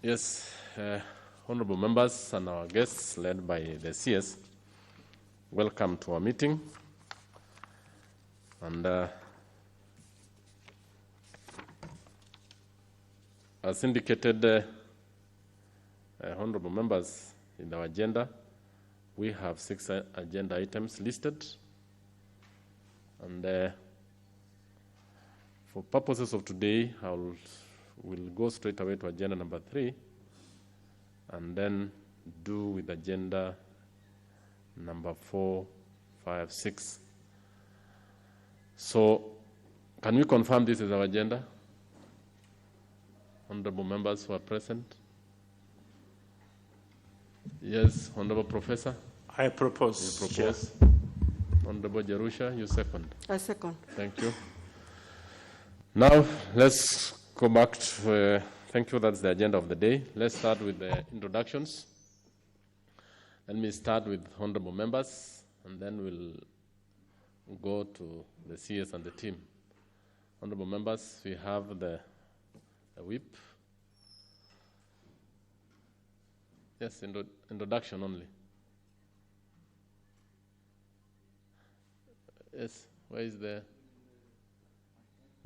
Yes, honorable members and our guests led by the CS, welcome to our meeting. And as indicated, honorable members, in our agenda, we have 6 agenda items listed. And for purposes of today, we'll go straight away to agenda number 3 and then do with agenda number 4, 5, 6. So, can we confirm this is our agenda? Honorable members who are present? Yes, Honorable Professor? I propose. You propose? Honorable Jerusha, you second? I second. Thank you. Now, let's go back to, thank you, that's the agenda of the day. Let's start with the introductions. Let me start with honorable members, and then we'll go to the CS and the team. Honorable members, we have the whip. Yes, introduction only. Yes, where is the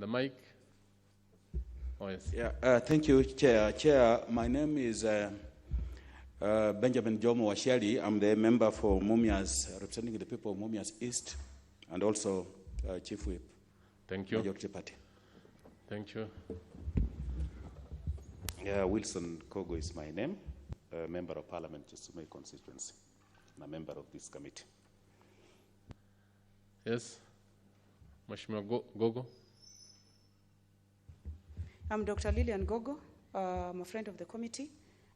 mic? Oh, yes. Yeah, thank you, Chair. Chair, my name is Benjamin Jomo Washali. I'm the member for Mumias, representing the people of Mumias East, and also Chief Whip. Thank you. Majority Party. Thank you. Wilson Kogo is my name, a member of Parliament, Sume constituency, and a member of this committee. Yes, Mheshimiwa Gogo. I'm Dr. Lillian Gogo. I'm a friend of the committee.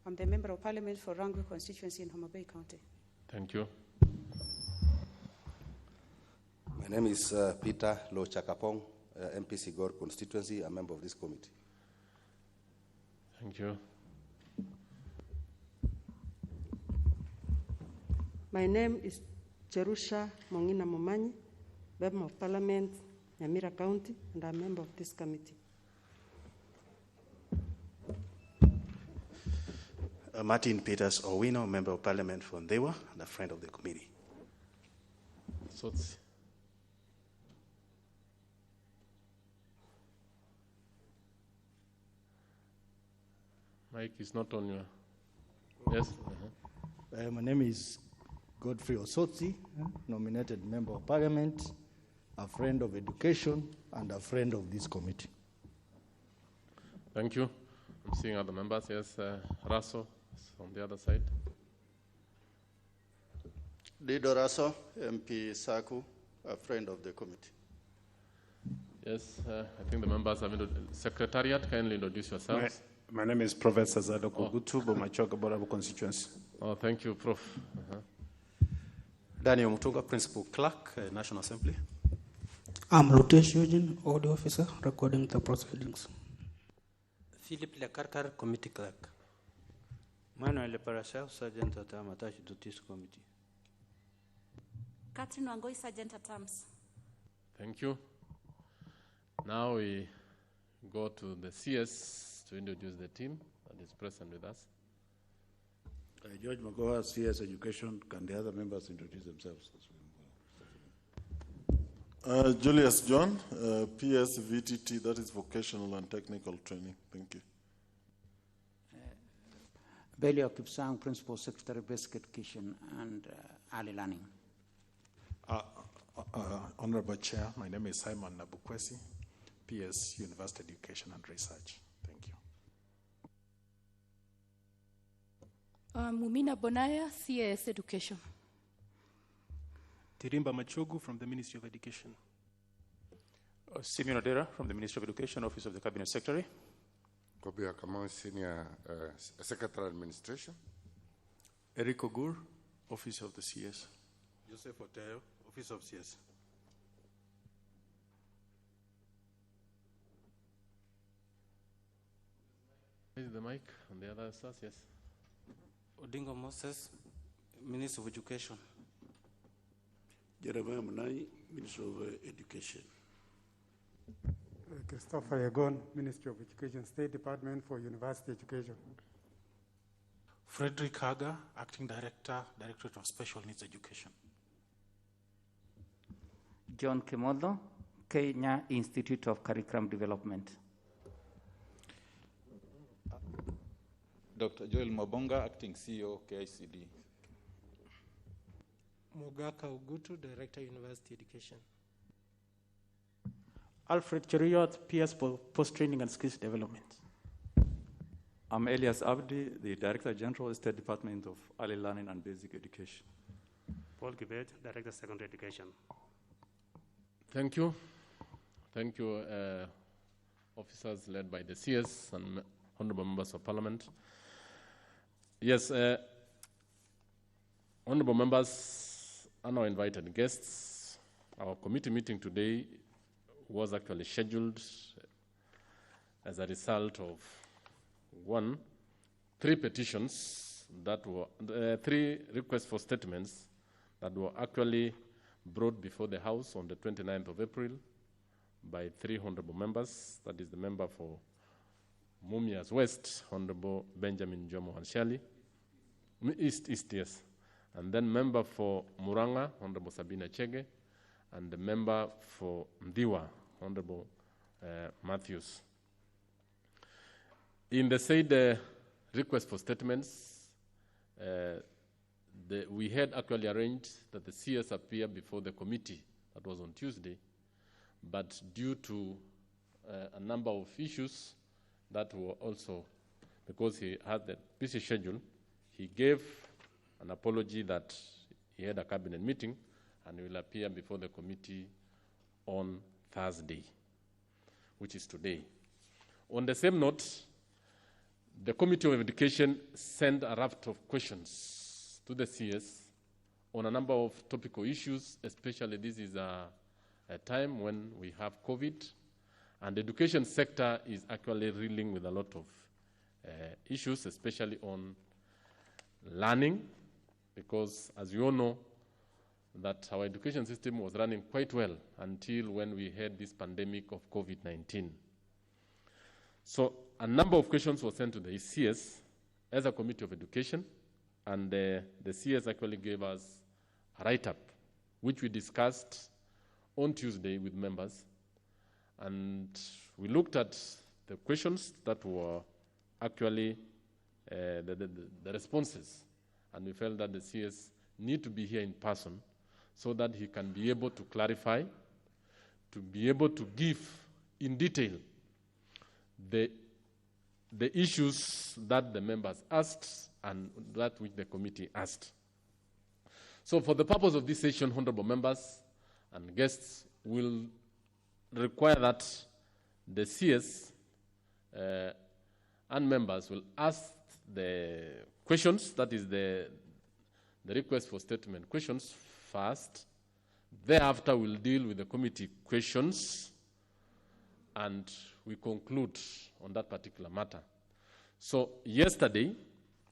I'm the member of Parliament for Rangwe constituency in Homa Bay County. Thank you. My name is Peter Lo Chakapong, MPC Gore constituency, a member of this committee. Thank you. My name is Jerusha Mongina Momanyi, member of Parliament, Nyamira County, and I'm a member of this committee. Martin Peters Owino, member of Parliament for Ndewa, and a friend of the committee. Mike is not on your. Yes. My name is Godfrey Osotsi, nominated member of Parliament, a friend of education, and a friend of this committee. Thank you. I'm seeing other members. Yes, Raso on the other side. Dido Raso, MP Saku, a friend of the committee. Yes, I think the members have Secretariat, kindly introduce yourselves. My name is Professor Zadoko Gutu, Bomachoka Borabo constituency. Oh, thank you, Prof. Daniel Mutunga, Principal Clerk, National Assembly. I'm Lutesh Eugene, Audio Officer, recording the proceedings. Philip Lekarkar, Committee Clerk. Manuel Parashel, Sergeant at Arms attached to this committee. Catherine Wangoi, Sergeant at Arms. Thank you. Now we go to the CS to introduce the team that is present with us. George Magoha, CS Education. Can the other members introduce themselves? Julius John, PS VTT, that is Vocational and Technical Training. Thank you. Belio Kipsang, Principal Secretary, Basic Education and Early Learning. Honorable Chair, my name is Simon Nabukwesi, PS University Education and Research. Thank you. Mumina Bonaya, CS Education. Tirimba Machogu from the Ministry of Education. Simeon Odera from the Ministry of Education, Office of the Cabinet Secretary. Kobia Kamau, Senior Secretary Administration. Eric Ogur, Office of the CS. Joseph Oteo, Office of CS. Is the mic on the other side? Yes. Odingo Moses, Minister of Education. Jeremiah Munai, Minister of Education. Christopher Yegon, Ministry of Education, State Department for University Education. Frederick Haga, Acting Director, Directorate of Special Needs Education. John Kemodo, Kenya Institute of Curriculum Development. Dr. Joel Mabonga, Acting CEO, KICD. Mogaka Ugutu, Director, University Education. Alfred Cheruyot, PS for Post-Training and Skills Development. I'm Elias Abdi, the Director General, State Department of Early Learning and Basic Education. Paul Gibet, Director, Secondary Education. Thank you. Thank you, officers led by the CS and honorable members of parliament. Yes, honorable members and our invited guests, our committee meeting today was actually scheduled as a result of three petitions that were, three requests for statements that were actually brought before the House on the 29th of April by three honorable members. That is the member for Mumias West, Honorable Benjamin Jomo Wanshali, East, yes. And then member for Muranga, Honorable Sabina Chege, and the member for Mdiwa, Honorable Matthews. In the said request for statements, we had actually arranged that the CS appear before the committee. That was on Tuesday. But due to a number of issues that were also, because he had the busy schedule, he gave an apology that he had a cabinet meeting and will appear before the committee on Thursday, which is today. On the same note, the Committee of Education sent a raft of questions to the CS on a number of topical issues, especially this is a time when we have COVID, and the education sector is actually reeling with a lot of issues, especially on learning, because as you all know, that our education system was running quite well until when we had this pandemic of COVID-19. So a number of questions were sent to the CS as a Committee of Education, and the CS actually gave us a write-up, which we discussed on Tuesday with members, and we looked at the questions that were actually the responses, and we felt that the CS need to be here in person so that he can be able to clarify, to be able to give in detail the issues that the members asked and that which the committee asked. So for the purpose of this session, honorable members and guests will require that the CS and members will ask the questions, that is the request for statement questions first. Thereafter, we'll deal with the committee questions, and we conclude on that particular matter. So yesterday,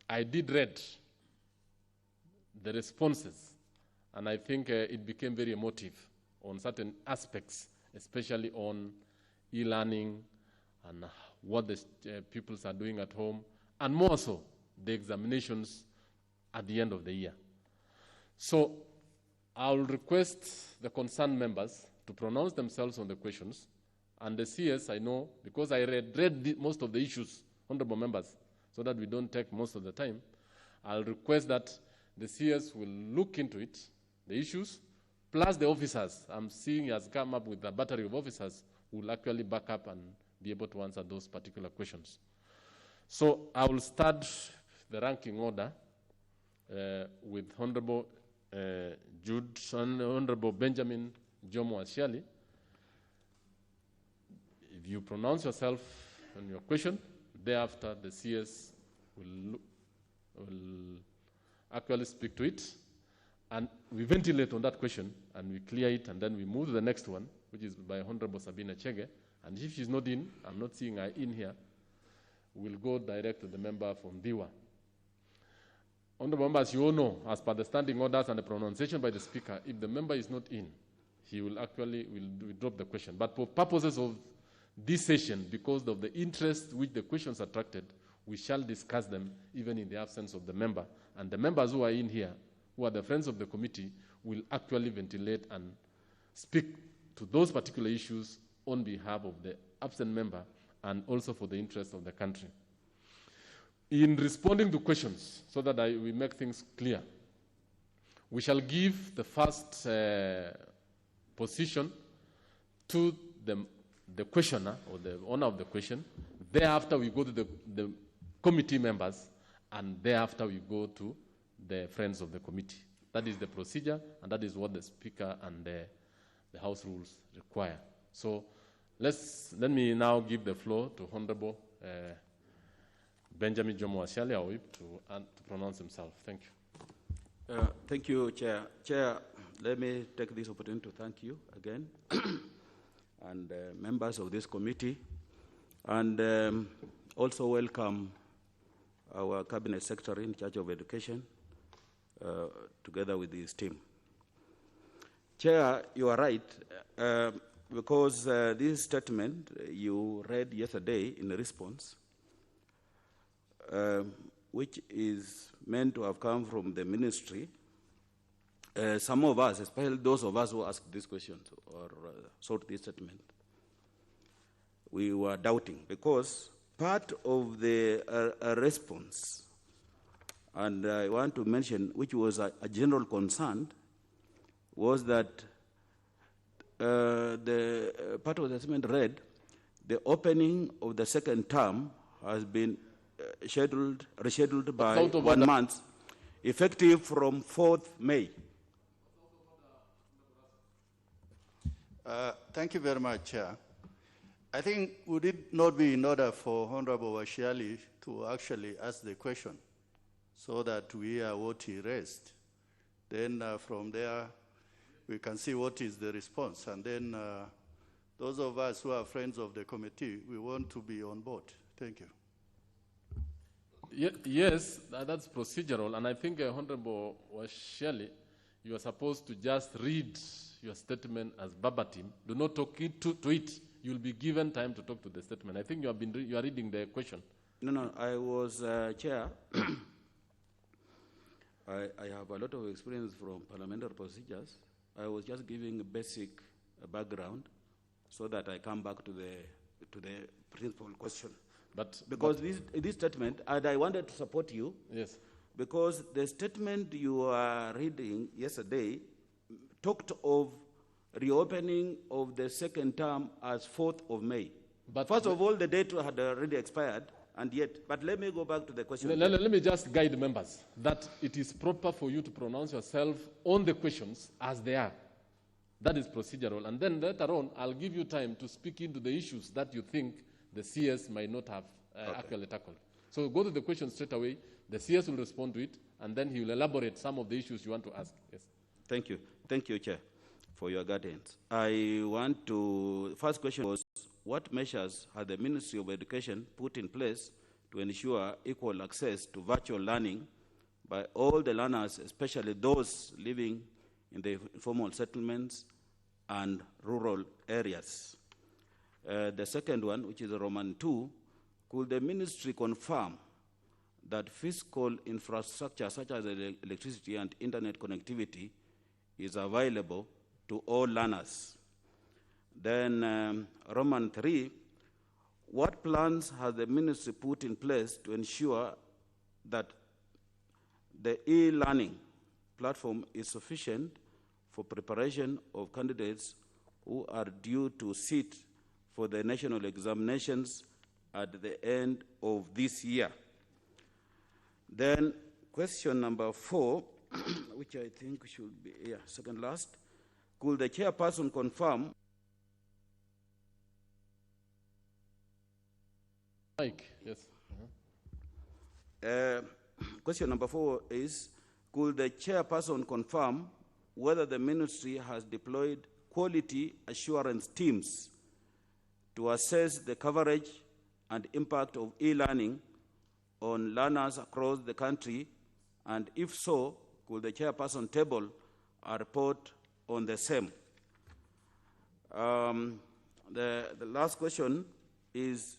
I did read the responses, and I think it became very emotive on certain aspects, especially on e-learning and what the pupils are doing at home, and more so, the examinations at the end of the year. So I'll request the concerned members to pronounce themselves on the questions, and the CS, I know, because I read most of the issues, honorable members, so that we don't take most of the time, I'll request that the CS will look into it, the issues, plus the officers. I'm seeing he has come up with a battery of officers who will actually back up and be able to answer those particular questions. So I will start the ranking order with Honorable Honorable Benjamin Jomo Wanshali. If you pronounce yourself on your question, thereafter the CS will actually speak to it, and we ventilate on that question, and we clear it, and then we move to the next one, which is by Honorable Sabina Chege. And if she's not in, I'm not seeing her in here, we'll go direct to the member from Diwa. Honorable members, you all know, as per the standing orders and the pronunciation by the speaker, if the member is not in, he will actually will drop the question. But for purposes of this session, because of the interest which the questions attracted, we shall discuss them even in the absence of the member. And the members who are in here, who are the friends of the committee, will actually ventilate and speak to those particular issues on behalf of the absent member and also for the interest of the country. In responding to questions, so that we make things clear, we shall give the first position to the questioner or the owner of the question. Thereafter, we go to the committee members, and thereafter we go to the friends of the committee. That is the procedure, and that is what the Speaker and the House rules require. So let me now give the floor to Honorable Benjamin Jomo Asiali Awip to pronounce himself. Thank you. Thank you, Chair. Chair, let me take this opportunity to thank you again and members of this committee, and also welcome our Cabinet Secretary in charge of education together with his team. Chair, you are right, because this statement you read yesterday in response, which is meant to have come from the ministry, some of us, especially those of us who asked these questions or sought this statement, we were doubting, because part of the response, and I want to mention, which was a general concern, was that the part of the statement read, the opening of the second term has been rescheduled by 1 month, effective from 4th May. Thank you very much, Chair. I think would it not be in order for Honorable Washiali to actually ask the question so that we hear what he raised? Then from there, we can see what is the response. And then those of us who are friends of the committee, we want to be on board. Thank you. Yes, that's procedural. And I think, Honorable Washiali, you are supposed to just read your statement as verbatim. Do not talk to it. You'll be given time to talk to the statement. I think you are reading the question. No, I was Chair. I have a lot of experience from parliamentary procedures. I was just giving a basic background so that I come back to the principal question. Because this statement, and I wanted to support you. Yes. Because the statement you are reading yesterday talked of reopening of the second term as 4th of May. But first of all, the date had already expired, and yet, but let me go back to the question. Let me just guide members that it is proper for you to pronounce yourself on the questions as they are. That is procedural. And then later on, I'll give you time to speak into the issues that you think the CS might not have actually tackled. So go to the question straight away. The CS will respond to it, and then he will elaborate some of the issues you want to ask. Yes. Thank you. Thank you, Chair, for your guidance. First question was, what measures has the Ministry of Education put in place to ensure equal access to virtual learning by all the learners, especially those living in the informal settlements and rural areas? The second one, which is Roman 2, could the ministry confirm that physical infrastructure such as electricity and internet connectivity is available to all learners? Then Roman 3, what plans has the ministry put in place to ensure that the e-learning platform is sufficient for preparation of candidates who are due to sit for the national examinations at the end of this year? Then question number 4, which I think should be second last, could the chairperson confirm? Mike, yes. Question number 4 is, could the chairperson confirm whether the ministry has deployed quality assurance teams to assess the coverage and impact of e-learning on learners across the country, and if so, could the chairperson table a report on the same? The last question is,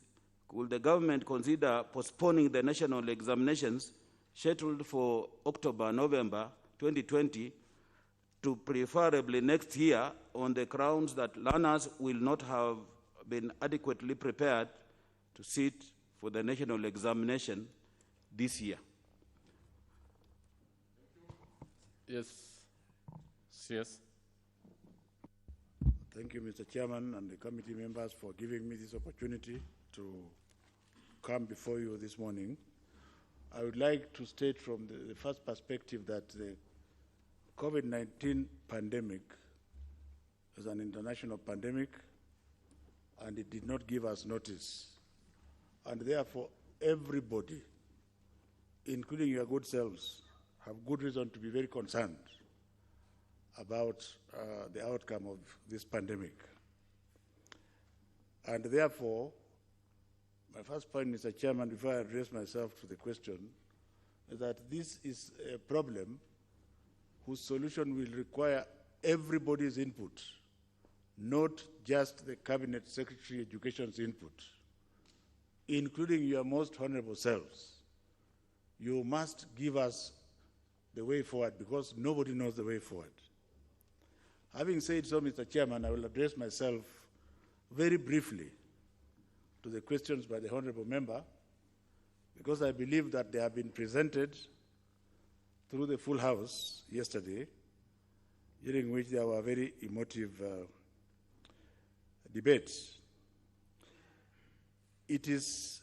could the government consider postponing the national examinations scheduled for October, November 2020 to preferably next year on the grounds that learners will not have been adequately prepared to sit for the national examination this year? Yes. CS. Thank you, Mr. Chairman, and the committee members for giving me this opportunity to come before you this morning. I would like to state from the first perspective that the COVID-19 pandemic is an international pandemic, and it did not give us notice. And therefore, everybody, including your good selves, have good reason to be very concerned about the outcome of this pandemic. And therefore, my first point, Mr. Chairman, before I address myself to the question, is that this is a problem whose solution will require everybody's input, not just the Cabinet Secretary Education's input, including your most honorable selves. You must give us the way forward, because nobody knows the way forward. Having said so, Mr. Chairman, I will address myself very briefly to the questions by the honorable member, because I believe that they have been presented through the full House yesterday, during which there were very emotive debates. It is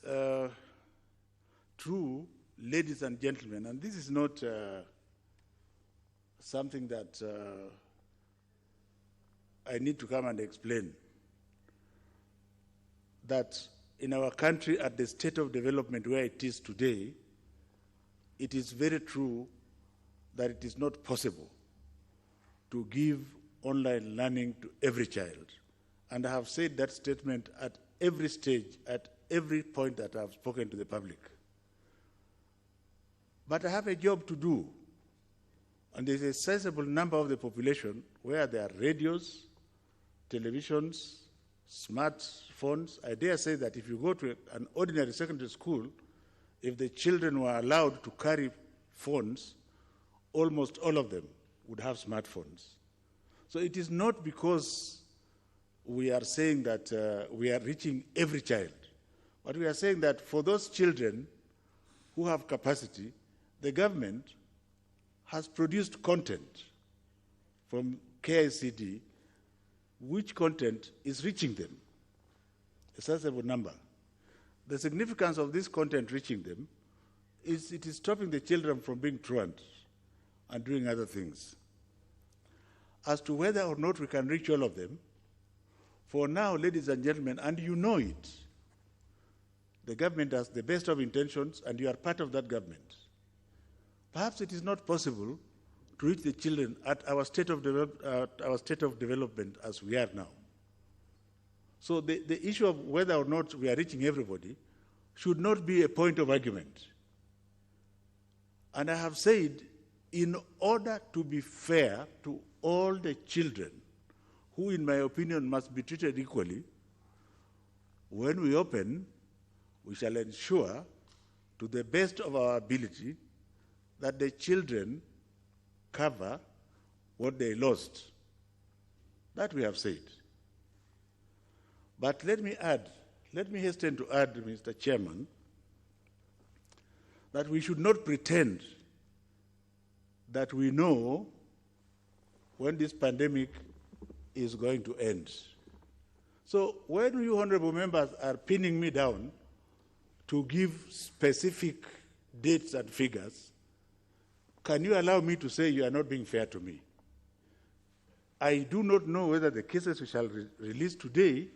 true, ladies and gentlemen, and this is not something that I need to come and explain, that in our country, at the state of development where it is today, it is very true that it is not possible to give online learning to every child. And I have said that statement at every stage, at every point that I have spoken to the public. But I have a job to do. And there's a sizable number of the population where there are radios, televisions, smartphones. I dare say that if you go to an ordinary secondary school, if the children were allowed to carry phones, almost all of them would have smartphones. So it is not because we are saying that we are reaching every child, but we are saying that for those children who have capacity, the government has produced content from KICD, which content is reaching them, a sizable number. The significance of this content reaching them is it is stopping the children from being truant and doing other things. As to whether or not we can reach all of them, for now, ladies and gentlemen, and you know it, the government has the best of intentions, and you are part of that government. Perhaps it is not possible to reach the children at our state of development as we are now. So the issue of whether or not we are reaching everybody should not be a point of argument. And I have said, in order to be fair to all the children, who in my opinion must be treated equally, when we open, we shall ensure to the best of our ability that the children cover what they lost. That we have said. But let me hasten to add, Mr. Chairman, that we should not pretend that we know when this pandemic is going to end. So when you honorable members are pinning me down to give specific dates and figures, can you allow me to say you are not being fair to me? I do not know whether the cases we shall release today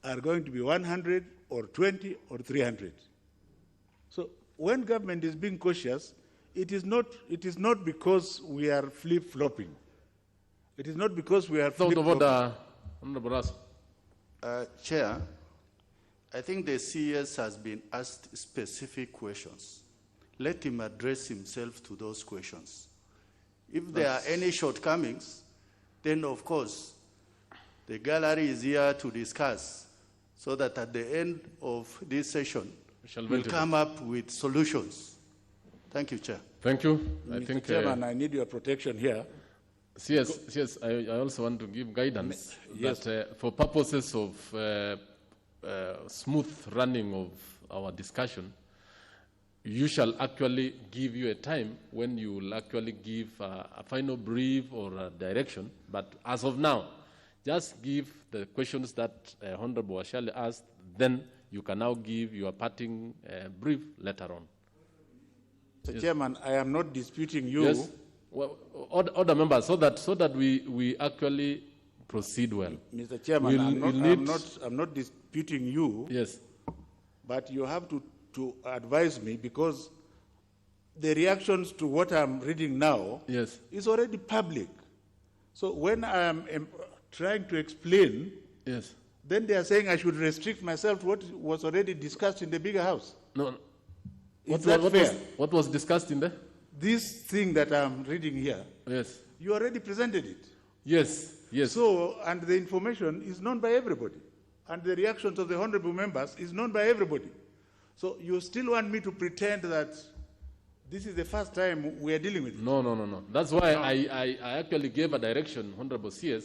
are going to be 100 or 20 or 300. So when government is being cautious, it is not because we are flip-flopping. It is not because we are flip-flopping. Chair, I think the CS has been asked specific questions. Let him address himself to those questions. If there are any shortcomings, then of course, the gallery is here to discuss so that at the end of this session, we'll ventilate. come up with solutions. Thank you, Chair. Thank you. I Mr. think Chairman, I need your protection here. Yes, I also want to give guidance Yes. that for purposes of smooth running of our discussion, you shall actually give you a time when you will actually give a final brief or a direction. But as of now, just give the questions that Honorable Washali asked, then you can now give your parting brief later on. Mr. Yes. Chairman, I am not disputing you. Yes. Well, other members, so that we actually proceed well. Mr. Chairman, I'm not disputing you. Yes. But you have to advise me, because the reactions to what I'm reading now is already public. So when I'm trying to explain, then they are saying I should restrict myself to what was already discussed in the bigger house. No. Is that fair? What was discussed in there? This thing that I'm reading here, yes, you already presented it. Yes, yes. So, and the information is known by everybody, and the reactions of the honorable members is known by everybody. So you still want me to pretend that this is the first time we are dealing with it? No. That's why I actually gave a direction, Honorable CS,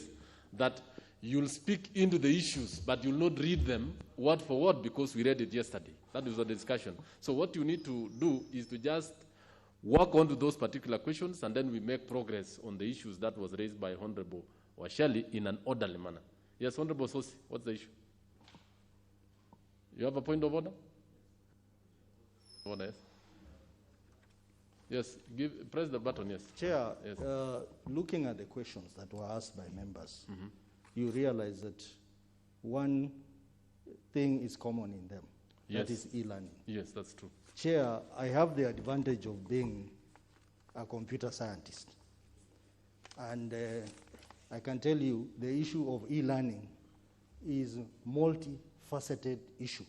that you'll speak into the issues, but you'll not read them word for word, because we read it yesterday. That was the discussion. So what you need to do is to just work on to those particular questions, and then we make progress on the issues that was raised by Honorable Washali in an orderly manner. Yes, Honorable Sosi, what's the issue? You have a point of order? Order, yes. Yes, press the button, yes. Chair, yes. Looking at the questions that were asked by members, you realize that one thing is common in them, Yes. that is e-learning. Yes, that's true. Chair, I have the advantage of being a computer scientist. And I can tell you the issue of e-learning is a multifaceted issue.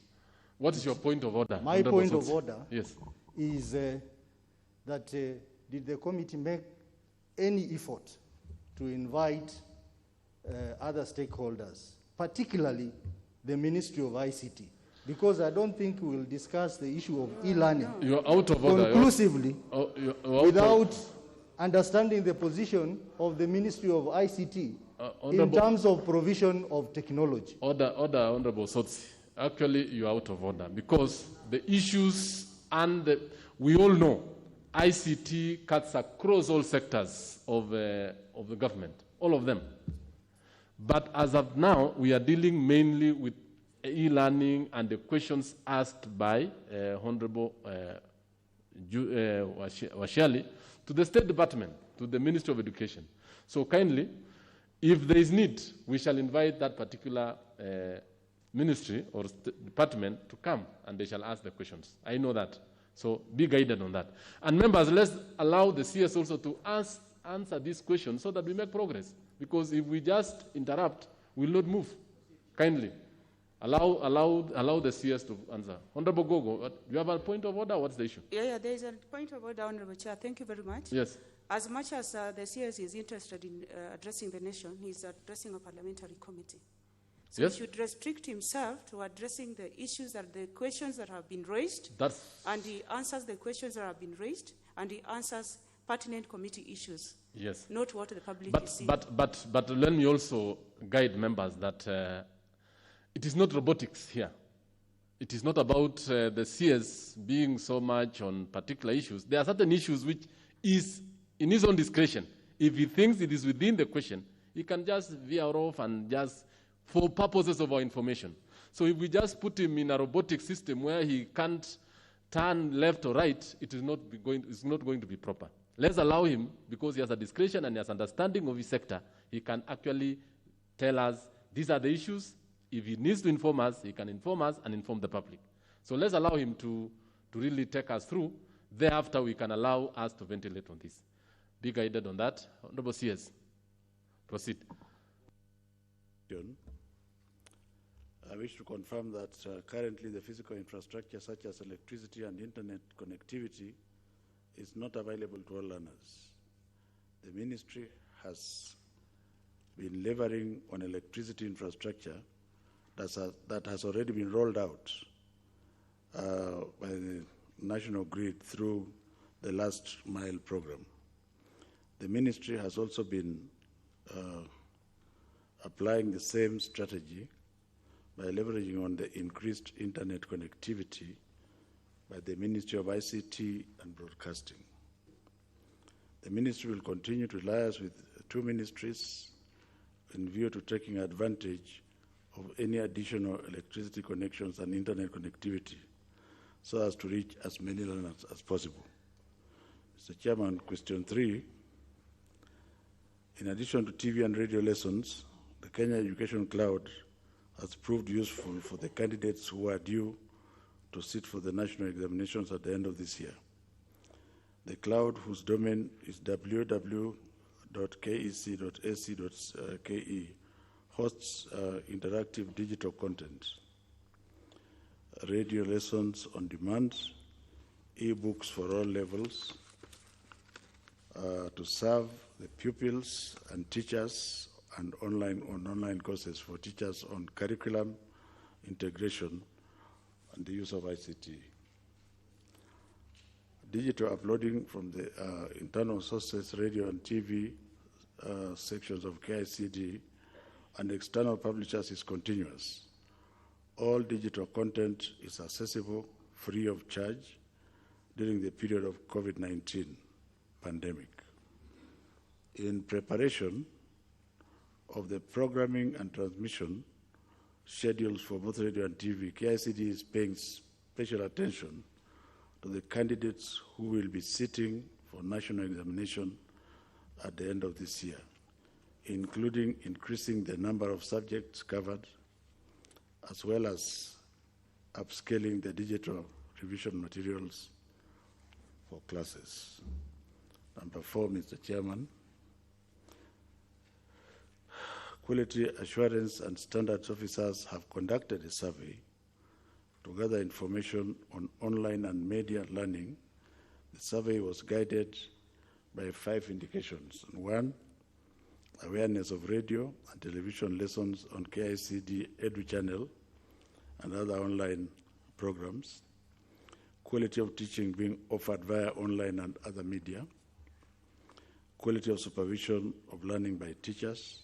What is your point of order? My point of order yes. is that did the committee make any effort to invite other stakeholders, particularly the Ministry of ICT? Because I don't think we will discuss the issue of e-learning You're out of order. conclusively You're without understanding the position of the Ministry of ICT in terms of provision of technology. Order, Honorable Sotsi. Actually, you're out of order, because the issues, and we all know ICT cuts across all sectors of the government, all of them. But as of now, we are dealing mainly with e-learning and the questions asked by Honorable Washali to the State Department, to the Ministry of Education. So kindly, if there is need, we shall invite that particular ministry or department to come, and they shall ask the questions. I know that. So be guided on that. And members, let's allow the CS also to answer these questions so that we make progress. Because if we just interrupt, we will not move. Kindly. Allow the CS to answer. Honorable Gogo, you have a point of order? What's the issue? Yeah, there is a point of order, Honorable Chair. Thank you very much. Yes. As much as the CS is interested in addressing the nation, he's addressing a parliamentary committee. So Yes. he should restrict himself to addressing the issues that the questions that have been raised, and he answers the questions that have been raised, and he answers pertinent committee issues. Yes. Not what the public is seeing. But let me also guide members that it is not robotics here. It is not about the CS being so much on particular issues. There are certain issues which is in his own discretion. If he thinks it is within the question, he can just veer off and just, for purposes of our information. So if we just put him in a robotic system where he can't turn left or right, it's not going to be proper. Let's allow him, because he has a discretion and he has understanding of his sector, he can actually tell us these are the issues. If he needs to inform us, he can inform us and inform the public. So let's allow him to really take us through. Thereafter, we can allow us to ventilate on this. Be guided on that. Honorable CS, proceed. I wish to confirm that currently the physical infrastructure such as electricity and internet connectivity is not available to all learners. The ministry has been leveraging on electricity infrastructure that has already been rolled out by the National Grid through the Last Mile program. The ministry has also been applying the same strategy by leveraging on the increased internet connectivity by the Ministry of ICT and Broadcasting. The ministry will continue to liaise with 2 ministries in view to taking advantage of any additional electricity connections and internet connectivity so as to reach as many learners as possible. Mr. Chairman, question 3. In addition to TV and radio lessons, the Kenya Education Cloud has proved useful for the candidates who are due to sit for the national examinations at the end of this year. The cloud, whose domain is www.kec.ac.ke, hosts interactive digital content, radio lessons on demand, e-books for all levels, to serve the pupils and teachers, and online courses for teachers on curriculum integration and the use of ICT. Digital uploading from the internal sources, radio and TV sections of KICD and external publishers is continuous. All digital content is accessible free of charge during the period of COVID-19 pandemic. In preparation of the programming and transmission schedules for both radio and TV, KICD is paying special attention to the candidates who will be sitting for national examination at the end of this year, including increasing the number of subjects covered, as well as upscaling the digital revision materials for classes. Number 4, Mr. Chairman. Quality assurance and standards officers have conducted a survey to gather information on online and media learning. The survey was guided by 5 indications. 1, awareness of radio and television lessons on KICD Edu Channel and other online programs, quality of teaching being offered via online and other media, quality of supervision of learning by teachers,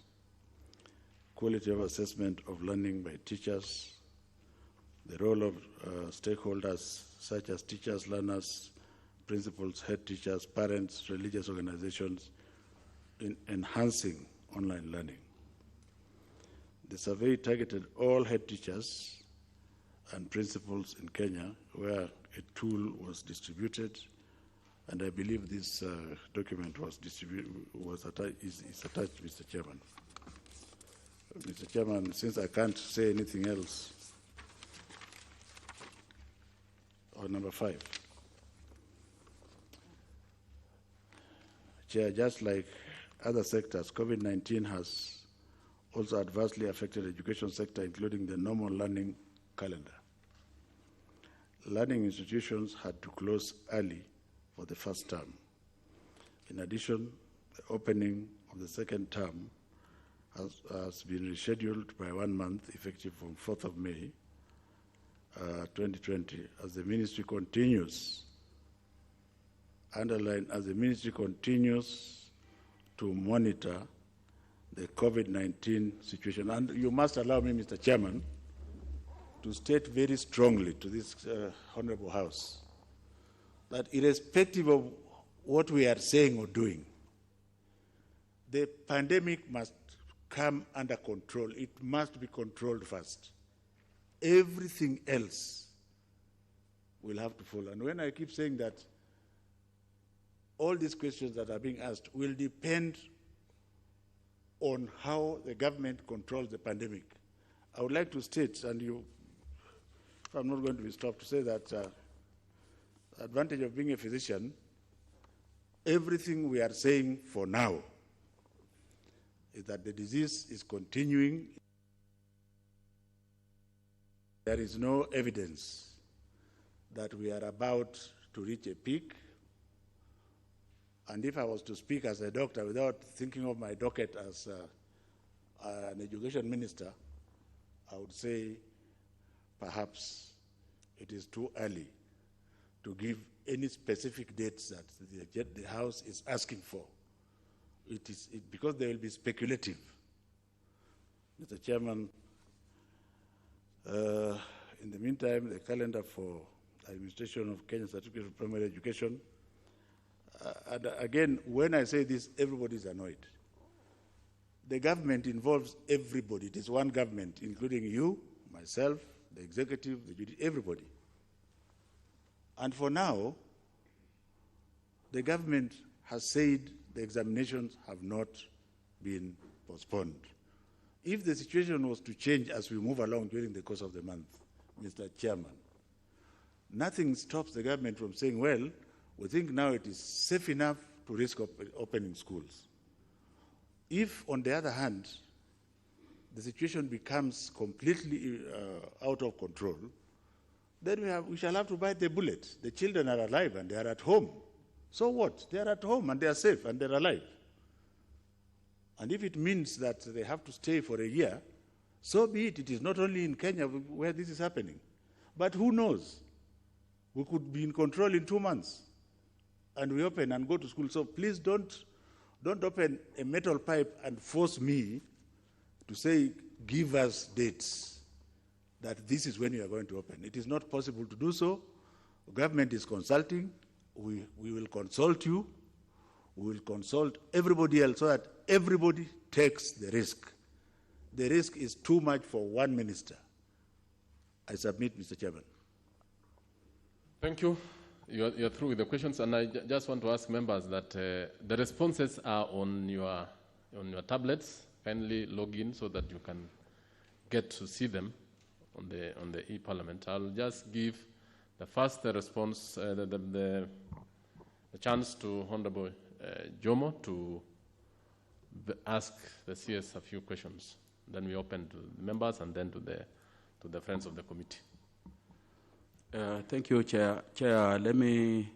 quality of assessment of learning by teachers, the role of stakeholders such as teachers, learners, principals, head teachers, parents, religious organizations in enhancing online learning. The survey targeted all head teachers and principals in Kenya where a tool was distributed, and I believe this document is attached, Mr. Chairman. Mr. Chairman, since I can't say anything else, or number 5. Chair, just like other sectors, COVID-19 has also adversely affected the education sector, including the normal learning calendar. Learning institutions had to close early for the first term. In addition, the opening of the second term has been rescheduled by 1 month, effective from 4th of May 2020, as the ministry continues, as the ministry continues to monitor the COVID-19 situation. And you must allow me, Mr. Chairman, to state very strongly to this Honorable House that irrespective of what we are saying or doing, the pandemic must come under control. It must be controlled first. Everything else will have to follow. And when I keep saying that, all these questions that are being asked will depend on how the government controls the pandemic. I would like to state, and if I'm not going to be stopped, to say that the advantage of being a physician, everything we are saying for now is that the disease is continuing. There is no evidence that we are about to reach a peak. And if I was to speak as a doctor without thinking of my docket as an education minister, I would say perhaps it is too early to give any specific dates that the House is asking for. Because they will be speculative. Mr. Chairman, in the meantime, the calendar for administration of Kenya Certificate of Primary Education, and again, when I say this, everybody is annoyed. The government involves everybody. It is one government, including you, myself, the executive, the judiciary, everybody. And for now, the government has said the examinations have not been postponed. If the situation was to change as we move along during the course of the month, Mr. Chairman, nothing stops the government from saying, well, we think now it is safe enough to risk opening schools. If, on the other hand, the situation becomes completely out of control, then we shall have to bite the bullet. The children are alive and they are at home. So what? They are at home and they are safe and they are alive. And if it means that they have to stay for a year, so be it. It is not only in Kenya where this is happening. But who knows? We could be in control in 2 months and we open and go to school. So please don't open a metal pipe and force me to say, give us dates that this is when you are going to open. It is not possible to do so. The government is consulting. We will consult you. We will consult everybody else so that everybody takes the risk. The risk is too much for one minister. I submit, Mr. Chairman. Thank you. You're through with the questions, and I just want to ask members that the responses are on your tablets. Kindly log in so that you can get to see them on the e-Parliament. I'll just give the first response, the chance to Honorable Jomo to ask the CS a few questions. Then we open to the members and then to the friends of the committee. Thank you, Chair. Chair, let me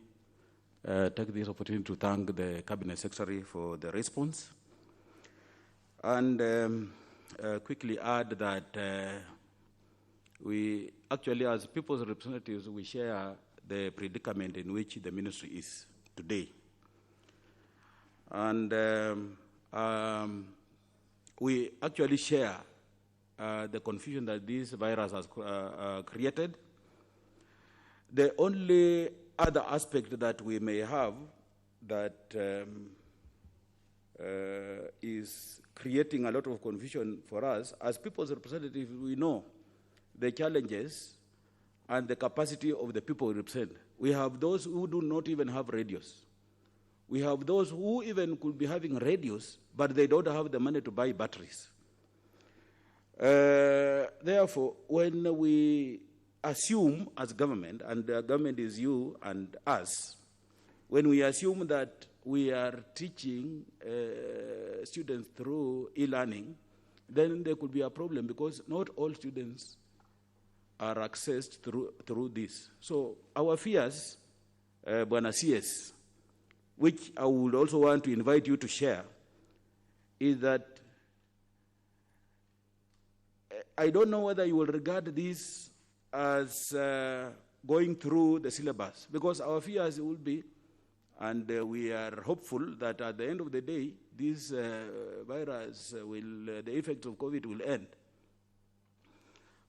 take this opportunity to thank the Cabinet Secretary for the response. And quickly add that we actually, as people's representatives, we share the predicament in which the ministry is today. And we actually share the confusion that this virus has created. The only other aspect that we may have that is creating a lot of confusion for us, as people's representatives, we know the challenges and the capacity of the people we represent. We have those who do not even have radios. We have those who even could be having radios, but they don't have the money to buy batteries. Therefore, when we assume as government, and the government is you and us, when we assume that we are teaching students through e-learning, then there could be a problem because not all students are accessed through this. So our fears, Bwana CS, which I would also want to invite you to share, is that I don't know whether you will regard this as going through the syllabus, because our fears will be, and we are hopeful that at the end of the day, this virus the effects of COVID will end.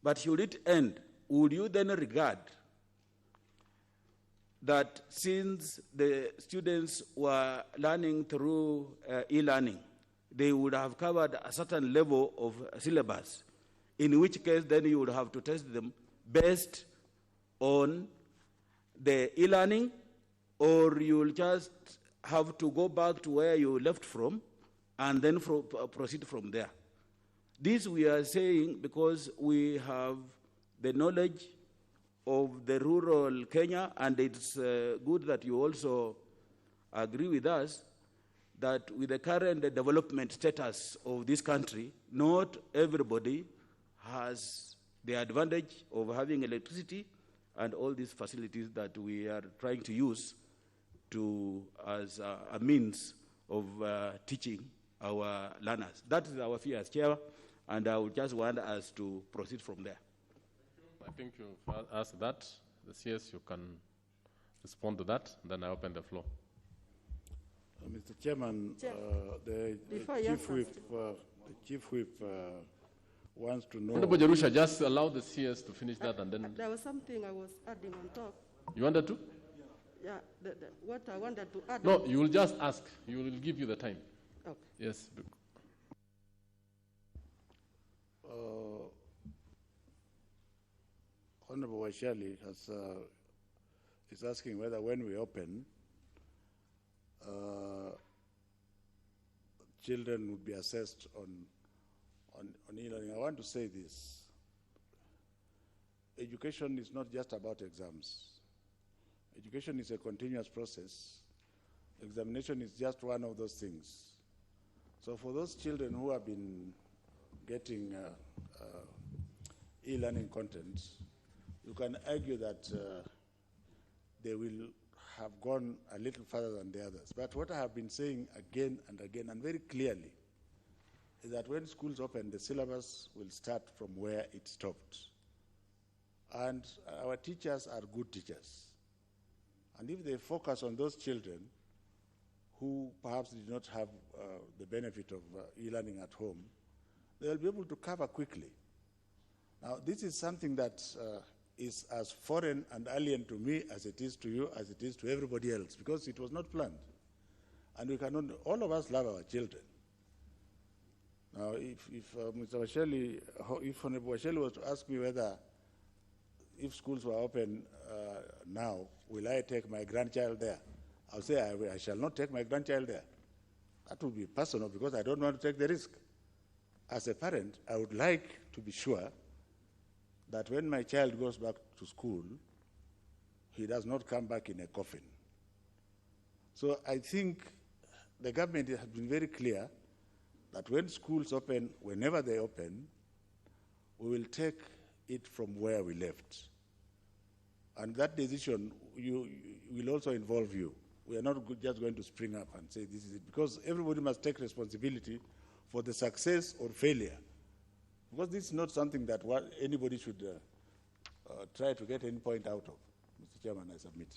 But should it end, would you then regard that since the students were learning through e-learning, they would have covered a certain level of syllabus, in which case then you would have to test them based on the e-learning, or you'll just have to go back to where you left from and then proceed from there. This we are saying because we have the knowledge of the rural Kenya, and it's good that you also agree with us that with the current development status of this country, not everybody has the advantage of having electricity and all these facilities that we are trying to use as a means of teaching our learners. That is our fear, Chair. and I would just want us to proceed from there. I think you've asked that. The CS, you can respond to that. Then I open the floor. Mr. Chairman, the Chief Whip wants to know. Honorable Jerusha, just allow the CS to finish that and then. There was something I was adding on top. You wanted to? Yeah, what I wanted to add. No, you will just ask. You will give you the time. Okay. Yes. Honorable Washali is asking whether when we open, children would be assessed on e-learning. I want to say this. Education is not just about exams. Education is a continuous process. Examination is just one of those things. So for those children who have been getting e-learning content, you can argue that they will have gone a little further than the others. But what I have been saying again and again and very clearly is that when schools open, the syllabus will start from where it stopped. And our teachers are good teachers. And if they focus on those children who perhaps did not have the benefit of e-learning at home, they'll be able to cover quickly. Now, this is something that is as foreign and alien to me as it is to you, as it is to everybody else, because it was not planned. And we cannot, all of us love our children. Now, if Mr. Washali, if Honorable Washali was to ask me whether, if schools were open now, will I take my grandchild there? I'll say I shall not take my grandchild there. That would be personal because I don't want to take the risk. As a parent, I would like to be sure that when my child goes back to school, he does not come back in a coffin. So I think the government has been very clear that when schools open, whenever they open, we will take it from where we left. And that decision will also involve you. We are not just going to spring up and say this is it, because everybody must take responsibility for the success or failure. Because this is not something that anybody should try to get any point out of. Mr. Chairman, I submit.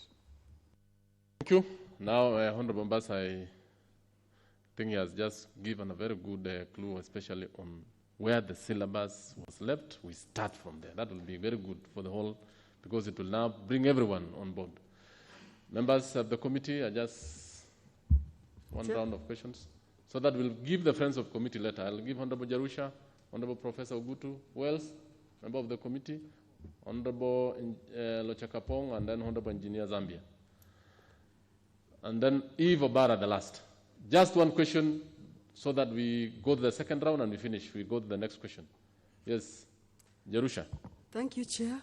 Thank you. Now, Honorable Mbas, I think he has just given a very good clue, especially on where the syllabus was left. We start from there. That will be very good for the whole, because it will now bring everyone on board. Members of the committee, I just one round of questions. So that will give the friends of committee later. I'll give Honorable Jerusha, Honorable Professor Ogutu, Wells, member of the committee, Honorable Lochakapong, and then Honorable Engineer Zambia. And then Eve Obara, the last. Just one question so that we go to the second round and we finish. We go to the next question. Yes, Jerusha. Thank you, Chair.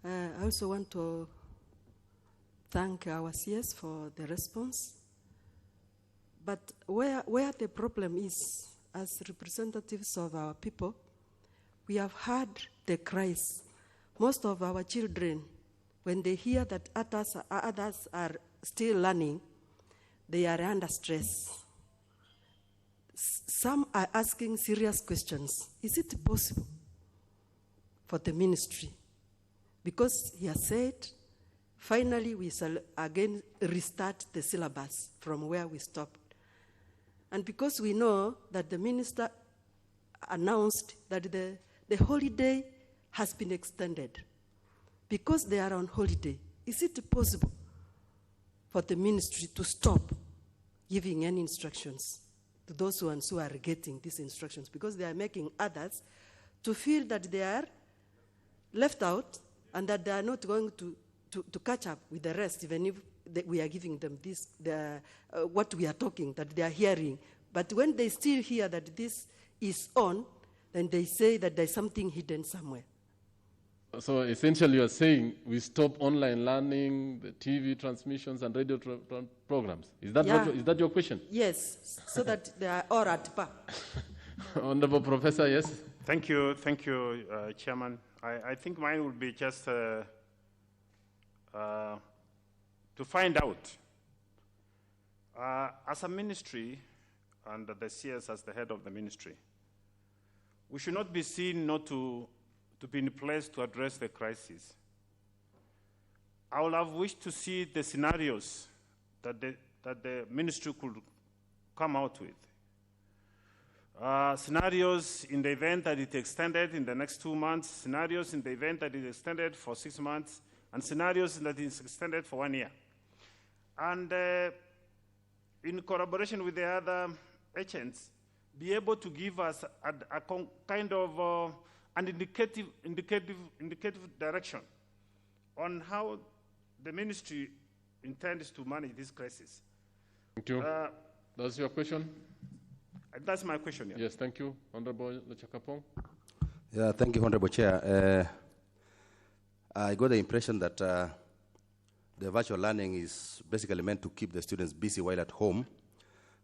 I also want to thank our CS for the response. But where the problem is, as representatives of our people, we have heard the cries. Most of our children, when they hear that others are still learning, they are under stress. Some are asking serious questions. Is it possible for the ministry? Because he has said, finally we shall again restart the syllabus from where we stopped. And because we know that the minister announced that the holiday has been extended, because they are on holiday, is it possible for the ministry to stop giving any instructions to those ones who are getting these instructions, because they are making others to feel that they are left out and that they are not going to catch up with the rest, even if we are giving them this, what we are talking, that they are hearing. But when they still hear that this is on, then they say that there's something hidden somewhere. So essentially you are saying we stop online learning, the TV transmissions and radio programs. Is that, is that your question? Yes, so that they are all at par. Honorable Professor, yes? Thank you, Chairman. I think mine would be just to find out, as a ministry, and the CS as the head of the ministry, we should not be seen not to be in place to address the crisis. I would have wished to see the scenarios that the ministry could come out with. Scenarios in the event that it extended in the next 2 months, scenarios in the event that it extended for 6 months, and scenarios that it extended for 1 year. And in collaboration with the other agents, be able to give us a kind of an indicative direction on how the ministry intends to manage this crisis. Thank you. That's your question? That's my question, yeah. Yes, thank you. Honorable Lechakapong. Yeah, thank you, Honorable Chair. I got the impression that the virtual learning is basically meant to keep the students busy while at home.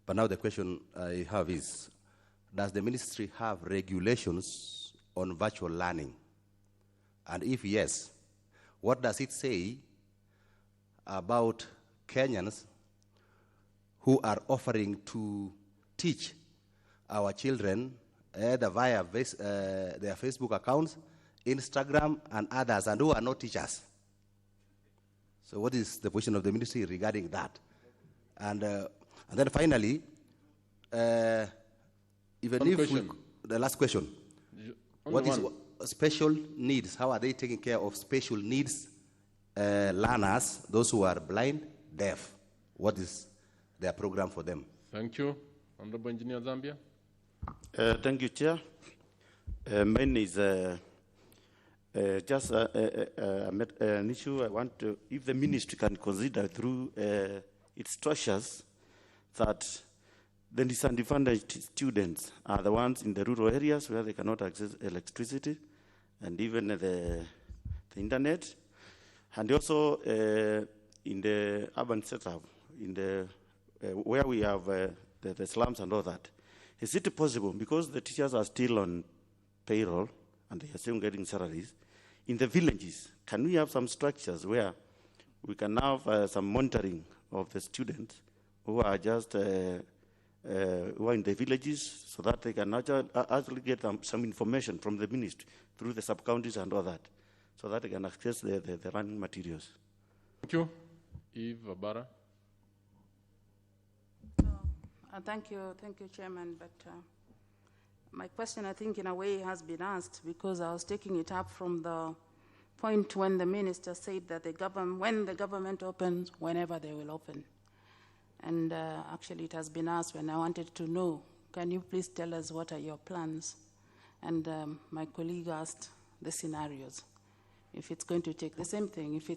But now the question I have is, does the ministry have regulations on virtual learning? And if yes, what does it say about Kenyans who are offering to teach our children either via their Facebook accounts, Instagram, and others, and who are not teachers? So what is the position of the ministry regarding that? And then finally, the last question, what is special needs? How are they taking care of special needs learners, those who are blind, deaf? What is their program for them? Thank you. Honorable Engineer Zambia. Thank you, Chair. Mine is just an issue I want to, if the ministry can consider through its structures that the disadvantaged students are the ones in the rural areas where they cannot access electricity and even the internet, and also in the urban setup, in the where we have the slums and all that. Is it possible, because the teachers are still on payroll and they are still getting salaries, in the villages, can we have some structures where we can have some monitoring of the students who are just who are in the villages, so that they can actually get some information from the ministry through the sub-counties and all that, so that they can access the learning materials? Thank you. Eve Abara. Thank you, Chairman. But my question, I think, in a way, has been asked, because I was taking it up from the point when the minister said that when the government opens, whenever they will open. And actually, it has been asked when I wanted to know, can you please tell us what are your plans? And my colleague asked the scenarios. If it's going to take the same thing, if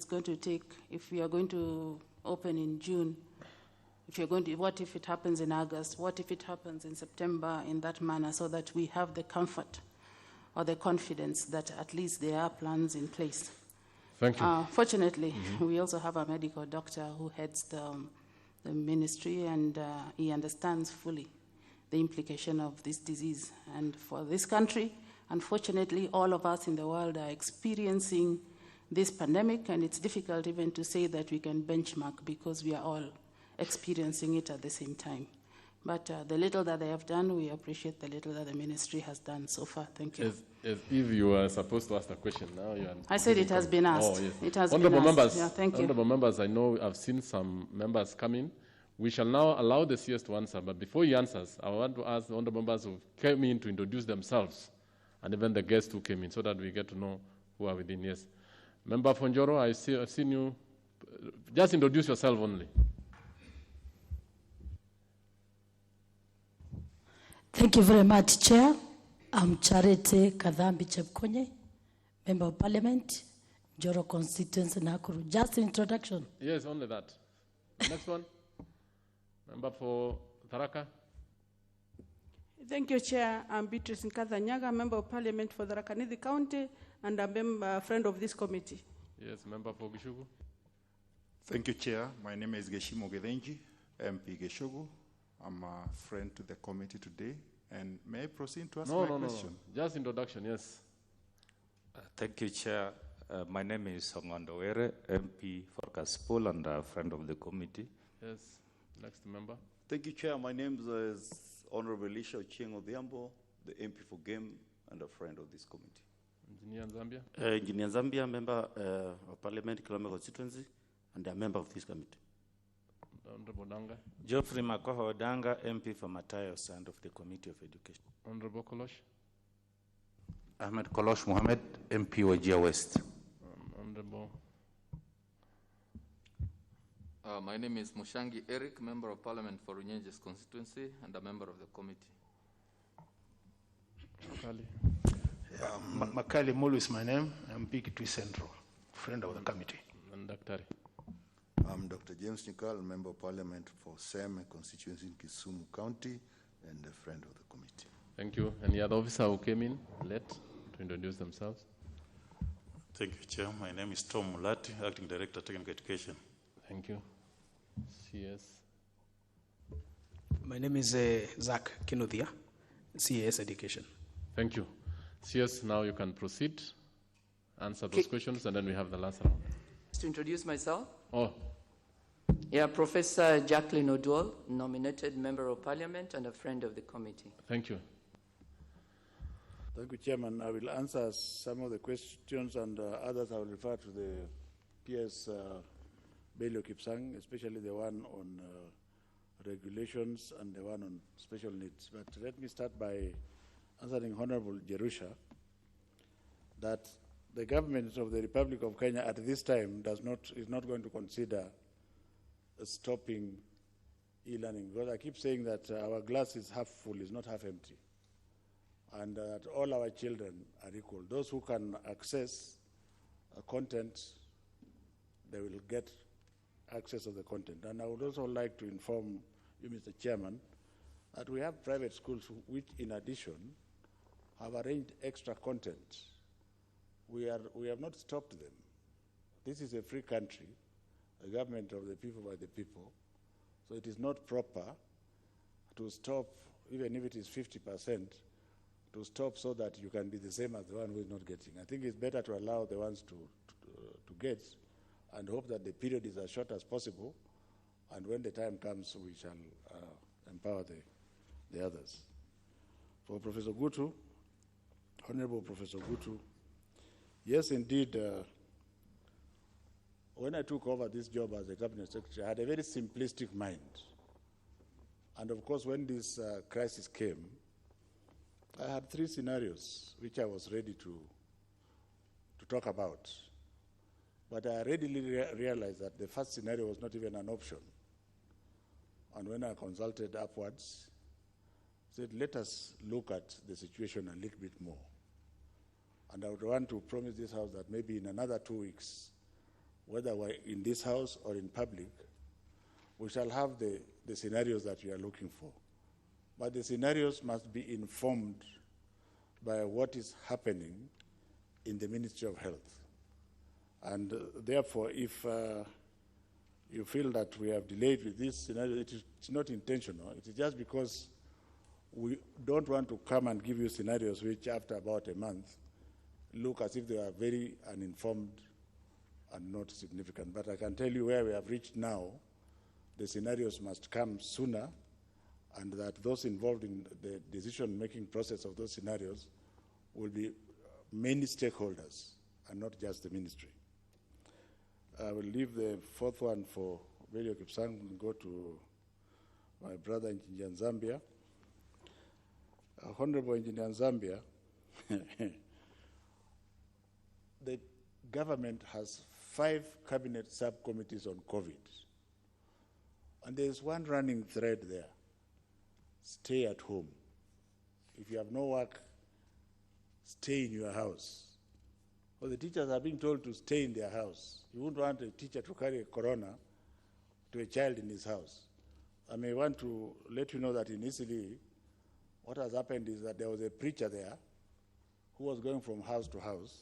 we are going to open in June, what if it happens in August? What if it happens in September, in that manner, so that we have the comfort or the confidence that at least there are plans in place? Thank you. Fortunately, we also have a medical doctor who heads the ministry, and he understands fully the implication of this disease. And for this country, unfortunately, all of us in the world are experiencing this pandemic, and it's difficult even to say that we can benchmark, because we are all experiencing it at the same time. But the little that they have done, we appreciate the little that the ministry has done so far. Thank you. As if you were supposed to ask the question, now you are. I said it has been asked. Oh, yes. It has Honorable been asked. members, Yeah, thank you. Honorable members, I know I've seen some members come in. We shall now allow the CS to answer, but before he answers, I want to ask the honorable members who came in to introduce themselves, and even the guests who came in, so that we get to know who are within. Yes. Member Fonjoro, I've seen you. Just introduce yourself only. Thank you very much, Chair. I'm Charity Kadhambi Chepkonye, Member of Parliament, Joro Constituency, Nakuru. Just introduction. Yes, only that. Next one. Member for Tharaka. Thank you, Chair. I'm Beatrice Nkathanyaga, Member of Parliament for Tharaka Nithi County, and a friend of this committee. Yes, Member for Gishugu. Thank you, Chair. My name is Geshimo Gedenji, MP Geshugu. I'm a friend to the committee today. And may I proceed to ask my question? No. Just introduction, yes. Thank you, Chair. My name is Songondo Were, MP for Kaspol and a friend of the committee. Yes, next member. Thank you, Chair. My name is Honorable Elisha Ochieng Odhiambo, the MP for Game and a friend of this committee. Engineer Zambia? Engineer Zambia, member of Parliament, Kilome constituency, and a member of this committee. Honorable Danga? Geoffrey Magoha Odanga, MP for Matayos and of the Committee of Education. Honorable Kolosh? Ahmed Kolosh Mohammed, MP Wajir West. Honorable? My name is Mushangi Eric, Member of Parliament for Runyenjes constituency and a member of the committee. Makali? Makali Mulu is my name. I'm Kitui Central, friend of the committee. And Dr. I'm Dr. James Nikal, Member of Parliament for Seme constituency in Kisumu County and a friend of the committee. Thank you. Any other officer who came in late to introduce themselves? Thank you, Chair. My name is Tom Mulati, Acting Director, Technical Education. Thank you. CS. My name is Zach Kinuthia, CS Education. Thank you. CS, now you can proceed, answer those questions, and then we have the last round. To introduce myself? Oh. Yeah, Professor Jacqueline O'Dwell, nominated Member of Parliament and a friend of the committee. Thank you. Thank you, Chairman. I will answer some of the questions and others I will refer to the PS Belio Kipsang, especially the one on regulations and the one on special needs. But let me start by answering Honorable Jerusha that the government of the Republic of Kenya at this time is not going to consider stopping e-learning, because I keep saying that our glass is half full, is not half empty, and that all our children are equal. Those who can access content, they will get access of the content. And I would also like to inform you, Mr. Chairman, that we have private schools which, in addition, have arranged extra content. We have not stopped them. This is a free country, a government of the people by the people, so it is not proper to stop, even if it is 50%, to stop so that you can be the same as the one who is not getting. I think it's better to allow the ones to get and hope that the period is as short as possible, and when the time comes, we shall empower the others. For Professor Gutu, Honorable Professor Gutu, yes, indeed, when I took over this job as a cabinet secretary, I had a very simplistic mind. And of course, when this crisis came, I had 3 scenarios which I was ready to talk about. But I readily realized that the first scenario was not even an option. And when I consulted upwards, I said, let us look at the situation a little bit more. And I would want to promise this House that maybe in another 2 weeks, whether we're in this House or in public, we shall have the scenarios that we are looking for. But the scenarios must be informed by what is happening in the Ministry of Health. And therefore, if you feel that we have delayed with this scenario, it's not intentional. It is just because we don't want to come and give you scenarios which, after about a month, look as if they are very uninformed and not significant. But I can tell you where we have reached now. The scenarios must come sooner, and that those involved in the decision-making process of those scenarios will be many stakeholders and not just the ministry. I will leave the fourth one for Belio Kipsang and go to my brother Engineer Zambia. Honorable Engineer Zambia, the government has 5 cabinet subcommittees on COVID. And there's one running thread there. Stay at home. If you have no work, stay in your house. Well, the teachers are being told to stay in their house. You wouldn't want a teacher to carry a corona to a child in his house. I may want to let you know that in Italy, what has happened is that there was a preacher there who was going from house to house.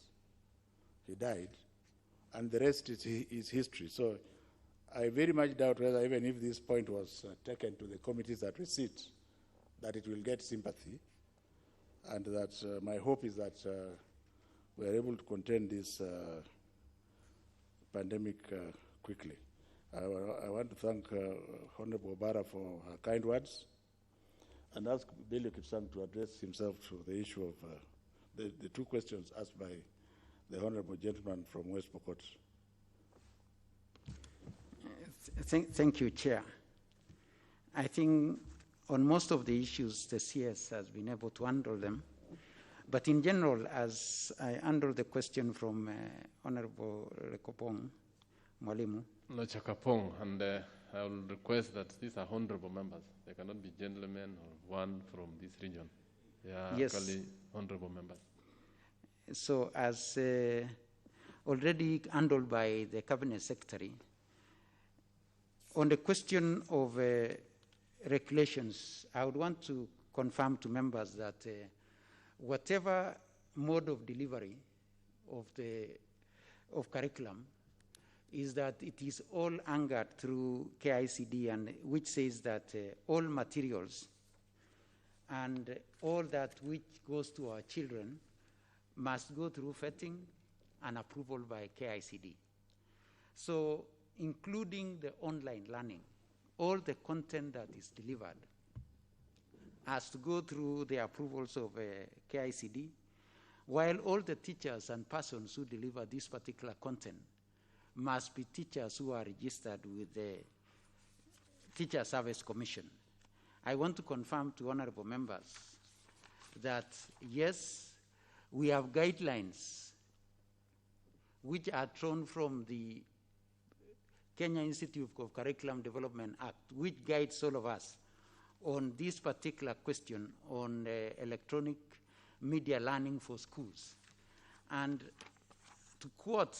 He died, and the rest is history. So I very much doubt whether, even if this point was taken to the committees that we sit, that it will get sympathy, and that my hope is that we are able to contain this pandemic quickly. I want to thank Honorable Obara for her kind words, and ask Belio Kipsang to address himself to the issue of the two questions asked by the honorable gentleman from West Pokot. Thank you, Chair. I think on most of the issues, the CS has been able to handle them. But in general, as I handle the question from Honorable Lekopong, Mwalimu. Chakapong, and I will request that these are honorable members. They cannot be gentlemen or one from this region. They are Yes. actually honorable members. So as already handled by the Cabinet Secretary, on the question of regulations, I would want to confirm to members that whatever mode of delivery of curriculum is that it is all anchored through KICD, and which says that all materials and all that which goes to our children must go through vetting and approval by KICD. So including the online learning, all the content that is delivered has to go through the approvals of KICD, while all the teachers and persons who deliver this particular content must be teachers who are registered with the Teacher Service Commission. I want to confirm to honorable members that, yes, we have guidelines which are drawn from the Kenya Institute of Curriculum Development Act, which guides all of us on this particular question on electronic media learning for schools. And to quote,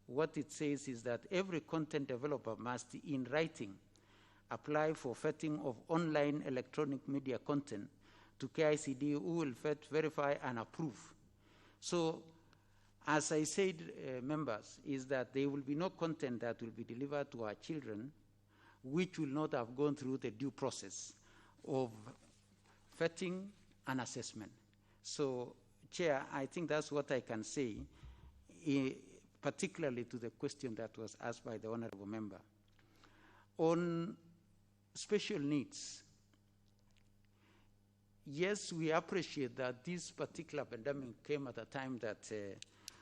what it says is that every content developer must, in writing, apply for vetting of online electronic media content to KICD, who will vet, verify, and approve. So, as I said, members, is that there will be no content that will be delivered to our children which will not have gone through the due process of vetting and assessment. So, Chair, I think that's what I can say, particularly to the question that was asked by the honorable member. On special needs, yes, we appreciate that this particular pandemic came at a time that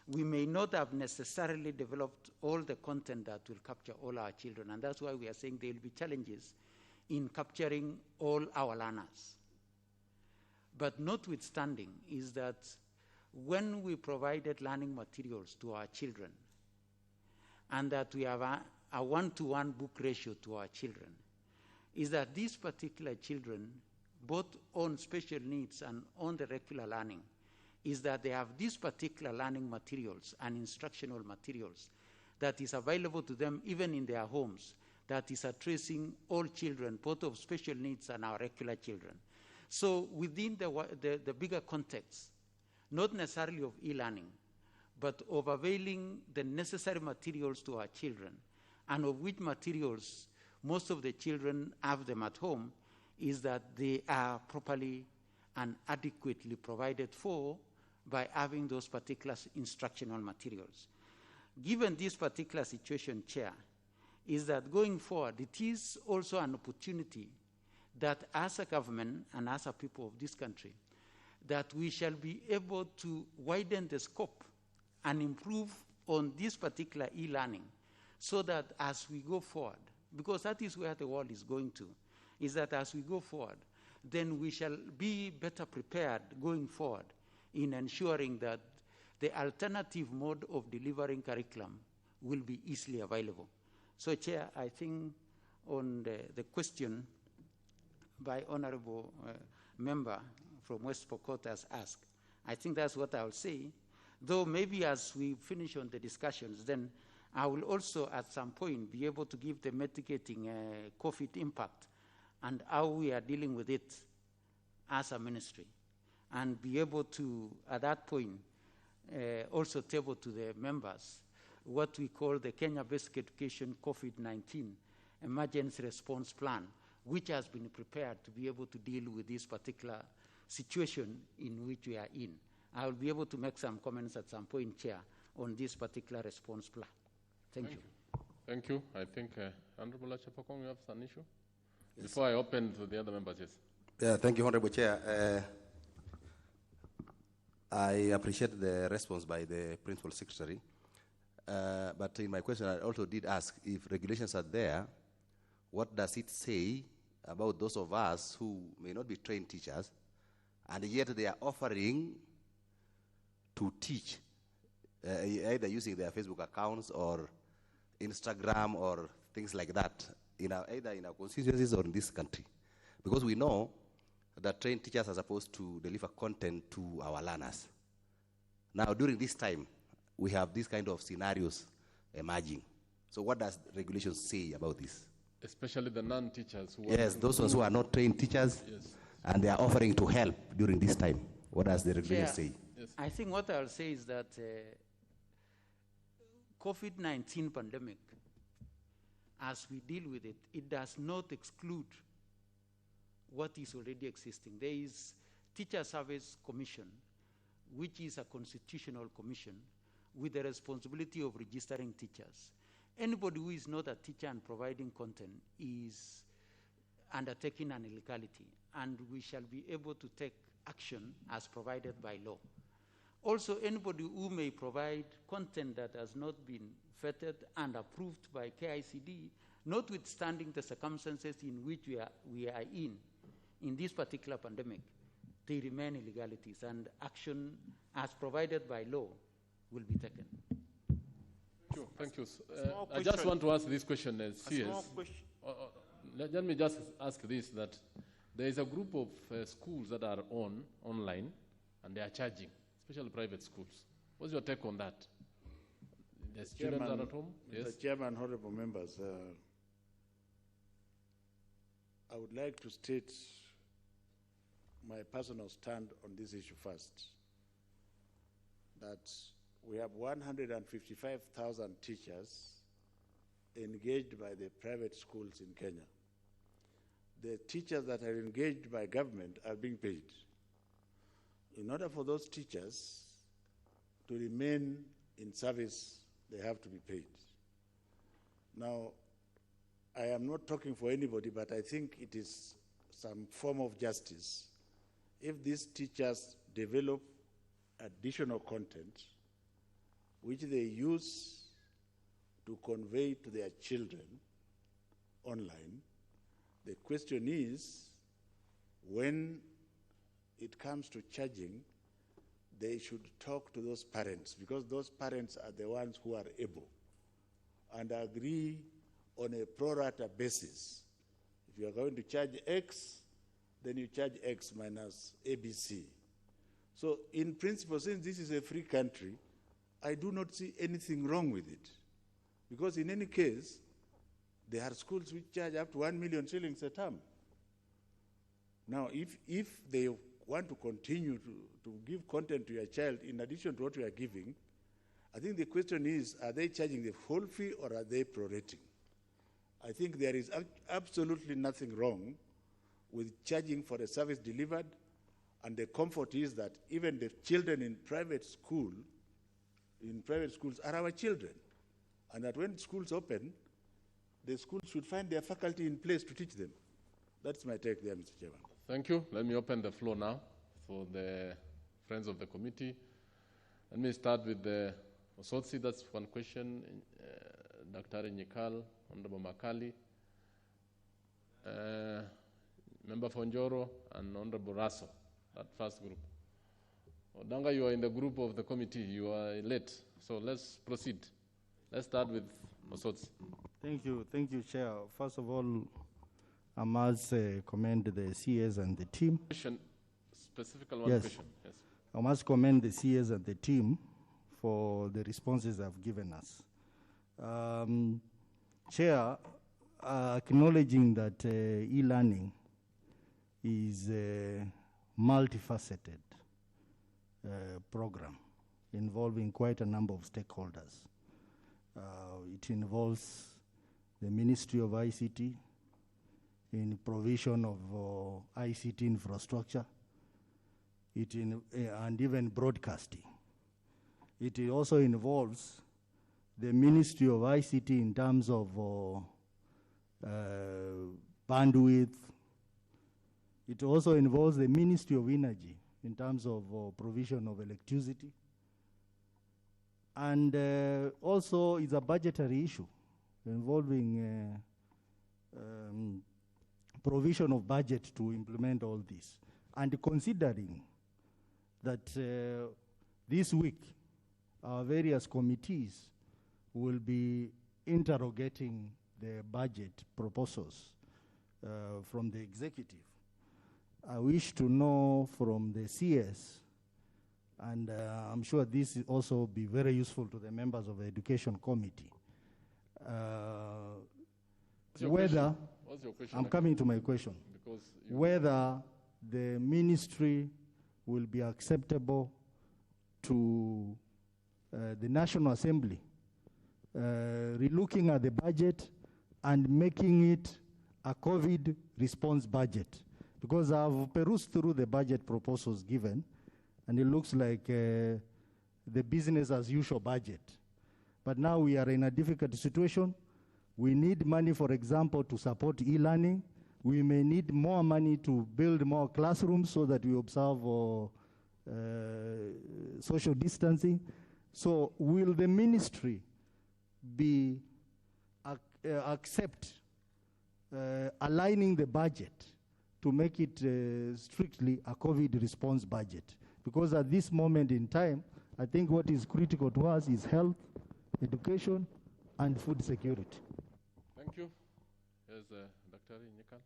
we may not have necessarily developed all the content that will capture all our children, and that's why we are saying there will be challenges in capturing all our learners. But notwithstanding is that when we provided learning materials to our children, and that we have a one-to-one book ratio to our children, is that these particular children, both on special needs and on the regular learning, is that they have these particular learning materials and instructional materials that is available to them even in their homes, that is addressing all children, both of special needs and our regular children. So within the bigger context, not necessarily of e-learning, but of availing the necessary materials to our children, and of which materials most of the children have them at home, is that they are properly and adequately provided for by having those particular instructional materials. Given this particular situation, Chair, is that going forward, it is also an opportunity that as a government and as a people of this country, that we shall be able to widen the scope and improve on this particular e-learning, so that as we go forward, because that is where the world is going to, is that as we go forward, then we shall be better prepared going forward in ensuring that the alternative mode of delivering curriculum will be easily available. So, Chair, I think on the question by Honorable Member from West Pokot has asked, I think that's what I'll say, though maybe as we finish on the discussions, then I will also at some point be able to give the mitigating COVID impact and how we are dealing with it as a ministry, and be able to, at that point, also table to the members what we call the Kenya Basic Education COVID-19 Emergency Response Plan, which has been prepared to be able to deal with this particular situation in which we are in. I will be able to make some comments at some point, Chair, on this particular response plan. Thank you. Thank you. I think, Honorable Achapokong, you have an issue? Yes. Before I open to the other members, yes. Yeah, thank you, Honorable Chair. I appreciate the response by the Principal Secretary. But in my question, I also did ask if regulations are there, what does it say about those of us who may not be trained teachers, and yet they are offering to teach, either using their Facebook accounts or Instagram or things like that, either in our constituencies or in this country. Because we know that trained teachers are supposed to deliver content to our learners. Now, during this time, we have these kind of scenarios emerging. So what does regulations say about this? Especially the non-teachers. Yes, those ones who are not trained teachers, yes, and they are offering to help during this time. What does the regulation say? Yes. I think what I'll say is that COVID-19 pandemic, as we deal with it, it does not exclude what is already existing. There is Teacher Service Commission, which is a constitutional commission with the responsibility of registering teachers. Anybody who is not a teacher and providing content is undertaking an illegality, and we shall be able to take action as provided by law. Also, anybody who may provide content that has not been vetted and approved by KICD, notwithstanding the circumstances in which we are in this particular pandemic, they remain illegalities, and action as provided by law will be taken. Thank you. I just want to ask this question as CS. Let me just ask this, that there is a group of schools that are online and they are charging, especially private schools. What's your take on that? The students are at home? Yes. Mr. Chairman, honorable members, I would like to state my personal stand on this issue first, that we have 155,000 teachers engaged by the private schools in Kenya. The teachers that are engaged by government are being paid. In order for those teachers to remain in service, they have to be paid. Now, I am not talking for anybody, but I think it is some form of justice if these teachers develop additional content which they use to convey to their children online. The question is, when it comes to charging, they should talk to those parents, because those parents are the ones who are able, and agree on a pro rata basis. If you are going to charge X, then you charge X minus ABC. So in principle, since this is a free country, I do not see anything wrong with it. Because in any case, there are schools which charge up to 1 million shillings a term. Now, if they want to continue to give content to your child in addition to what you are giving, I think the question is, are they charging the full fee or are they prorating? I think there is absolutely nothing wrong with charging for a service delivered, and the comfort is that even the children in private schools are our children, and that when schools open, the schools should find their faculty in place to teach them. That's my take there, Mr. Chairman. Thank you. Let me open the floor now for the friends of the committee. Let me start with the Osotsi. That's one question. Dr. Nyikal, Honorable Makali, Member Fonjoro, and Honorable Raso, that first group. Odanga, you are in the group of the committee. You are late, so let's proceed. Let's start with Osotsi. Thank you, Chair. First of all, I must commend the CS and the team. Specifically one question. Yes. I must commend the CS and the team for the responses they've given us. Chair, acknowledging that e-learning is a multifaceted program involving quite a number of stakeholders. It involves the Ministry of ICT in provision of ICT infrastructure, and even broadcasting. It also involves the Ministry of ICT in terms of bandwidth. It also involves the Ministry of Energy in terms of provision of electricity. And also it's a budgetary issue involving provision of budget to implement all this. And considering that this week our various committees will be interrogating the budget proposals from the executive, I wish to know from the CS, and I'm sure this will also be very useful to the members of the Education Committee, whether, What's your question? I'm coming to my question, whether the ministry will be acceptable to the National Assembly, relooking at the budget and making it a COVID response budget. Because I've perused through the budget proposals given, and it looks like the business as usual budget. But now we are in a difficult situation. We need money, for example, to support e-learning. We may need more money to build more classrooms so that we observe social distancing. So will the ministry be accept aligning the budget to make it strictly a COVID response budget? Because at this moment in time, I think what is critical to us is health, education, and food security. Thank you. Yes, Dr. Nyekal.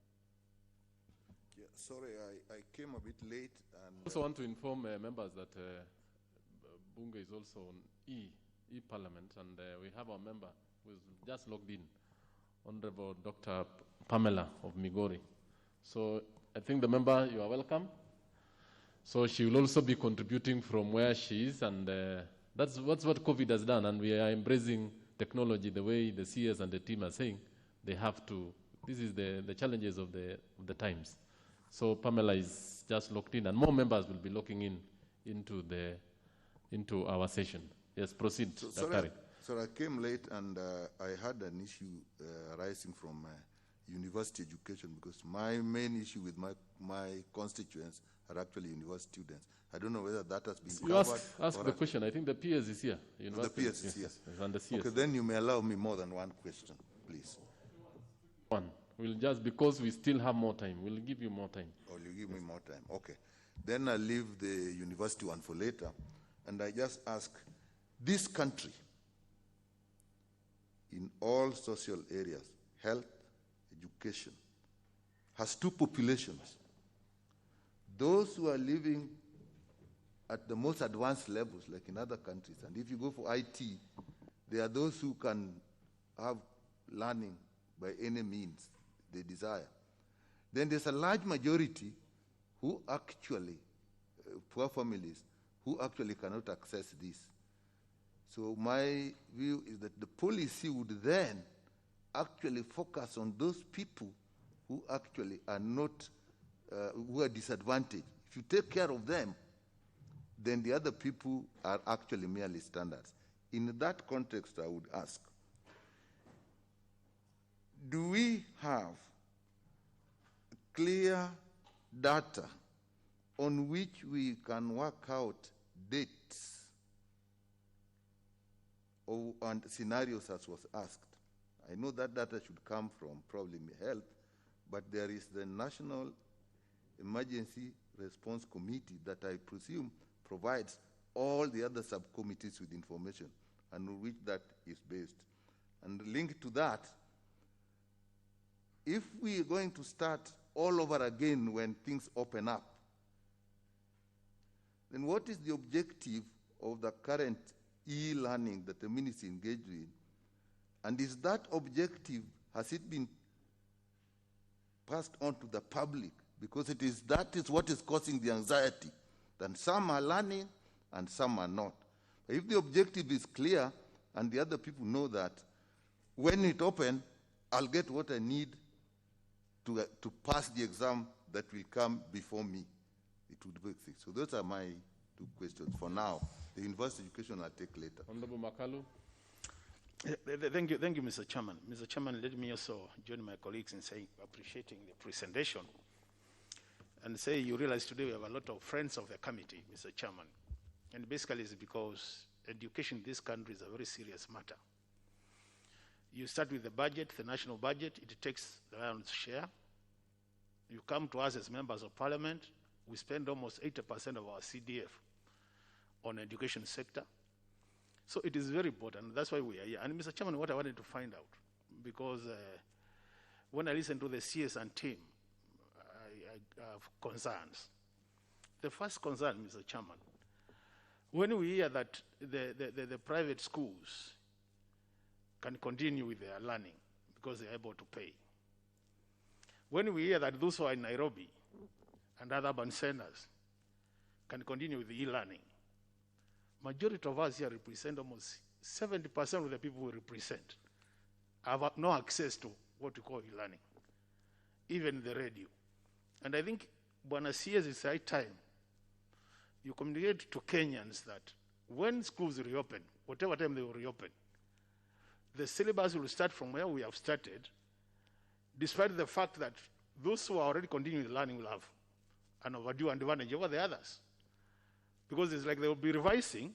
Yeah, sorry, I came a bit late. And I also want to inform members that Bunge is also on e-parliament, and we have our member who is just logged in, Honorable Dr. Pamela of Migori. So I think the member, you are welcome. So she will also be contributing from where she is, and that's what COVID has done, and we are embracing technology the way the CS and the team are saying they have to. This is the challenges of the times. So Pamela is just locked in, and more members will be locking in into our session. Yes, proceed, Dr. So I came late, and I had an issue arising from university education, because my main issue with my constituents are actually university students. I don't know whether that has been covered. You ask the question. I think the PS is here. The PS is here. Yes, and the CS. Okay, then you may allow me more than one question, please. One. We'll just, because we still have more time, we'll give you more time. Oh, you give me more time. Okay. Then I'll leave the university one for later. And I just ask, this country, in all social areas, health, education, has two populations. Those who are living at the most advanced levels, like in other countries, and if you go for IT, there are those who can have learning by any means they desire. Then there's a large majority who actually, poor families, who actually cannot access this. So my view is that the policy would then actually focus on those people who actually are not, who are disadvantaged. If you take care of them, then the other people are actually merely standards. In that context, I would ask, do we have clear data on which we can work out dates and scenarios as was asked? I know that data should come from probably health, but there is the National Emergency Response Committee that I presume provides all the other subcommittees with information and on which that is based. And linked to that, if we are going to start all over again when things open up, then what is the objective of the current e-learning that the ministry engaged in? And is that objective, has it been passed on to the public? Because that is what is causing the anxiety. Then some are learning and some are not. But if the objective is clear and the other people know that when it opens, I'll get what I need to pass the exam that will come before me, it would be fixed. So those are my two questions for now. The university education I'll take later. Honorable Makalu. Thank you, Mr. Chairman. Mr. Chairman, let me also join my colleagues in saying appreciating the presentation. and say you realize today we have a lot of friends of the committee, Mr. Chairman. And basically it's because education in this country is a very serious matter. You start with the budget, the national budget, it takes the lion's share. You come to us as members of parliament, we spend almost 80% of our CDF on the education sector. So it is very important, that's why we are here. And Mr. Chairman, what I wanted to find out, because when I listen to the CS and team, I have concerns. The first concern, Mr. Chairman, when we hear that the private schools can continue with their learning because they're able to pay. When we hear that those who are in Nairobi and other urban centers can continue with the e-learning, majority of us here represent almost 70% of the people we represent have no access to what we call e-learning, even the radio. And I think, Bwana CS, it's the right time you communicate to Kenyans that when schools reopen, whatever time they will reopen, the syllabus will start from where we have started, despite the fact that those who are already continuing learning will have an overdue advantage over the others. Because it's like they will be revising,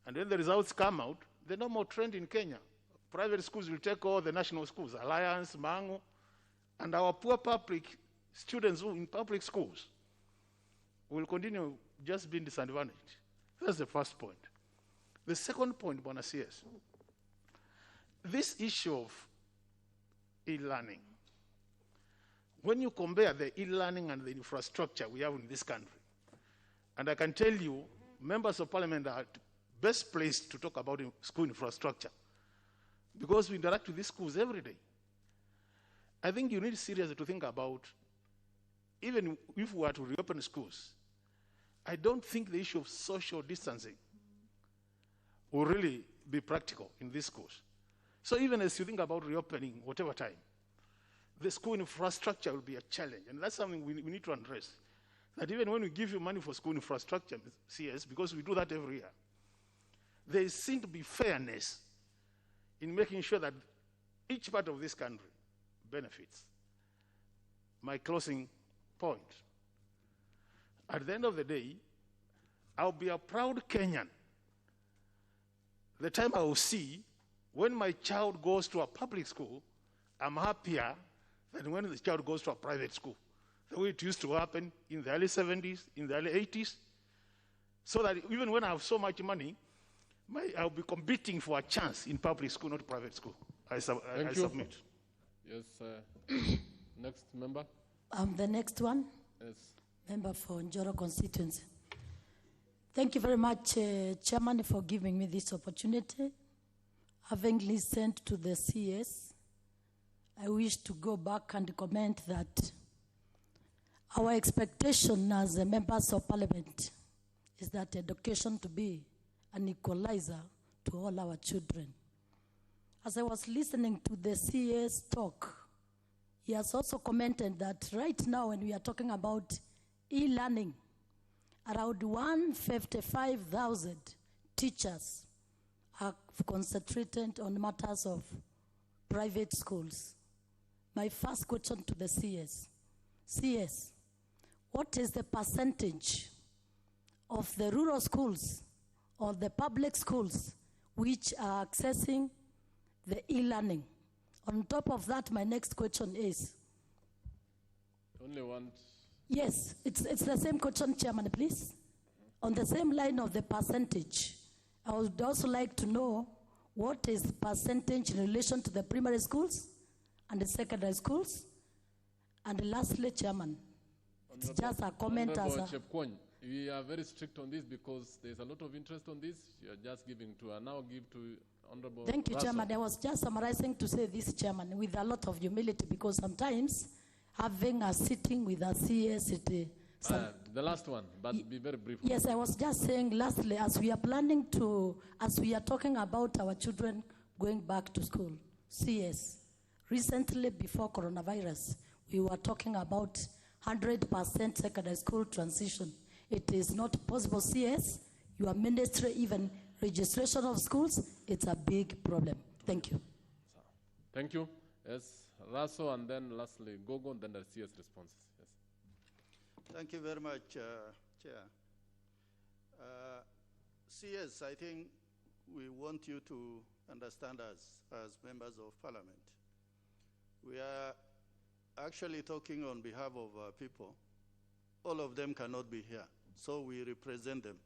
and when the results come out, the normal trend in Kenya, private schools will take all the national schools, Alliance, Mango, and our poor public students who in public schools will continue just being disadvantaged. That's the first point. The second point, Bwana CS, this issue of e-learning, when you compare the e-learning and the infrastructure we have in this country, and I can tell you, members of parliament are best placed to talk about school infrastructure because we interact with these schools every day. I think you need seriously to think about, even if we were to reopen schools, I don't think the issue of social distancing will really be practical in these schools. So even as you think about reopening, whatever time, the school infrastructure will be a challenge. And that's something we need to address. That even when we give you money for school infrastructure, CS, because we do that every year, there seems to be fairness in making sure that each part of this country benefits. My closing point. At the end of the day, I'll be a proud Kenyan the time I will see when my child goes to a public school, I'm happier than when the child goes to a private school. The way it used to happen in the early 70s, in the early 80s, so that even when I have so much money, I'll be competing for a chance in public school, not private school. I submit. Yes, next member. The next one. Yes. Member for Njoro constituency. Thank you very much, Chairman, for giving me this opportunity. Having listened to the CS, I wish to go back and comment that our expectation as members of parliament is that education to be an equalizer to all our children. As I was listening to the CS talk, he has also commented that right now when we are talking about e-learning, around 155,000 teachers are concentrated on matters of private schools. My first question to the CS, what is the percentage of the rural schools or the public schools which are accessing the e-learning? On top of that, my next question is... Only one... Yes, it's the same question, Chairman, please. On the same line of the percentage, I would also like to know what is the percentage in relation to the primary schools and the secondary schools. And lastly, Chairman, it's just a comment as a... We are very strict on this because there's a lot of interest on this. You are just giving to, and now give to Honorable Thank you, Russell. Chairman. I was just summarizing to say this, Chairman, with a lot of humility, because sometimes having a sitting with a CS, the last one, but be very brief. Yes, I was just saying lastly, as we are planning to, as we are talking about our children going back to school, CS, recently before coronavirus, we were talking about 100% secondary school transition. It is not possible, CS, your ministry, even registration of schools, it's a big problem. Thank you. Thank you. Yes, Russell, and then lastly, Gogo, and then the CS responses. Yes. Thank you very much, Chair. CS, I think we want you to understand us as members of parliament. We are actually talking on behalf of people. All of them cannot be here, so we represent them.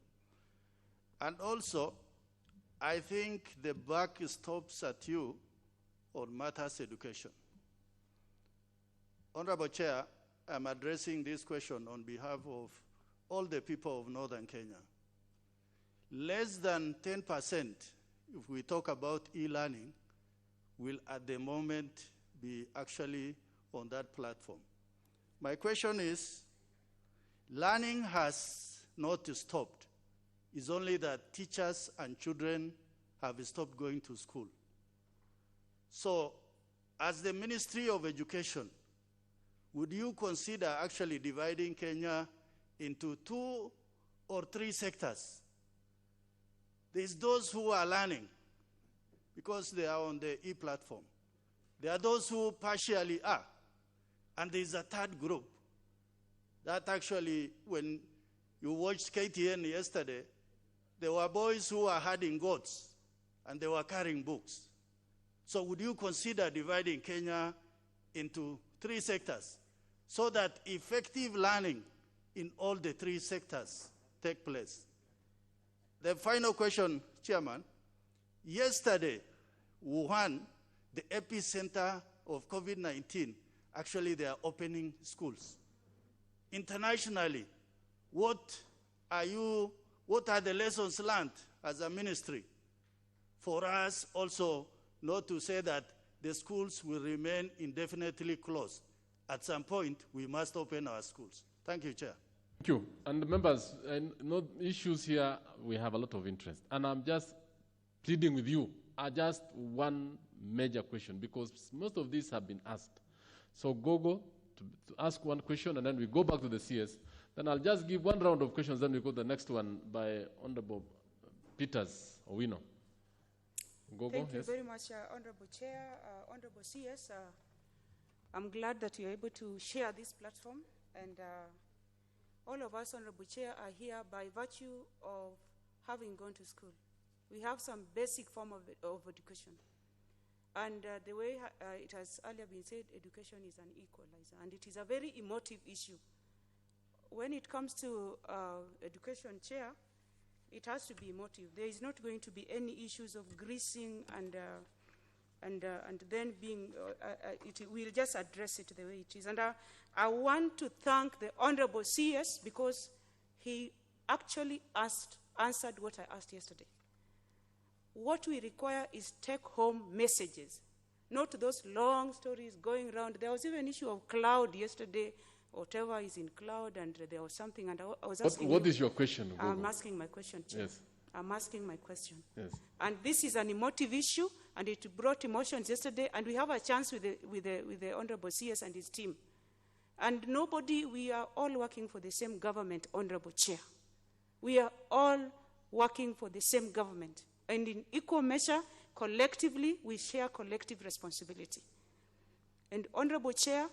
And also, I think the buck stops at you on matters education. Honorable Chair, I'm addressing this question on behalf of all the people of Northern Kenya. Less than 10%, if we talk about e-learning, will at the moment be actually on that platform. My question is, learning has not stopped. It's only that teachers and children have stopped going to school. So, as the Ministry of Education, would you consider actually dividing Kenya into 2 or 3 sectors? There's those who are learning because they are on the e-platform. There are those who partially are. And there's a third group that actually, when you watched KTN yesterday, there were boys who were herding goats and they were carrying books. So would you consider dividing Kenya into 3 sectors so that effective learning in all the 3 sectors take place? The final question, Chairman. Yesterday, Wuhan, the epicenter of COVID-19, actually they are opening schools. Internationally, what are the lessons learned as a ministry for us also not to say that the schools will remain indefinitely closed? At some point, we must open our schools. Thank you, Chair. Thank you. And members, no issues here, we have a lot of interest. And I'm just pleading with you, just one major question, because most of these have been asked. So Gogo, to ask one question, and then we go back to the CS. Then I'll just give one round of questions, then we go to the next one by Honorable Peters Owino. Gogo, Thank you yes. very much, Honorable Chair, Honorable CS. I'm glad that you're able to share this platform, and all of us, Honorable Chair, are here by virtue of having gone to school. We have some basic form of education. And the way it has earlier been said, education is an equalizer, and it is a very emotive issue. When it comes to education, Chair, it has to be emotive. There is not going to be any issues of greasing and then being, we'll just address it the way it is. And I want to thank the Honorable CS because he actually answered what I asked yesterday. What we require is take-home messages, not those long stories going around. There was even an issue of cloud yesterday, whatever is in cloud, and there was something, and I was asking What is your question? Gogo? I'm asking my question, Chair. Yes. I'm asking my question. Yes. And this is an emotive issue, and it brought emotions yesterday, and we have a chance with the Honorable CS and his team. And we are all working for the same government, Honorable Chair. We are all working for the same government. And in equal measure, collectively, we share collective responsibility. And Honorable Chair,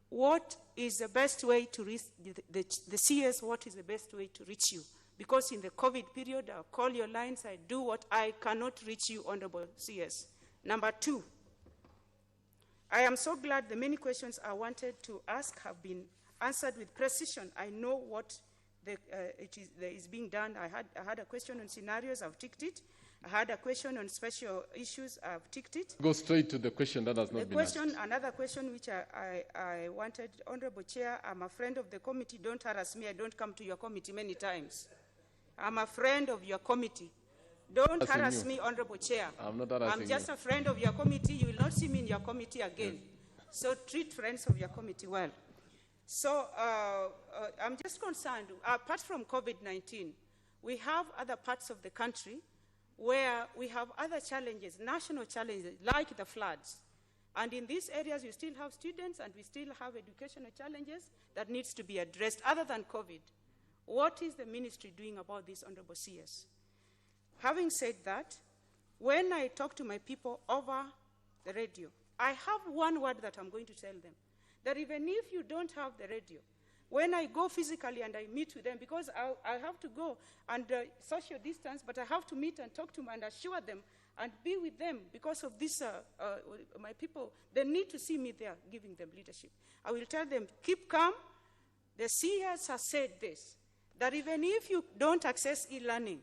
what is the best way to reach the CS? What is the best way to reach you? Because in the COVID period, I'll call your lines, I do what I cannot reach you, Honorable CS. Number 2, I am so glad the many questions I wanted to ask have been answered with precision. I know what is being done. I had a question on scenarios, I've ticked it. I had a question on special issues, I've ticked it. Go straight to the question that has not been asked. Another question which I wanted, Honorable Chair, I'm a friend of the committee, don't harass me, I don't come to your committee many times. I'm a friend of your committee. Don't harass me, Honorable Chair. I'm not harassing you. I'm just a friend of your committee. You will not see me in your committee again. Yes. So treat friends of your committee well. So I'm just concerned, apart from COVID-19, we have other parts of the country where we have other challenges, national challenges, like the floods. And in these areas, we still have students and we still have educational challenges that needs to be addressed other than COVID. What is the ministry doing about this, Honorable CS? Having said that, when I talk to my people over the radio, I have one word that I'm going to tell them, that even if you don't have the radio, when I go physically and I meet with them, because I have to go and social distance, but I have to meet and talk to them and assure them and be with them because of this, my people, they need to see me there giving them leadership. I will tell them, keep calm. The CS has said this, that even if you don't access e-learning,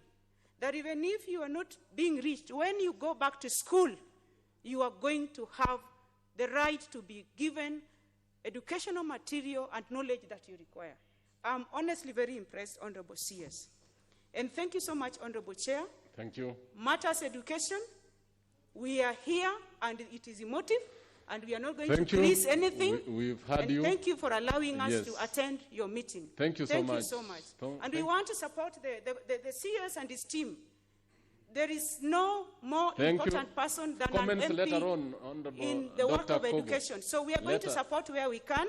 that even if you are not being reached, when you go back to school, you are going to have the right to be given educational material and knowledge that you require. I'm honestly very impressed, Honorable CS. And thank you so much, Honorable Chair. Thank you. Matters education, we are here and it is emotive and we are not going Thank to please anything. We've had and you. Thank you for allowing us Yes. to attend your meeting. Thank you so Thank much. you so much. And we Thank- want to support the CS and his team. There is no more Thank you. important person than Comments an MP later on, Honorable in the work Dr. of Kogo. education. So we are going to Later. support where we can.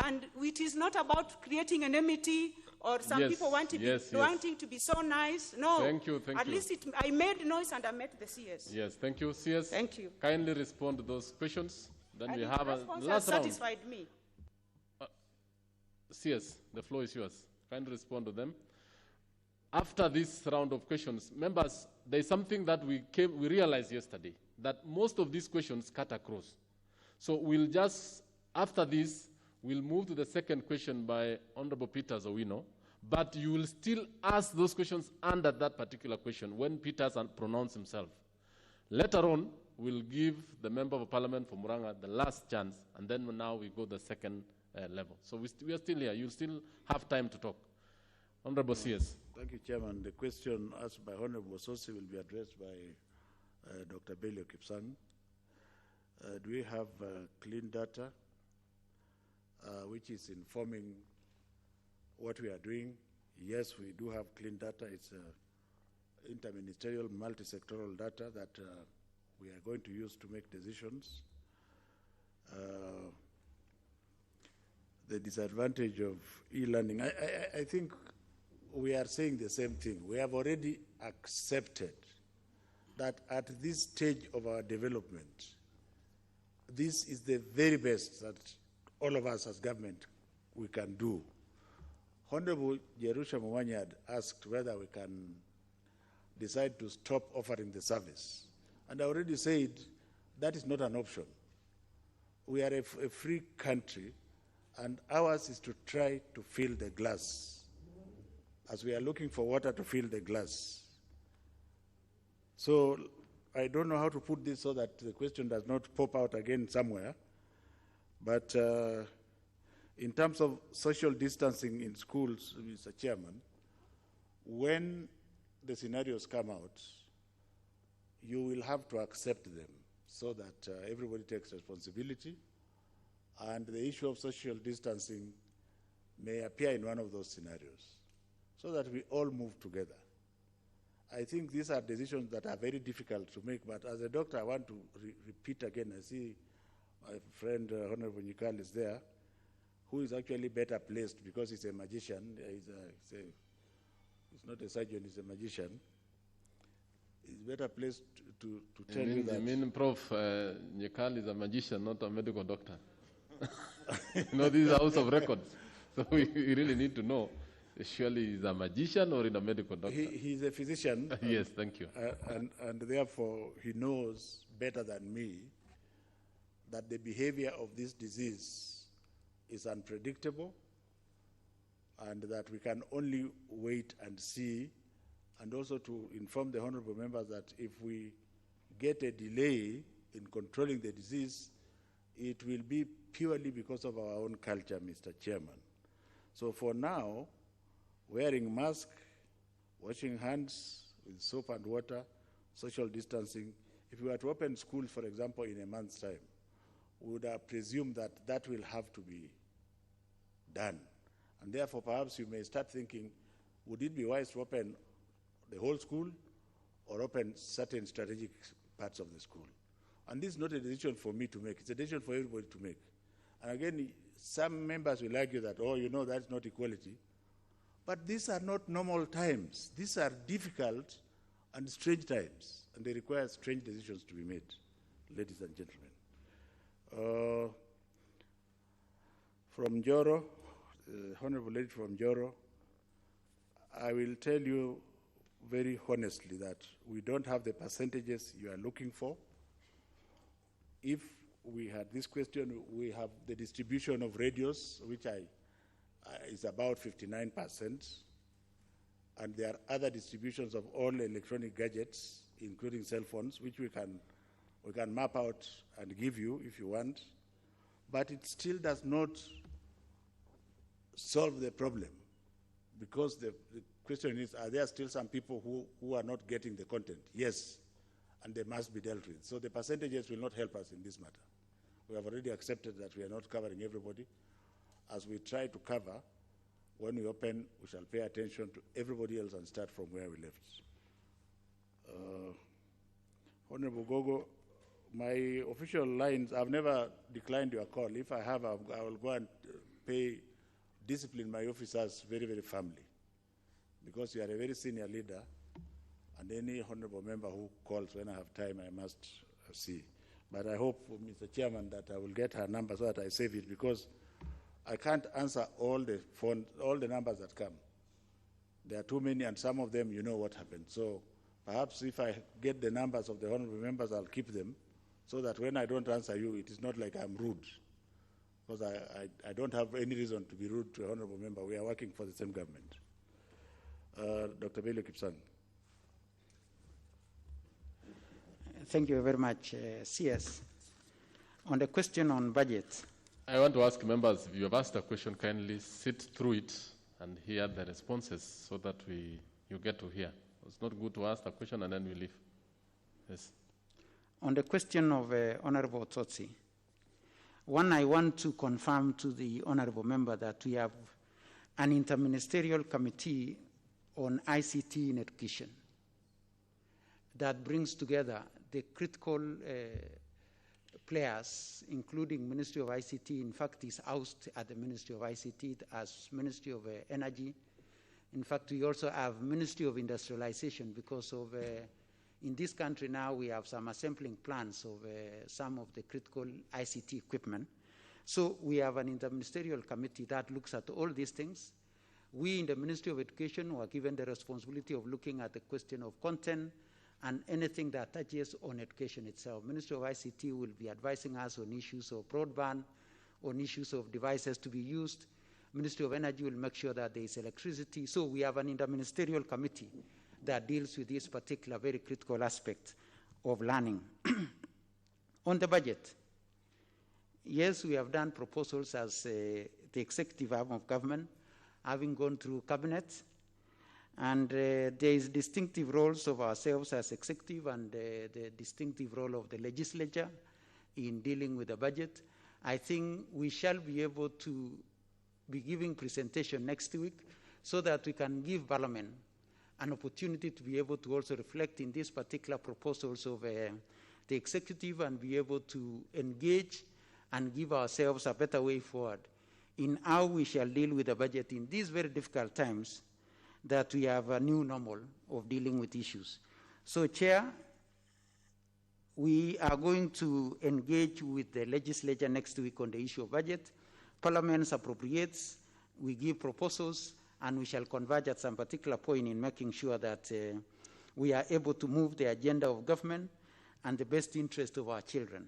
And it is not about creating enmity or some Yes, people want to yes, be, yes. wanting to be so nice. No. Thank you, thank At you. least I made noise and I met the CS. Yes, thank you. CS, Thank you. kindly respond to those questions. Then And we the have a response last has round. satisfied me. CS, the floor is yours. Kindly respond to them. After this round of questions, members, there is something that we realized yesterday, that most of these questions cut across. So we'll just, after this, we'll move to the second question by Honorable Peter Owino, but you will still ask those questions under that particular question when Peter pronounced himself. Later on, we'll give the Member of Parliament for Muranga the last chance, and then now we go the second level. So we are still here. You'll still have time to talk. Honorable CS. Thank you, Chairman. The question asked by Honorable Sosi will be addressed by Dr. Belio Kipsang. Do we have clean data which is informing what we are doing? Yes, we do have clean data. It's interministerial, multi-sectoral data that we are going to use to make decisions. The disadvantage of e-learning, I think we are saying the same thing. We have already accepted that at this stage of our development, this is the very best that all of us as government we can do. Honorable Jerusha Mwanya had asked whether we can decide to stop offering the service. And I already said that is not an option. We are a free country, and ours is to try to fill the glass as we are looking for water to fill the glass. So I don't know how to put this so that the question does not pop out again somewhere. But in terms of social distancing in schools, Mr. Chairman, when the scenarios come out, you will have to accept them so that everybody takes responsibility, and the issue of social distancing may appear in one of those scenarios so that we all move together. I think these are decisions that are very difficult to make, but as a doctor, I want to repeat again. I see my friend Honorable Nikal is there, who is actually better placed because he's a magician. He's not a surgeon, he's a magician. He's better placed to tell you that. You mean, Prof, Nikal is a magician, not a medical doctor. You know, this is a house of records. So we really need to know. Surely he's a magician or in a medical doctor? He's a physician. Yes, thank you. And therefore, he knows better than me that the behavior of this disease is unpredictable, and that we can only wait and see, and also to inform the honorable members that if we get a delay in controlling the disease, it will be purely because of our own culture, Mr. Chairman. So for now, wearing mask, washing hands with soap and water, social distancing. If we were to open schools, for example, in a month's time, we would have presumed that that will have to be done. And therefore, perhaps you may start thinking, would it be wise to open the whole school or open certain strategic parts of the school? And this is not a decision for me to make. It's a decision for everybody to make. And again, some members will argue that, oh, you know, that's not equality. But these are not normal times. These are difficult and strange times, and they require strange decisions to be made, ladies and gentlemen. From Joro, Honorable Lady from Joro, I will tell you very honestly that we don't have the percentages you are looking for. If we had this question, we have the distribution of radios, which is about 59%, and there are other distributions of all electronic gadgets, including cell phones, which we can map out and give you if you want, but it still does not solve the problem, because the question is, are there still some people who are not getting the content? Yes, and they must be dealt with. So the percentages will not help us in this matter. We have already accepted that we are not covering everybody. As we try to cover, when we open, we shall pay attention to everybody else and start from where we left. Honorable Gogo, my official lines, I've never declined your call. If I have, I will go and discipline my officers very, very firmly, because you are a very senior leader, and any honorable member who calls when I have time, I must see. But I hope, Mr. Chairman, that I will get her number so that I save it, because I can't answer all the numbers that come. There are too many, and some of them, you know what happened. So perhaps if I get the numbers of the honorable members, I'll keep them, so that when I don't answer you, it is not like I'm rude, because I don't have any reason to be rude to a honorable member. We are working for the same government. Dr. Bello Kipsang. Thank you very much, CS. On the question on budget. I want to ask members, if you have asked a question, kindly sit through it and hear the responses so that you get to hear. It's not good to ask a question and then we leave. Yes. On the question of Honorable Tsotsi, one, I want to confirm to the Honorable Member that we have an interministerial committee on ICT in education that brings together the critical players, including Ministry of ICT. In fact, is housed at the Ministry of ICT as Ministry of Energy. In fact, we also have Ministry of Industrialization, because of in this country now we have some assembling plants of some of the critical ICT equipment. So we have an interministerial committee that looks at all these things. We in the Ministry of Education were given the responsibility of looking at the question of content and anything that touches on education itself. Ministry of ICT will be advising us on issues of broadband, on issues of devices to be used. Ministry of Energy will make sure that there is electricity. So we have an interministerial committee that deals with this particular very critical aspect of learning. On the budget, yes, we have done proposals as the executive arm of government, having gone through cabinet, and there is distinctive roles of ourselves as executive and the distinctive role of the legislature in dealing with the budget. I think we shall be able to be giving presentation next week so that we can give Parliament an opportunity to be able to also reflect in these particular proposals of the executive and be able to engage and give ourselves a better way forward in how we shall deal with the budget in these very difficult times that we have a new normal of dealing with issues. So, Chair, we are going to engage with the legislature next week on the issue of budget. Parliament appropriates, we give proposals, and we shall converge at some particular point in making sure that we are able to move the agenda of government and the best interest of our children.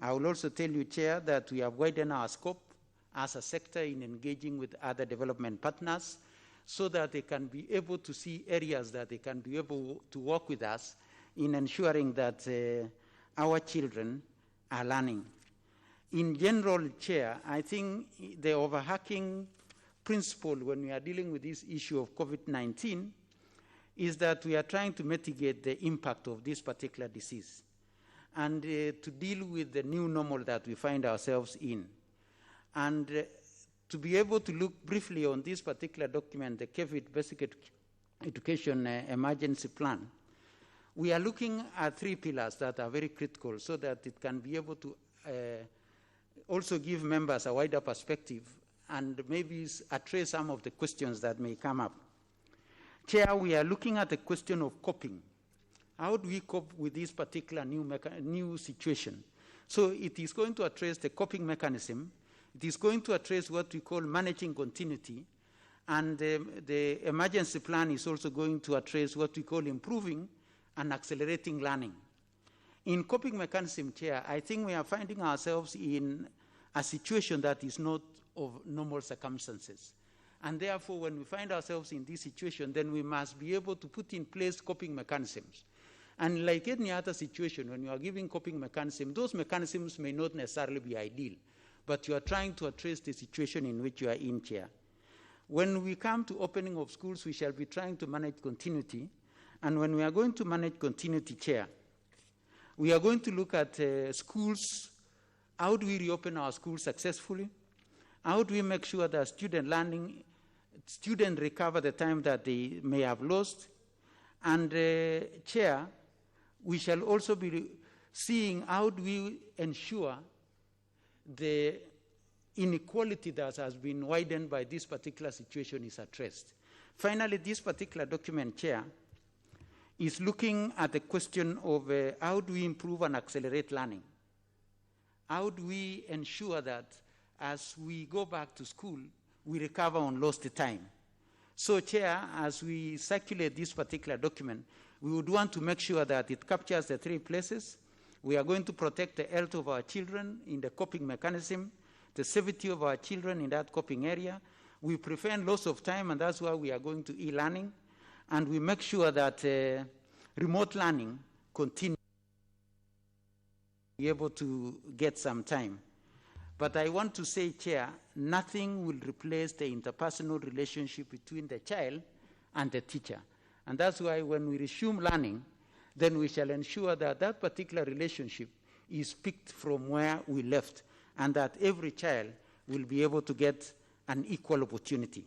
I will also tell you, Chair, that we have widened our scope as a sector in engaging with other development partners so that they can be able to see areas that they can be able to work with us in ensuring that our children are learning. In general, Chair, I think the overarching principle when we are dealing with this issue of COVID-19 is that we are trying to mitigate the impact of this particular disease and to deal with the new normal that we find ourselves in. And to be able to look briefly on this particular document, the COVID Basic Education Emergency Plan, we are looking at three pillars that are very critical so that it can be able to also give members a wider perspective and maybe address some of the questions that may come up. Chair, we are looking at the question of coping. How do we cope with this particular new situation? So it is going to address the coping mechanism It is going to address what we call managing continuity, and the emergency plan is also going to address what we call improving and accelerating learning. In coping mechanism, Chair, I think we are finding ourselves in a situation that is not of normal circumstances. And therefore, when we find ourselves in this situation, then we must be able to put in place coping mechanisms. And like any other situation, when you are giving coping mechanisms, those mechanisms may not necessarily be ideal, but you are trying to address the situation in which you are in, Chair. When we come to opening of schools, we shall be trying to manage continuity. And when we are going to manage continuity, Chair, we are going to look at schools. How do we reopen our schools successfully? How do we make sure that students recover the time that they may have lost? And Chair, we shall also be seeing how do we ensure the inequality that has been widened by this particular situation is addressed. Finally, this particular document, Chair, is looking at the question of how do we improve and accelerate learning? How do we ensure that as we go back to school, we recover on lost time? So, Chair, as we circulate this particular document, we would want to make sure that it captures the three places. We are going to protect the health of our children in the coping mechanism, the safety of our children in that coping area. We prevent loss of time, and that's why we are going to e-learning. And we make sure that remote learning continues to be able to get some time. But I want to say, Chair, nothing will replace the interpersonal relationship between the child and the teacher. And that's why when we resume learning, then we shall ensure that that particular relationship is picked from where we left, and that every child will be able to get an equal opportunity.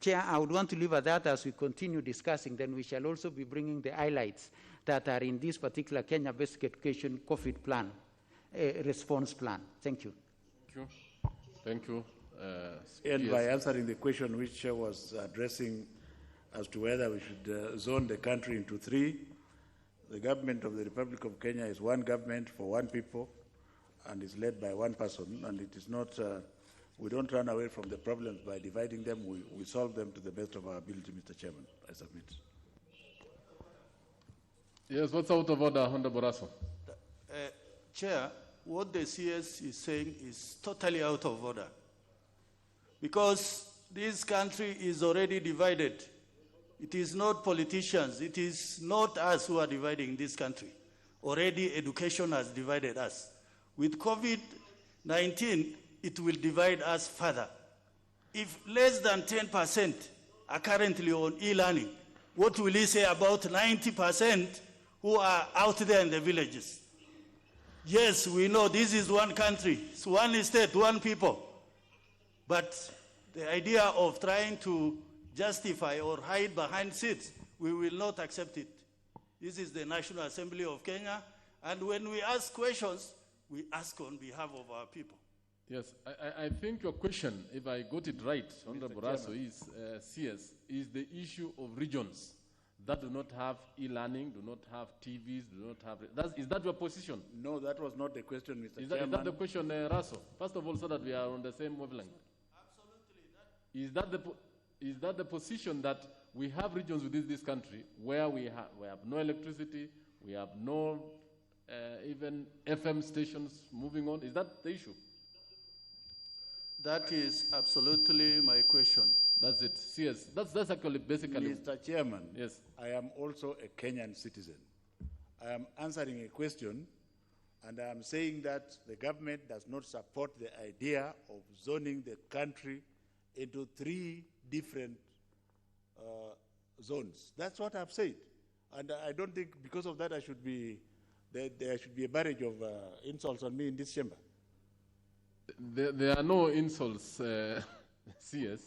Chair, I would want to leave at that. As we continue discussing, then we shall also be bringing the highlights that are in this particular Kenya Basic Education COVID plan, response plan. Thank you. Thank you. And by answering the question which was addressing as to whether we should zone the country into three, the government of the Republic of Kenya is one government for one people and is led by one person, and it is not, we don't run away from the problems by dividing them. We solve them to the best of our ability, Mr. Chairman. I submit. Yes, what's out of order, Honorable Raso? Chair, what the CS is saying is totally out of order, because this country is already divided. It is not politicians, it is not us who are dividing this country. Already education has divided us. With COVID-19, it will divide us further. If less than 10% are currently on e-learning, what will he say about 90% who are out there in the villages? Yes, we know this is one country, it's one state, one people. But the idea of trying to justify or hide behind seats, we will not accept it. This is the National Assembly of Kenya, and when we ask questions, we ask on behalf of our people. Yes, I think your question, if I got it right, Honorable Raso, is CS, is the issue of regions that do not have e-learning, do not have TVs, do not have... Is that your position? No, that was not the question, Mr. Chairman. Chairman. Is that the question, Raso? First of all, so that we are on the same wavelength. Absolutely. Is that the position that we have regions within this country where we have no electricity, we have no even FM stations moving on? Is that the issue? That is absolutely my question. That's it. Yes, that's actually basically... Mr. Chairman, yes. I am also a Kenyan citizen. I am answering a question, and I am saying that the government does not support the idea of zoning the country into three different zones. That's what I've said. And I don't think because of that there should be a barrage of insults on me in this chamber. There are no insults, CS.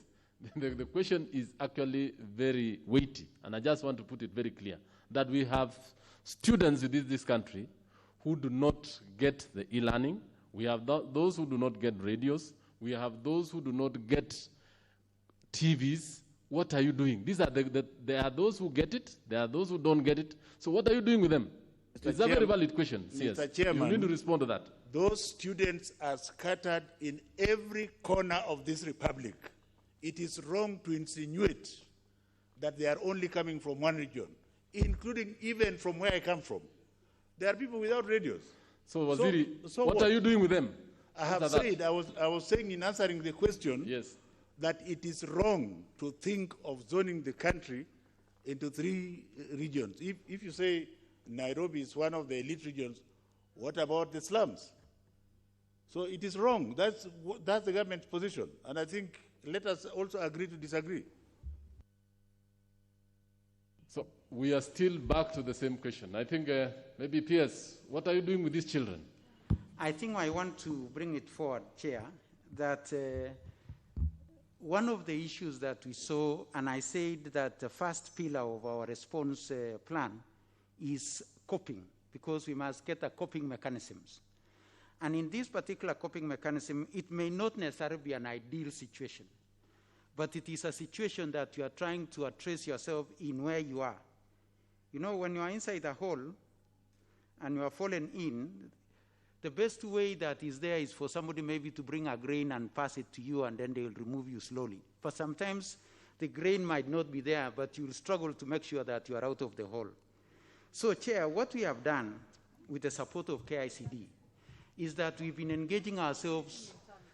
The question is actually very weighty, and I just want to put it very clear, that we have students within this country who do not get the e-learning. We have those who do not get radios. We have those who do not get TVs. What are you doing? There are those who get it, there are those who don't get it. So what are you doing with them? It's a very valid question. Mr. Chairman, you need to respond to that. those students are scattered in every corner of this republic. It is wrong to insinuate that they are only coming from one region, including even from where I come from. There are people without radios. So, Waziri, what are you doing with them? I have said, I was saying in answering the question, yes, that it is wrong to think of zoning the country into 3 regions. If you say Nairobi is one of the elite regions, what about the slums? So it is wrong. That's the government's position. And I think let us also agree to disagree. So we are still back to the same question. I think maybe PS, what are you doing with these children? I think I want to bring it forward, Chair, that one of the issues that we saw, and I said that the first pillar of our response plan is coping, because we must get a coping mechanisms. And in this particular coping mechanism, it may not necessarily be an ideal situation, but it is a situation that you are trying to address yourself in where you are. You know, when you are inside a hole and you are fallen in, the best way that is there is for somebody maybe to bring a grain and pass it to you, and then they will remove you slowly. But sometimes the grain might not be there, but you will struggle to make sure that you are out of the hole. So, Chair, what we have done with the support of KICD is that we've been engaging ourselves.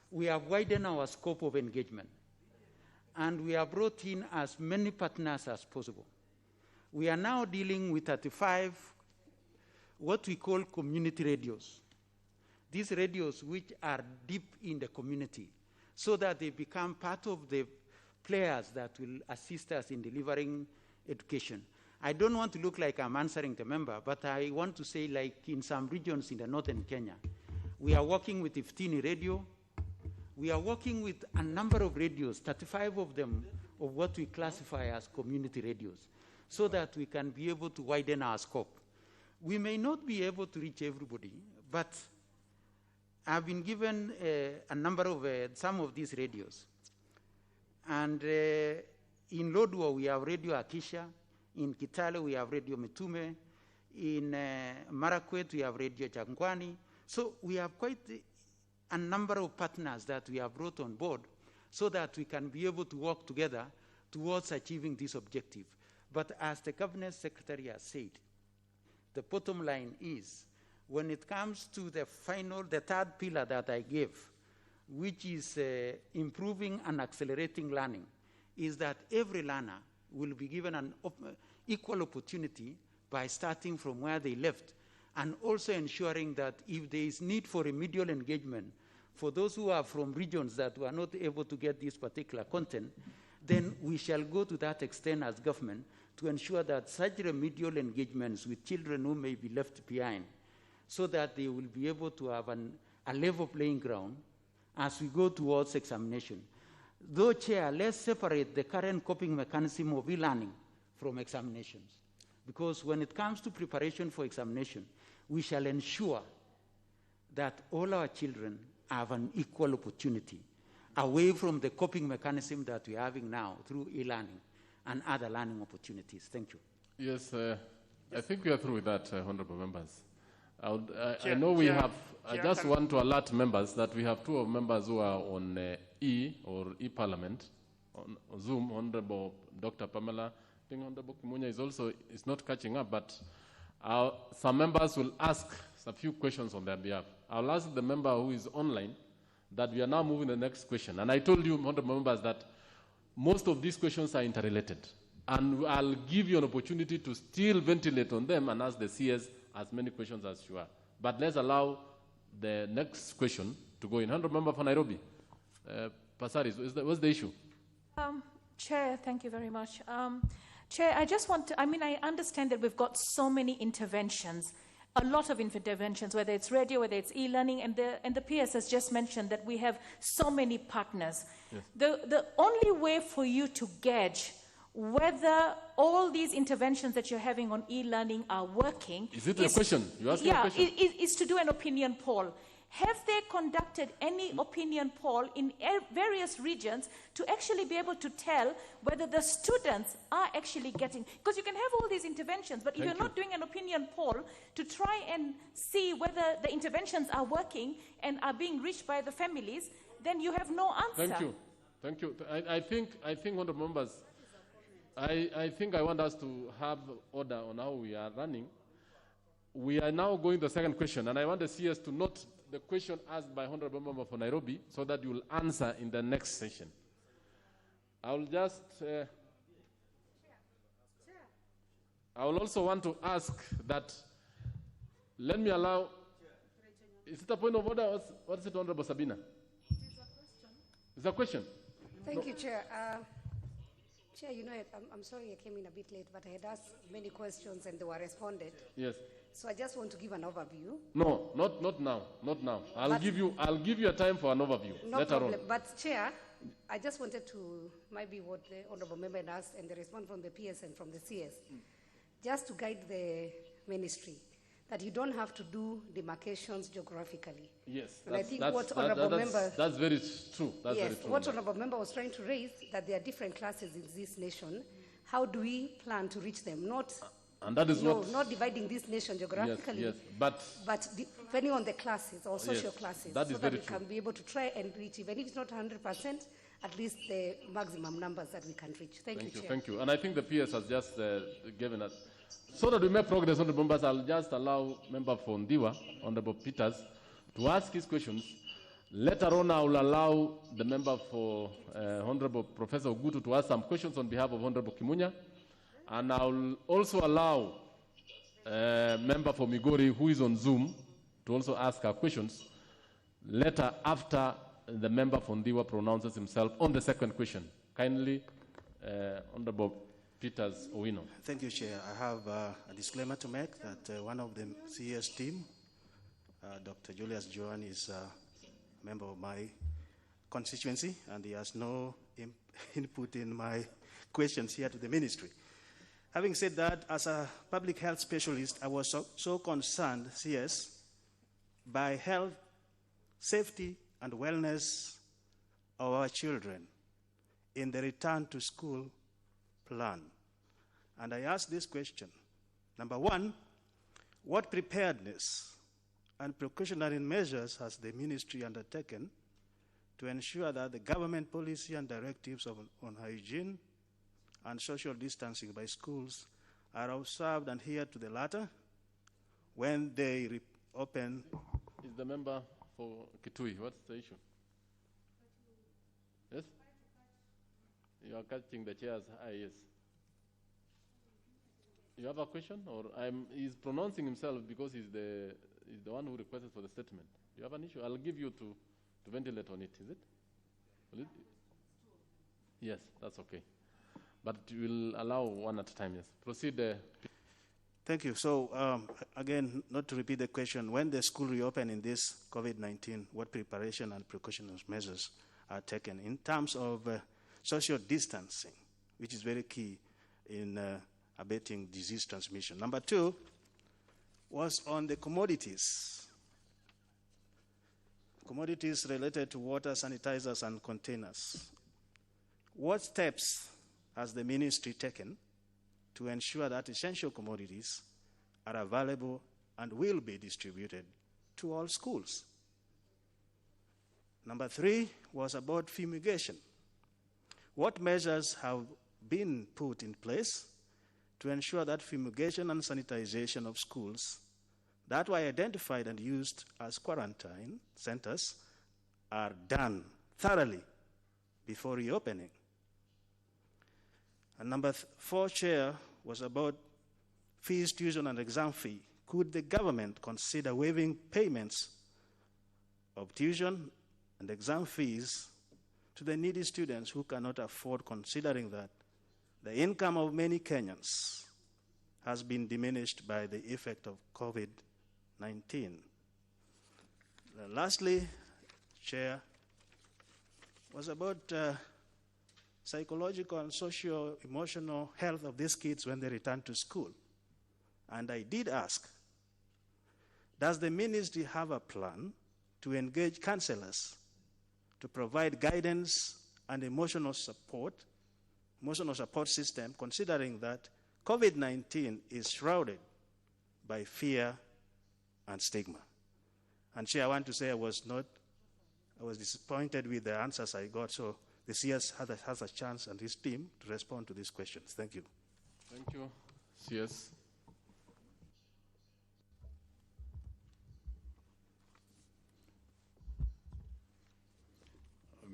We have widened our scope of engagement, and we have brought in as many partners as possible. We are now dealing with 35 what we call community radios. These radios which are deep in the community, so that they become part of the players that will assist us in delivering education. I don't want to look like I'm answering the member, but I want to say, like in some regions in the northern Kenya, we are working with Iftiin radio. We are working with a number of radios, 35 of them, of what we classify as community radios, so that we can be able to widen our scope. We may not be able to reach everybody, but I've been given a number of some of these radios. And in Lodwar, we have Radio Akisha. In Kitale, we have Radio Mitume. In Marakwet, we have Radio Jangwani. So we have quite a number of partners that we have brought on board, so that we can be able to work together towards achieving this objective. But as the Cabinet Secretary has said, the bottom line is, when it comes to the third pillar that I gave, which is improving and accelerating learning, is that every learner will be given an equal opportunity by starting from where they left, and also ensuring that if there is need for remedial engagement for those who are from regions that were not able to get this particular content, then we shall go to that extent as government to ensure that such remedial engagements with children who may be left behind, so that they will be able to have a level playing ground as we go towards examination. Though, Chair, let's separate the current coping mechanism of e-learning from examinations, because when it comes to preparation for examination, we shall ensure that all our children have an equal opportunity, away from the coping mechanism that we're having now through e-learning and other learning opportunities. Thank you. Yes, I think we are through with that, honorable members. I know we have, I just want to alert members that we have 2 of members who are on e-parliament, on Zoom. Honorable Dr. Pamela, I think Honorable Kimunya is not catching up, but some members will ask a few questions on their behalf. I'll ask the member who is online that we are now moving to the next question. And I told you, honorable members, that most of these questions are interrelated. And I'll give you an opportunity to still ventilate on them and ask the CS as many questions as you are. But let's allow the next question to go in. Honorable member for Nairobi. Pasaris, what's the issue? Chair, thank you very much. Chair, I just want to, I understand that we've got so many interventions, a lot of interventions, whether it's radio, whether it's e-learning, and the PS has just mentioned that we have so many partners. Yes. The only way for you to gauge whether all these interventions that you're having on e-learning are working. Is it a question? You're asking a question? Is to do an opinion poll. Have they conducted any opinion poll in various regions to actually be able to tell whether the students are actually getting, because you can have all these interventions, but if you're not doing an opinion poll to try and see whether the interventions are working and are being reached by the families, then you have no answer. Thank you. Thank you. I think, honorable members, I think I want us to have order on how we are running. We are now going to the second question, and I want the CS to note the question asked by Honorable Member for Nairobi so that you will answer in the next session. I will just... I will also want to ask that, let me allow... Is it a point of order or what is it, Honorable Sabina? It's a question. Thank you, Chair. Chair, you know, I'm sorry I came in a bit late, but I had asked many questions and they were responded. Yes. So I just want to give an overview. No, not now. Not now. I'll give you a time for an overview No later problem. on. But Chair, I just wanted to, maybe what the Honourable Member had asked and the response from the PS and from the CS, just to guide the ministry, that you don't have to do demarcations geographically. Yes. And I think what Honourable Member... That's very true. That's yes, very true. what Honourable Member was trying to raise, that there are different classes in this nation. How do we plan to reach them? And that is not dividing this nation geographically, yes, but depending on the classes or social classes, that is so that very we can be able to try and reach, even if it's not 100%, at least the maximum numbers that we can reach. Thank you, Chair. Thank you. And I think the PS has just given us. So that we make progress, Honourable Members, I'll just allow Member for Ndiwa, Honourable Peters, to ask his questions. Later on, I will allow the member for Honourable Professor Ogutu to ask some questions on behalf of Honourable Kimunya. And I will also allow member for Migori, who is on Zoom, to also ask her questions later after the member for Ndiwa pronounces himself on the second question. Kindly, Honourable Peters Owino. Thank you, Chair. I have a disclaimer to make that one of the CS team, Dr. Julius Joan, is a member of my constituency, and he has no input in my questions here to the ministry. Having said that, as a public health specialist, I was so concerned, CS, by health, safety, and wellness of our children in the return to school plan. And I asked this question. Number one, what preparedness and precautionary measures has the ministry undertaken to ensure that the government policy and directives on hygiene and social distancing by schools are observed and adhered to the latter when they reopen? Is the member for Kitui, what's the issue? Yes? You are catching the chair's eye, yes. You have a question? Or he's pronouncing himself because he's the one who requested for the statement. You have an issue? I'll give you to ventilate on it, is it? Will it? Yes, that's okay. But you will allow one at a time, yes. Proceed. Thank you. So, again, not to repeat the question, when the school reopen in this COVID-19, what preparation and precautionary measures are taken in terms of social distancing, which is very key in abating disease transmission? Number two was on the commodities related to water, sanitizers, and containers. What steps has the ministry taken to ensure that essential commodities are available and will be distributed to all schools? Number three was about fumigation. What measures have been put in place to ensure that fumigation and sanitization of schools that were identified and used as quarantine centers are done thoroughly before reopening? And number four, Chair, was about fees, tuition, and exam fee. Could the government consider waiving payments of tuition and exam fees to the needy students who cannot afford, considering that the income of many Kenyans has been diminished by the effect of COVID-19? Lastly, Chair, was about psychological and socio-emotional health of these kids when they return to school. And I did ask, does the ministry have a plan to engage counselors to provide guidance and emotional support system, considering that COVID-19 is shrouded by fear and stigma. And Chair, I want to say I was disappointed with the answers I got, so the CS has a chance and his team to respond to these questions. Thank you. Thank you, CS.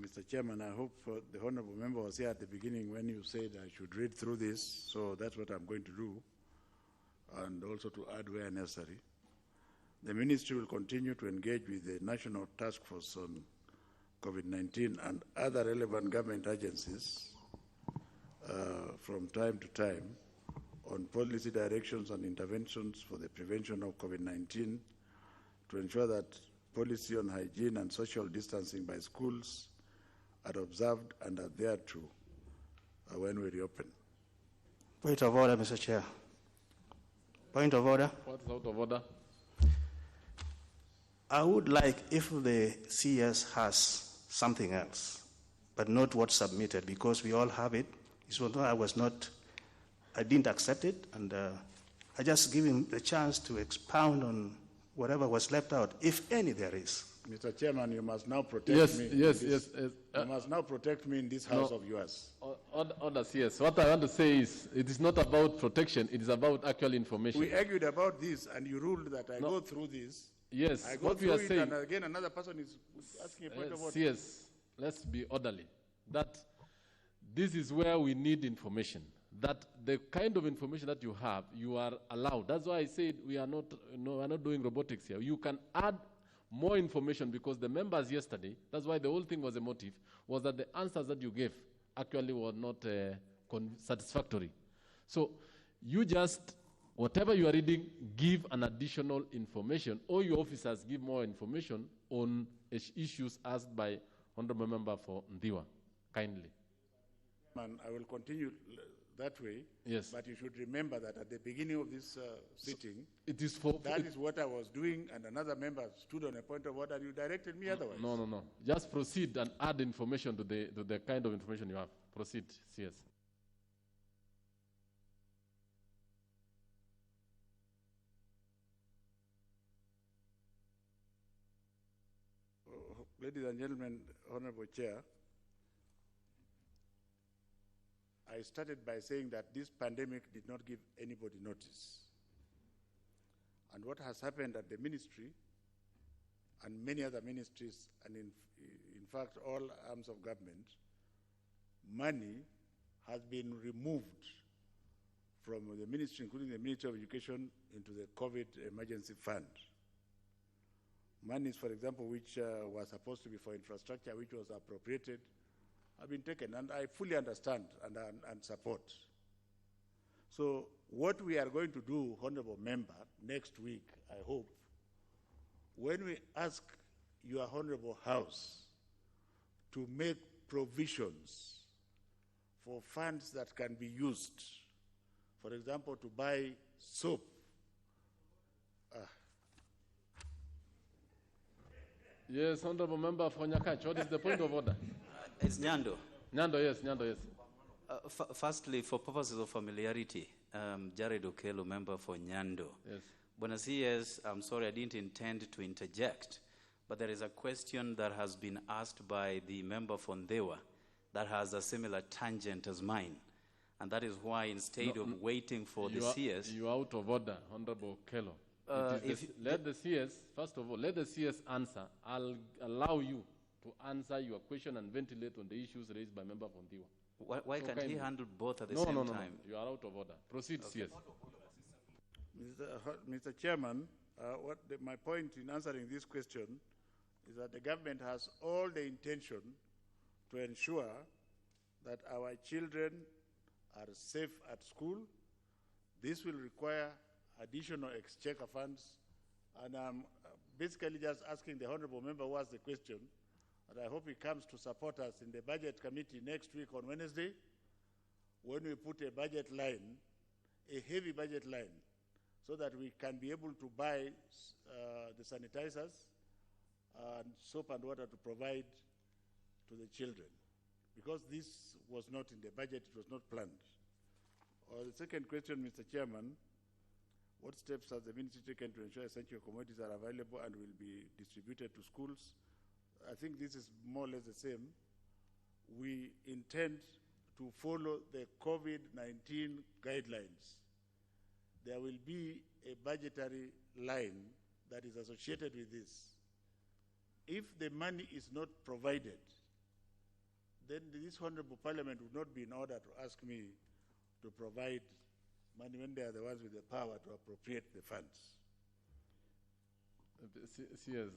Mr. Chairman, I hope the honorable member was here at the beginning when you said I should read through this, so that's what I'm going to do, and also to add where necessary. The ministry will continue to engage with the National Task Force on COVID-19 and other relevant government agencies from time to time on policy directions and interventions for the prevention of COVID-19 to ensure that policy on hygiene and social distancing by schools are observed and adhered to when we reopen. Point of order, Mr. Chair. Point of order. What's out of order? I would like if the CS has something else, but not what's submitted, because we all have it. I didn't accept it, and I just give him the chance to expound on whatever was left out, if any there is. Mr. Chairman, you must now protect me. Yes. You must now protect me in this house of yours. Order, CS. What I want to say is, it is not about protection, it is about actual information. We argued about this, and you ruled that I go through this. Yes, I go what through we are it, saying, and again another person is asking a point of order. CS, let's be orderly. That this is where we need information. That the kind of information that you have, you are allowed. That's why I said we are not doing robotics here. You can add more information, because the members yesterday, that's why the whole thing was a motive, was that the answers that you gave actually were not satisfactory. So you just, whatever you are reading, give an additional information, or your officers give more information on issues asked by Honorable Member for Ndiwa. Kindly. Man, I will continue that way. Yes. But you should remember that at the beginning of this sitting, that is what I was doing, and another member stood on a point of order, and you directed me otherwise. No. Just proceed and add information to the kind of information you have. Proceed, CS. Ladies and gentlemen, Honorable Chair, I started by saying that this pandemic did not give anybody notice. And what has happened at the ministry and many other ministries, and in fact all arms of government, money has been removed from the ministry, including the Ministry of Education, into the COVID emergency fund. Monies, for example, which was supposed to be for infrastructure, which was appropriated, have been taken, and I fully understand and support. So what we are going to do, Honorable Member, next week, I hope, when we ask your Honorable House to make provisions for funds that can be used, for example, to buy soap. Yes, Honorable Member for Nyakach, what is the point of order? It's Nyando. Nyando, yes. Firstly, for purposes of familiarity, Jared Okelo, member for Nyando. Yes. Buena CS, I'm sorry, I didn't intend to interject, but there is a question that has been asked by the member for Ndewa that has a similar tangent as mine. And that is why instead of waiting for the CS... You are out of order, Honorable Okelo. Let the CS, first of all, let the CS answer. I'll allow you to answer your question and ventilate on the issues raised by Member Fondiwa. Why can't he handle both at the same time? No. You are out of order. Proceed, CS. Mr. Chairman, my point in answering this question is that the government has all the intention to ensure that our children are safe at school. This will require additional exchequer funds, and I'm basically just asking the honorable member who asked the question, and I hope he comes to support us in the budget committee next week on Wednesday, when we put a budget line, a heavy budget line, so that we can be able to buy the sanitizers and soap and water to provide to the children. Because this was not in the budget, it was not planned. The second question, Mr. Chairman, what steps has the ministry taken to ensure essential commodities are available and will be distributed to schools? I think this is more or less the same. We intend to follow the COVID-19 guidelines. There will be a budgetary line that is associated with this. If the money is not provided, then this Honorable Parliament would not be in order to ask me to provide money when they are the ones with the power to appropriate the funds. CS,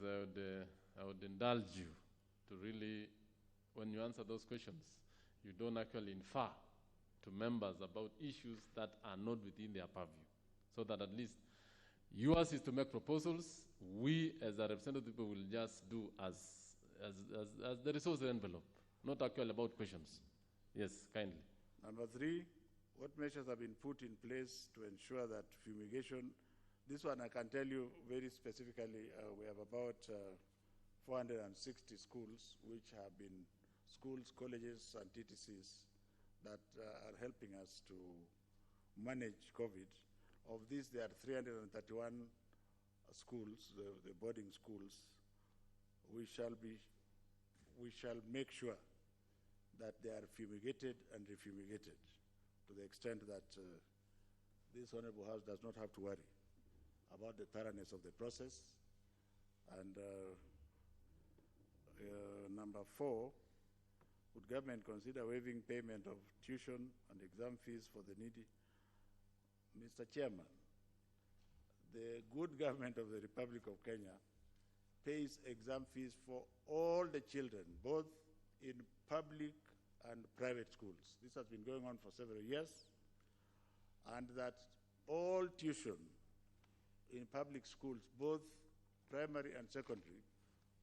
I would indulge you to really, when you answer those questions, you don't actually infer to members about issues that are not within their purview, so that at least yours is to make proposals. We, as a representative people, will just do as the resource envelope, not actually about questions. Yes, kindly. Number 3, what measures have been put in place to ensure that fumigation, this one I can tell you very specifically, we have about 460 schools, which have been schools, colleges, and TTCs that are helping us to manage COVID. Of these, there are 331 schools, the boarding schools. We shall make sure that they are fumigated and refumigated to the extent that this Honorable House does not have to worry about the thoroughness of the process. And number 4, would government consider waiving payment of tuition and exam fees for the needy? Mr. Chairman, the good government of the Republic of Kenya pays exam fees for all the children, both in public and private schools. This has been going on for several years, and that all tuition in public schools, both primary and secondary,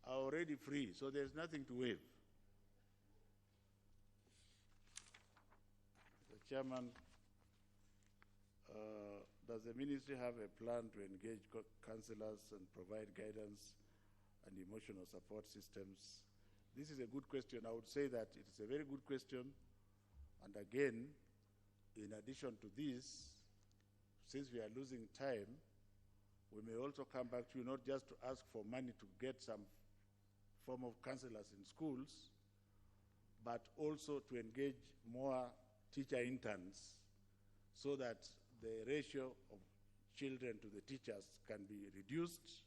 are already free, so there's nothing to waive. Mr. Chairman, does the ministry have a plan to engage counselors and provide guidance and emotional support systems? This is a good question. I would say that it is a very good question. And again, in addition to this, since we are losing time, we may also come back to you not just to ask for money to get some form of counselors in schools, but also to engage more teacher interns so that the ratio of children to the teachers can be reduced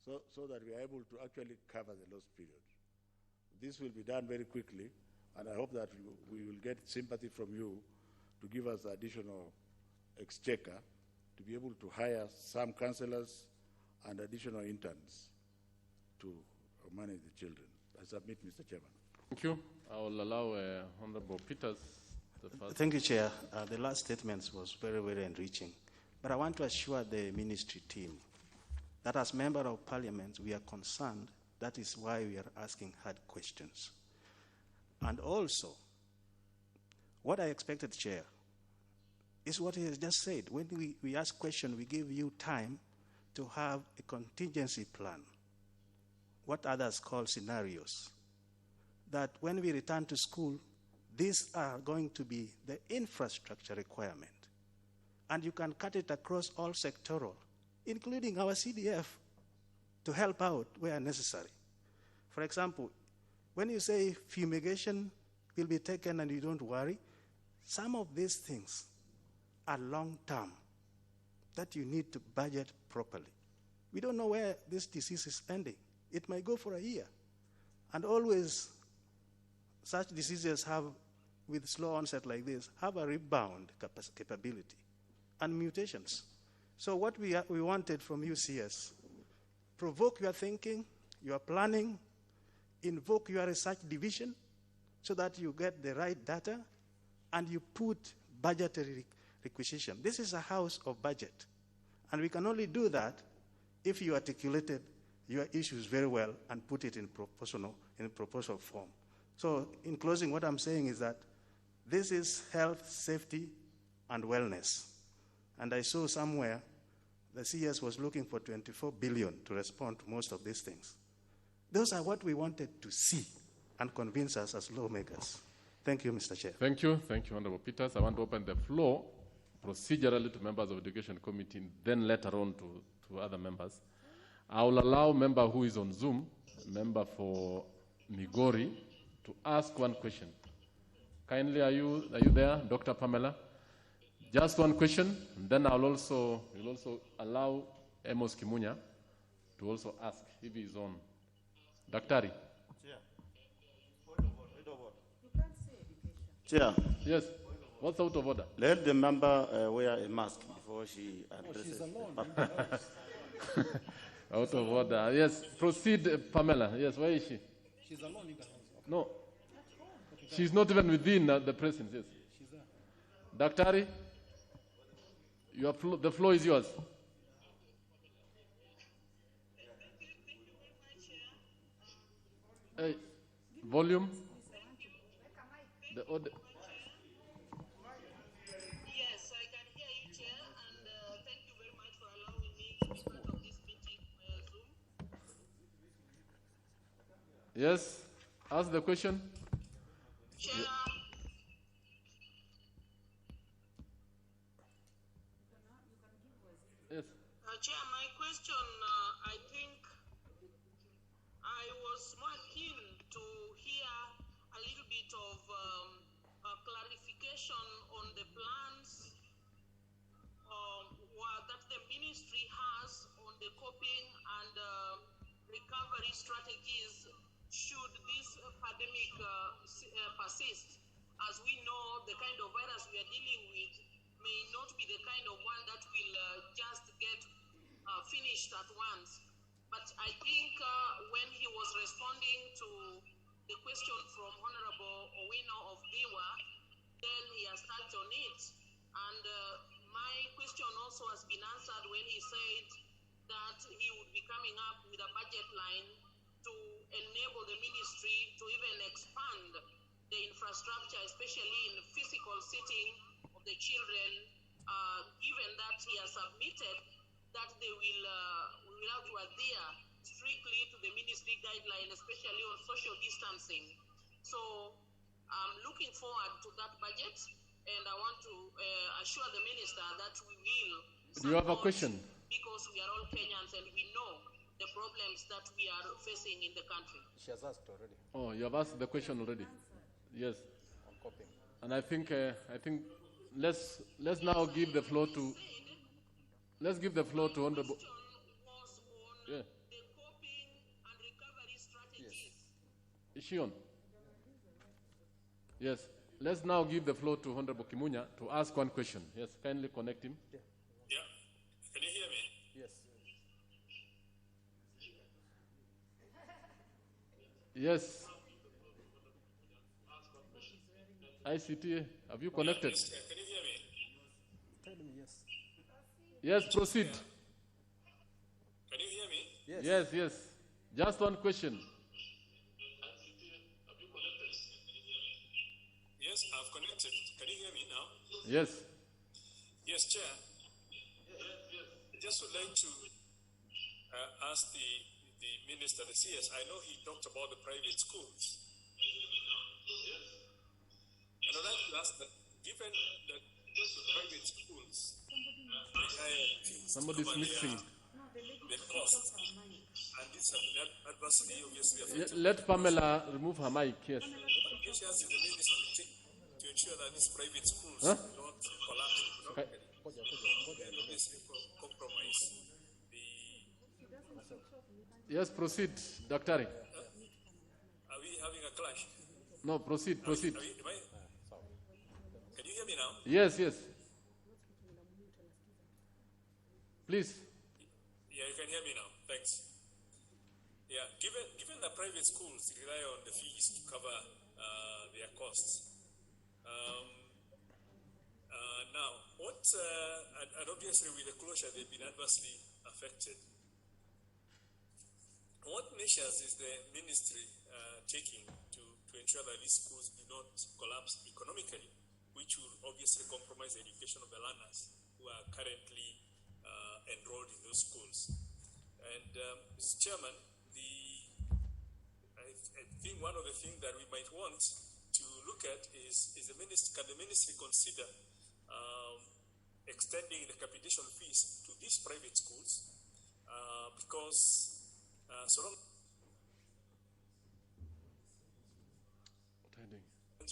so that we are able to actually cover the lost period. This will be done very quickly, and I hope that we will get sympathy from you to give us additional exchequer to be able to hire some counselors and additional interns to manage the children. I submit, Mr. Chairman. Thank you. I will allow Honorable Peters the first. Thank you, Chair. The last statement was very, very enriching. But I want to assure the ministry team that as Member of Parliament, we are concerned. That is why we are asking hard questions. And also, what I expected, Chair, is what he has just said. When we ask questions, we give you time to have a contingency plan, what others call scenarios, that when we return to school, these are going to be the infrastructure requirement. And you can cut it across all sectoral, including our CDF, to help out where necessary. For example, when you say fumigation will be taken and you don't worry, some of these things are long-term that you need to budget properly. We don't know where this disease is ending. It might go for a year. And always such diseases have, with slow onset like this, have a rebound capability and mutations. So what we wanted from you, CS, provoke your thinking, your planning, invoke your research division so that you get the right data and you put budgetary requisition. This is a house of budget. And we can only do that if you articulated your issues very well and put it in proposal form. So in closing, what I'm saying is that this is health, safety, and wellness. And I saw somewhere the CS was looking for 24 billion to respond to most of these things. Those are what we wanted to see and convince us as lawmakers. Thank you, Mr. Chair. Thank you, Honorable Peters. I want to open the floor procedurally to members of the Education Committee, then later on to other members. I will allow member who is on Zoom, member for Migori, to ask one question. Kindly, are you there, Dr. Pamela? Just one question, and then we'll also allow Amos Kimunya to also ask if he's on. Daktari. Chair. Yes. What's out of order? Let the member wear a mask before she addresses. Out of order. Yes. Proceed, Pamela. Yes. Where is she? She's alone in the house. No. She's not even within the presence. Yes. She's there. Daktari, the floor is yours. Hey, volume. The order. Yes, I can hear you, Chair, and thank you very much for allowing me to be part of this meeting Zoom. Yes, ask the question. Chair. Yes. Chair, my question, I think I was more keen to hear a little bit of clarification on the plans that the ministry has on the coping and recovery strategies should this pandemic persist. As we know, the kind of virus we are dealing with may not be the kind of one that will just get finished at once. But I think when he was responding to the question from Honorable Owino of Diwa, then he has touched on it. And my question also has been answered when he said that he would be coming up with a budget line to enable the ministry to even expand the infrastructure, especially in physical seating of the children, given that he has submitted that they will have to adhere strictly to the ministry guideline, especially on social distancing. So I'm looking forward to that budget, and I want to assure the minister that we will. Do you have a question? Because we are all Kenyans and we know the problems that we are facing in the country. She has asked already. Oh, you have asked the question already. Yes. On coping. And I think let's now give the floor to. Let's give the floor to Honorable. Yeah. Yes. Is she on? Yes. Let's now give the floor to Honorable Kimunya to ask one question. Yes, kindly connect him. Yeah. Yeah. Can you hear me? Yes. Yes. ICT, have you connected? Yes, can you hear me? Tell me yes. Yes, proceed. Can you hear me? Yes. Yes. Just one question. Yes, I've connected. Can you hear me now? Yes. Yes, Chair. I just would like to ask the Minister, the CS, I know he talked about the private schools. And I'd like to ask that, given that the private schools, Somebody's mixing. the cost, and this has been adversely obviously affected. Let Pamela remove her mic, yes. Which has the ministry to ensure that these private schools do not collapse economically and obviously compromise the. Yes, proceed, Daktari. Are we having a clash? No, proceed. Can you hear me now? Yes. Please. Yeah, you can hear me now. Thanks. Yeah, given that private schools rely on the fees to cover their costs, now, and obviously with the closure, they've been adversely affected. What measures is the ministry taking to ensure that these schools do not collapse economically, which will obviously compromise the education of the learners who are currently enrolled in those schools? And Mr. Chairman, I think one of the things that we might want to look at is can the ministry consider extending the capitation fees to these private schools, because so long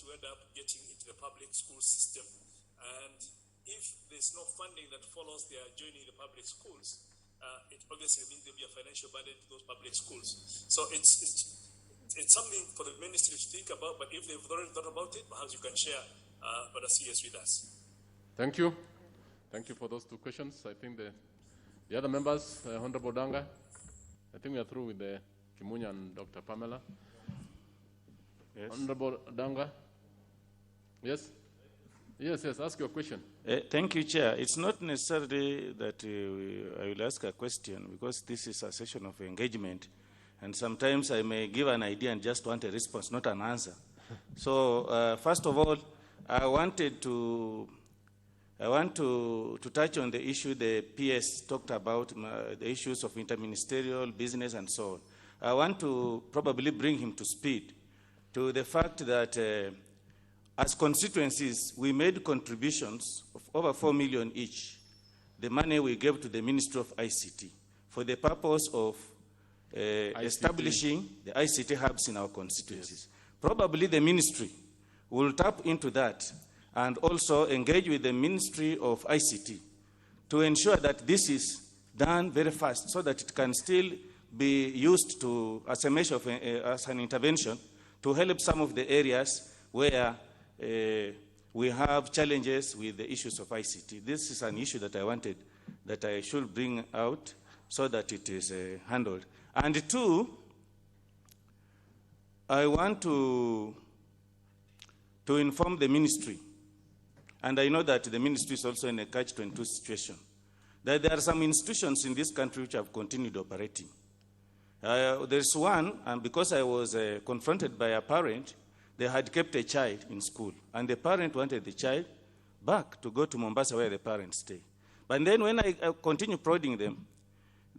you end up getting into the public school system, and if there's no funding that follows their journey in the public schools, it obviously means there'll be a financial burden to those public schools. So it's something for the ministry to think about, but if they've already thought about it, perhaps you can share what the CS with us. Thank you. Thank you for those two questions. I think the other members, Honorable Danga, I think we are through with the Kimunya and Dr. Pamela. Yes. Honorable Danga. Yes? Yes, ask your question. Thank you, Chair. It's not necessarily that I will ask a question, because this is a session of engagement, and sometimes I may give an idea and just want a response, not an answer. So, first of all, I want to touch on the issue the PS talked about, the issues of interministerial business and so on. I want to probably bring him to speed to the fact that as constituencies, we made contributions of over 4 million each, the money we gave to the Ministry of ICT for the purpose of establishing the ICT hubs in our constituencies. Yes. Probably the ministry will tap into that and also engage with the Ministry of ICT to ensure that this is done very fast so that it can still be used as a measure of, as an intervention to help some of the areas where we have challenges with the issues of ICT. This is an issue that I should bring out so that it is handled. And two, I want to inform the ministry, and I know that the ministry is also in a catch-22 situation, that there are some institutions in this country which have continued operating. There's one, and because I was confronted by a parent, they had kept a child in school, and the parent wanted the child back to go to Mombasa where the parents stay. But then when I continued prodding them,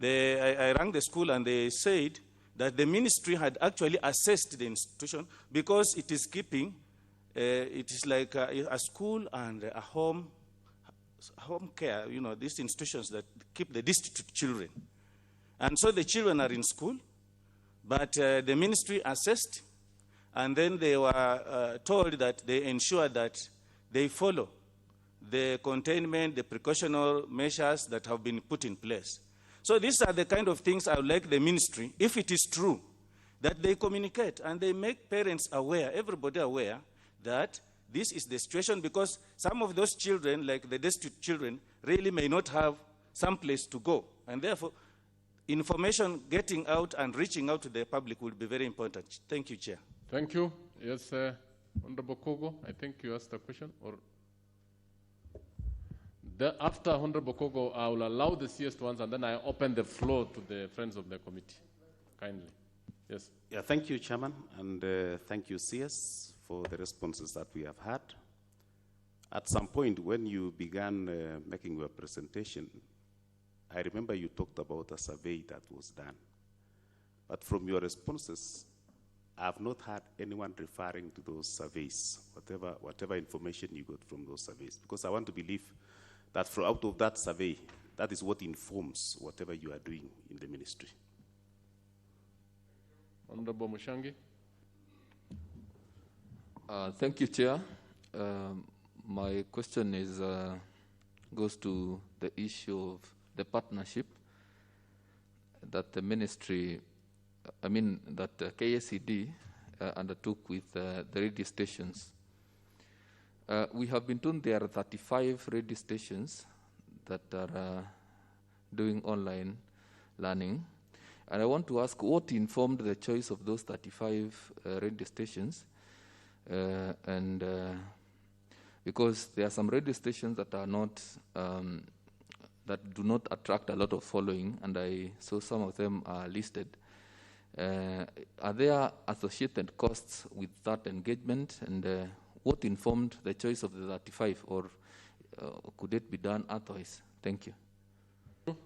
I rang the school and they said that the ministry had actually assessed the institution because it is keeping, it is like a school and a home care, you know, these institutions that keep the destitute children. And so the children are in school, but the ministry assessed, and then they were told that they ensure that they follow the containment, the precautionary measures that have been put in place. So these are the kind of things I would like the ministry, if it is true, that they communicate and they make parents aware, everybody aware, that this is the situation, because some of those children, like the destitute children, really may not have some place to go. And therefore, information getting out and reaching out to the public will be very important. Thank you, Chair. Thank you. Yes, Honorable Kogo, I think you asked a question. Or after Honorable Kogo, I will allow the CS to answer, and then I open the floor to the friends of the committee. Kindly. Yes. Yeah, thank you, Chairman, and thank you, CS, for the responses that we have had. At some point, when you began making your presentation, I remember you talked about a survey that was done. But from your responses, I have not heard anyone referring to those surveys, whatever information you got from those surveys, because I want to believe that out of that survey, that is what informs whatever you are doing in the ministry. Honorable Mushangi. Thank you, Chair. My question is goes to the issue of the partnership that the ministry, that KICD undertook with the radio stations. We have been told there are 35 radio stations that are doing online learning. And I want to ask what informed the choice of those 35 radio stations? Because there are some radio stations that are not, that do not attract a lot of following, and I saw some of them are listed. Are there associated costs with that engagement, and what informed the choice of the 35, or could it be done otherwise? Thank you.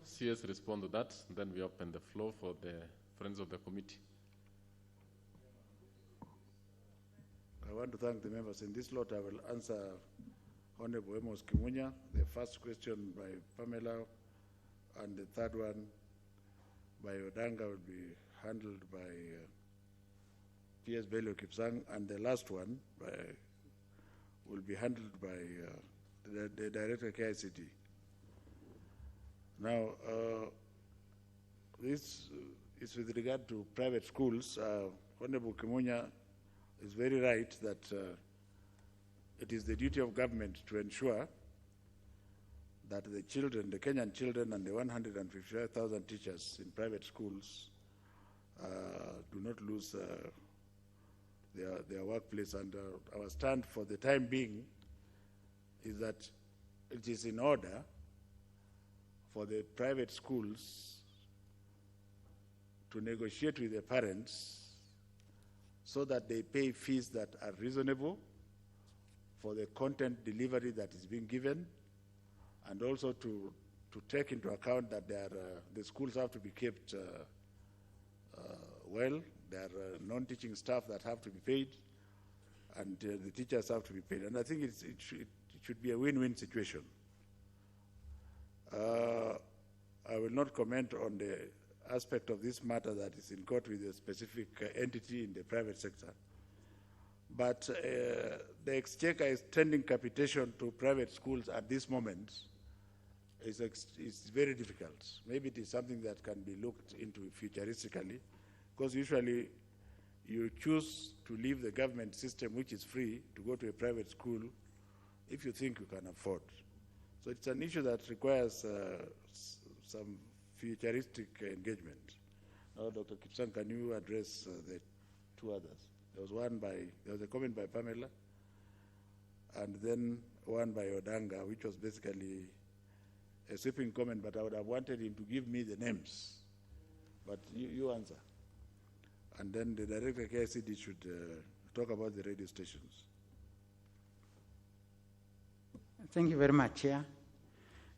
CS respond to that, then we open the floor for the friends of the committee. want to thank the members. In this lot, I will answer Honorable Amos Kimunya, the first question by Pamela, and the third one by Odanga will be handled by P.S. Bello Kipsang, and the last one will be handled by the Director KICD. Now, this is with regard to private schools. Honorable Kimunya is very right that it is the duty of government to ensure that the children, the Kenyan children and the 155,000 teachers in private schools do not lose their workplace. And our stand for the time being is that it is in order for the private schools to negotiate with the parents so that they pay fees that are reasonable for the content delivery that is being given, and also to take into account that the schools have to be kept well. There are non-teaching staff that have to be paid, and the teachers have to be paid. And I think it should be a win-win situation. I will not comment on the aspect of this matter that is in court with a specific entity in the private sector. But the Exchequer is tending capitation to private schools at this moment is very difficult. Maybe it is something that can be looked into futuristically, because usually you choose to leave the government system, which is free, to go to a private school if you think you can afford. So it's an issue that requires some futuristic engagement. Now, Dr. Kipsang, can you address the two others? There was a comment by Pamela, and then one by Odanga, which was basically a sweeping comment, but I would have wanted him to give me the names. But you answer. And then the Director of KICD should talk about the radio stations. Thank you very much, Chair.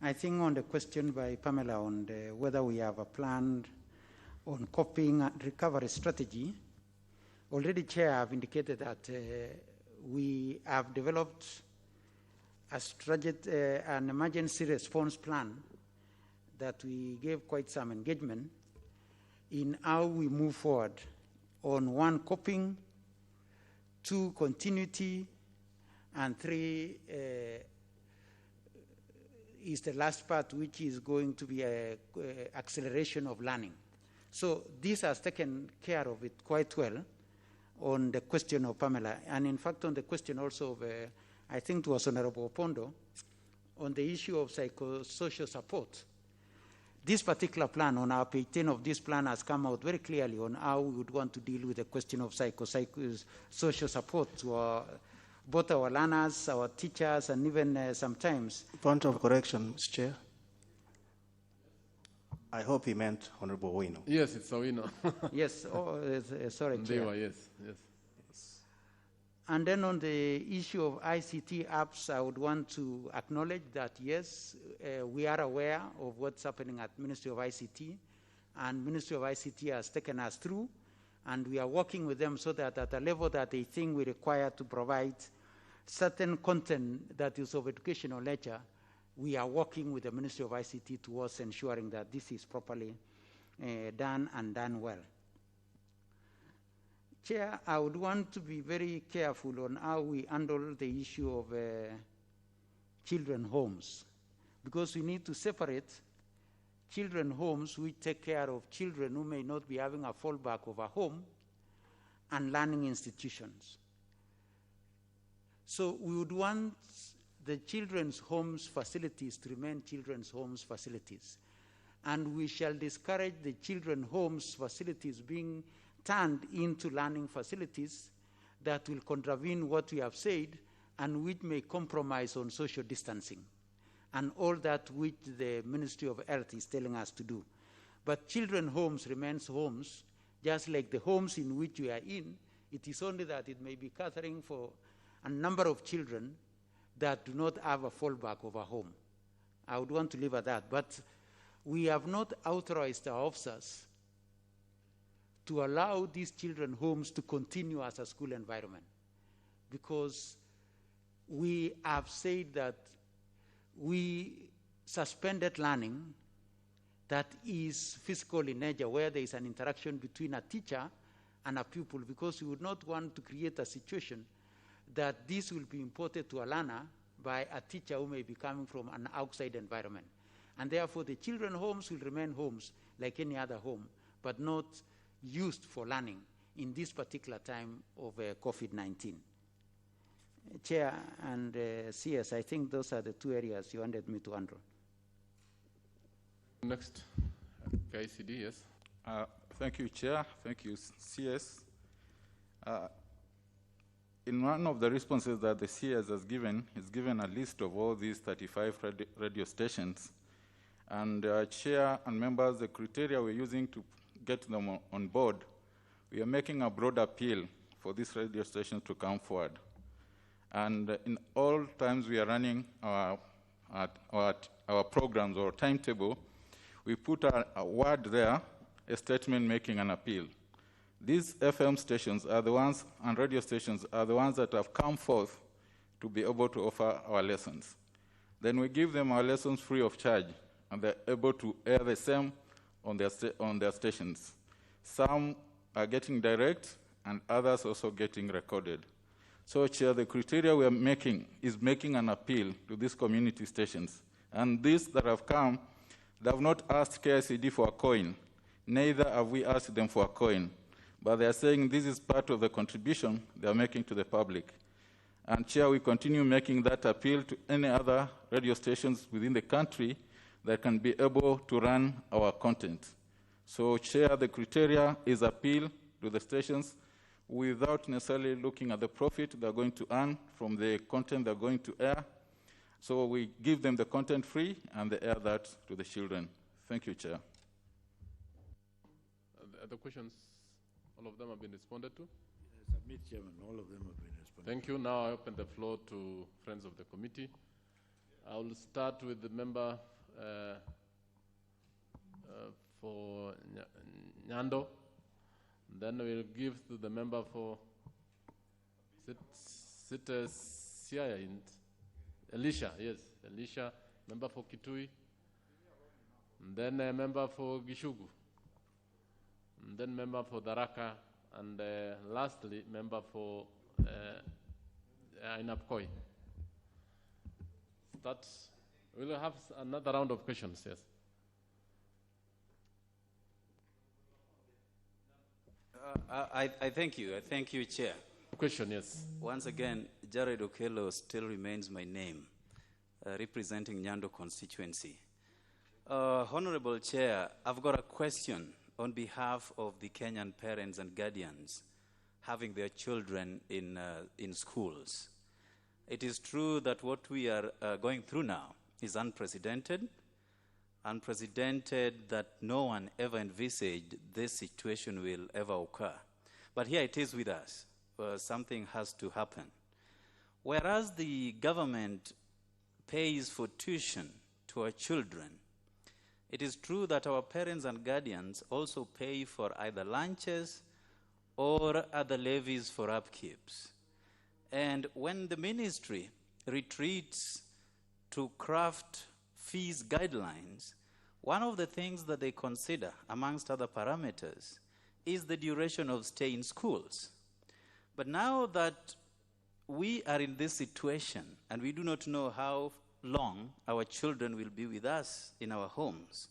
I think on the question by Pamela on whether we have a plan on coping and recovery strategy, already, Chair, I've indicated that we have developed an emergency response plan that we gave quite some engagement in how we move forward on 1, coping, 2, continuity, and 3 is the last part, which is going to be an acceleration of learning. So this has taken care of it quite well on the question of Pamela. And in fact, on the question also of, I think it was Honorable Opondo, on the issue of psychosocial support. This particular plan, on our page 10 of this plan, has come out very clearly on how we would want to deal with the question of psychosocial support to both our learners, our teachers, and even sometimes. Point of correction, Mr. Chair. I hope he meant Honorable Owino. Yes, it's Owino. Yes, sorry, Chair. Yes. And then on the issue of ICT apps, I would want to acknowledge that, yes, we are aware of what's happening at Ministry of ICT, and Ministry of ICT has taken us through, and we are working with them so that at a level that they think we require to provide certain content that is of educational nature, we are working with the Ministry of ICT towards ensuring that this is properly done and done well. Chair, I would want to be very careful on how we handle the issue of children homes, because we need to separate children homes which take care of children who may not be having a fallback of a home and learning institutions. So we would want the children's homes facilities to remain children's homes facilities. And we shall discourage the children's homes facilities being turned into learning facilities that will contravene what we have said and which may compromise on social distancing and all that which the Ministry of Health is telling us to do. But children's homes remains homes, just like the homes in which we are in. It is only that it may be catering for a number of children that do not have a fallback of a home. I would want to leave at that. But we have not authorized our officers to allow these children homes to continue as a school environment, because we have said that we suspended learning that is physical in nature, where there is an interaction between a teacher and a pupil, because we would not want to create a situation that this will be imported to a learner by a teacher who may be coming from an outside environment. And therefore, the children's homes will remain homes like any other home, but not used for learning in this particular time of COVID-19. Chair and CS, I think those are the two areas you wanted me to handle. Next, KICD, yes. Thank you, Chair. Thank you, CS. In one of the responses that the CS has given, he's given a list of all these 35 radio stations. And Chair and members, the criteria we're using to get them on board, we are making a broad appeal for these radio stations to come forward. And in all times we are running our programs or timetable, we put a word there, a statement making an appeal. These FM stations are the ones, and radio stations are the ones that have come forth to be able to offer our lessons. Then we give them our lessons free of charge, and they're able to air the same on their stations. Some are getting direct, and others also getting recorded. So, Chair, the criteria we are making is making an appeal to these community stations. And these that have come, they have not asked KICD for a coin. Neither have we asked them for a coin. But they are saying this is part of the contribution they are making to the public. And, Chair, we continue making that appeal to any other radio stations within the country that can be able to run our content. So, Chair, the criteria is appeal to the stations without necessarily looking at the profit they're going to earn from the content they're going to air. So we give them the content free and they air that to the children. Thank you, Chair. The questions, all of them have been responded to? Submit, Chairman. All of them have been responded. Thank you. Now I open the floor to friends of the committee. I will start with the member for Nyando. Then we'll give to the member for Elisha, yes, Elisha, member for Kitui. And then a member for Gishugu. And then member for Daraka. And lastly, member for Ainapkoi. We'll have another round of questions, yes. I thank you. I thank you, Chair. Question, yes. Once again, Jared Okello still remains my name, representing Nyando constituency. Honorable Chair, I've got a question on behalf of the Kenyan parents and guardians having their children in schools. It is true that what we are going through now is unprecedented that no one ever envisaged this situation will ever occur. But here it is with us. Something has to happen. Whereas the government pays for tuition to our children, it is true that our parents and guardians also pay for either lunches or other levies for upkeeps. And when the ministry retreats to craft fees guidelines, one of the things that they consider, amongst other parameters, is the duration of stay in schools. But now that we are in this situation and we do not know how long our children will be with us in our homes,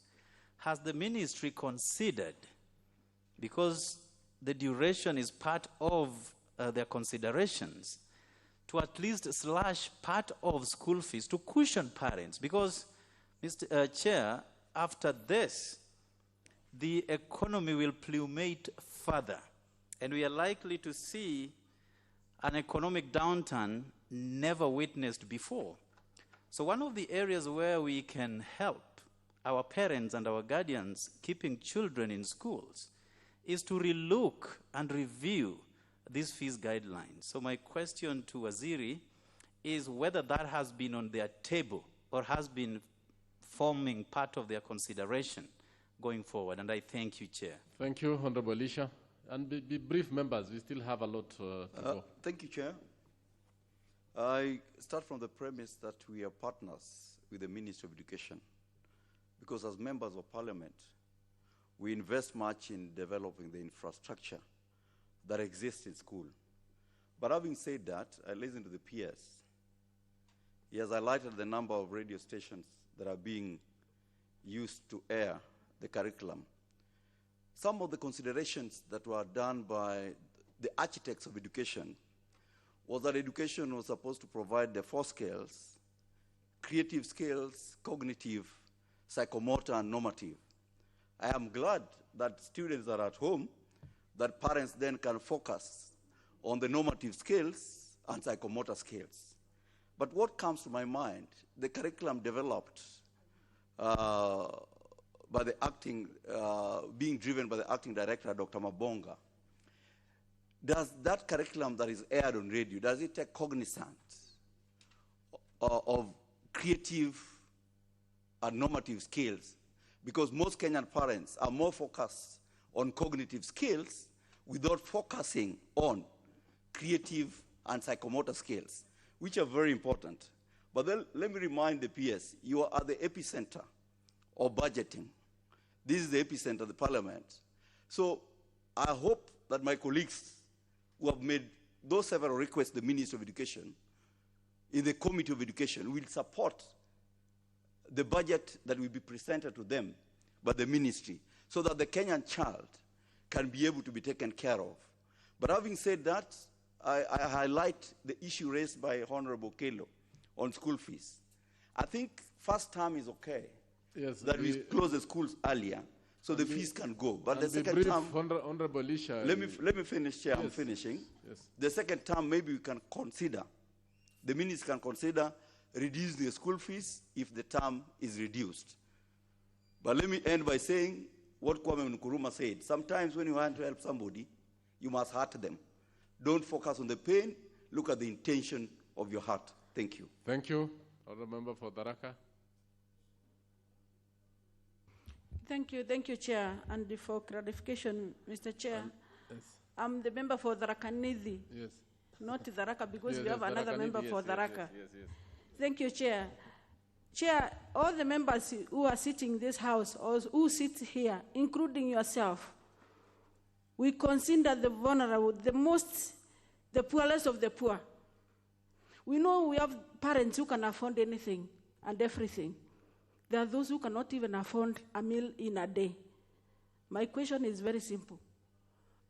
has the ministry considered, because the duration is part of their considerations, to at least slash part of school fees to cushion parents? Because, Mr. Chair, after this, the economy will plummet further, and we are likely to see an economic downturn never witnessed before. So one of the areas where we can help our parents and our guardians keeping children in schools is to relook and review these fees guidelines. So my question to Waziri is whether that has been on their table or has been forming part of their consideration going forward. And I thank you, Chair. Thank you, Honorable Elisha. And be brief, members. We still have a lot to go. Thank you, Chair. I start from the premise that we are partners with the Ministry of Education, because as members of Parliament, we invest much in developing the infrastructure that exists in school. But having said that, I listened to the PS. He has highlighted the number of radio stations that are being used to air the curriculum. Some of the considerations that were done by the architects of education was that education was supposed to provide the 4 skills: creative skills, cognitive, psychomotor, and normative. I am glad that students are at home, that parents then can focus on the normative skills and psychomotor skills. But what comes to my mind, the curriculum developed by the acting, being driven by the acting director, Dr. Mabonga, does that curriculum that is aired on radio, does it take cognizance of creative and normative skills? Because most Kenyan parents are more focused on cognitive skills without focusing on creative and psychomotor skills, which are very important. But then let me remind the PS, you are at the epicenter of budgeting. This is the epicenter of the Parliament. So I hope that my colleagues who have made those several requests to the Ministry of Education in the Committee of Education will support the budget that will be presented to them by the ministry, so that the Kenyan child can be able to be taken care of. But having said that, I highlight the issue raised by Honorable Kelo on school fees. I think first term is okay, yes, that we close the schools earlier so the fees can go. But the second brief, term, Honorable Isha, let me finish, Chair. Yes. I'm finishing. Yes. The second term, maybe we can consider, the minister can consider reducing the school fees if the term is reduced. But let me end by saying what Kwame Nkrumah said. Sometimes when you want to help somebody, you must hurt them. Don't focus on the pain, look at the intention of your heart. Thank you. Thank you. Other member for Tharaka. Thank you, Chair. And for clarification, Mr. Chair, yes. I'm the member for Tharaka Nithi. Yes. Not Tharaka, because yes, we have another member for Tharaka. Yes. Thank you, Chair. Chair, all the members who are sitting in this house, or who sit here, including yourself, we consider the vulnerable, the poorest of the poor. We know we have parents who can afford anything and everything. There are those who cannot even afford a meal in a day. My question is very simple.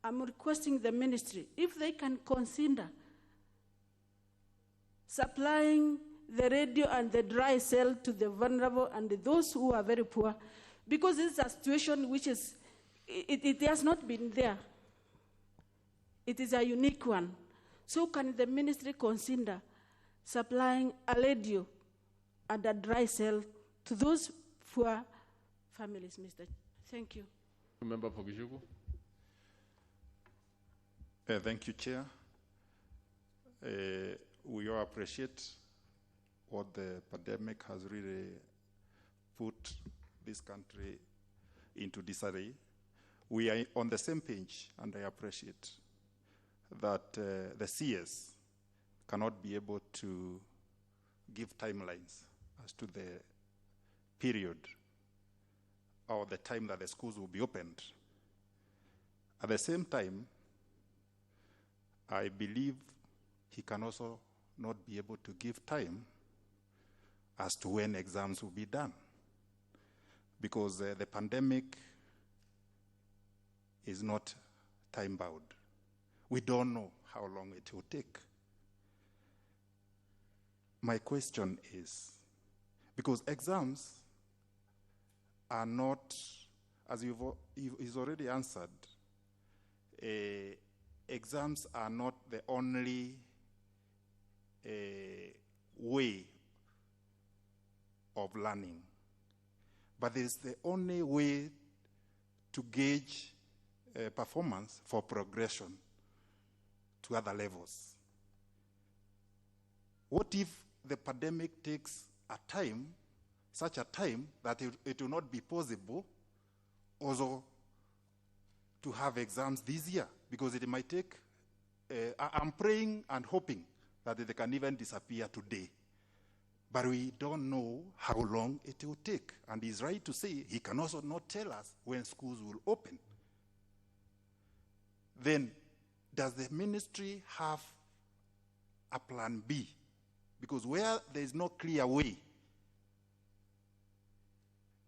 I'm requesting the ministry, if they can consider supplying the radio and the dry cell to the vulnerable and those who are very poor, because this is a situation which is, it has not been there. It is a unique one. So can the ministry consider supplying a radio and a dry cell to those poor families, Mr. Thank you. Member for Gishugu. Thank you, Chair. We all appreciate what the pandemic has really put this country into disarray. We are on the same page, and I appreciate that the CS cannot be able to give timelines as to the period or the time that the schools will be opened. At the same time, I believe he can also not be able to give time as to when exams will be done, because the pandemic is not time-bound. We don't know how long it will take. My question is, because exams are not, as he's already answered, exams are not the only way of learning, but it's the only way to gauge performance for progression to other levels. What if the pandemic takes a time, such a time that it will not be possible also to have exams this year? Because it might take, I'm praying and hoping that they can even disappear today. But we don't know how long it will take. And he's right to say he can also not tell us when schools will open. Then, does the ministry have a plan B? Because where there is no clear way,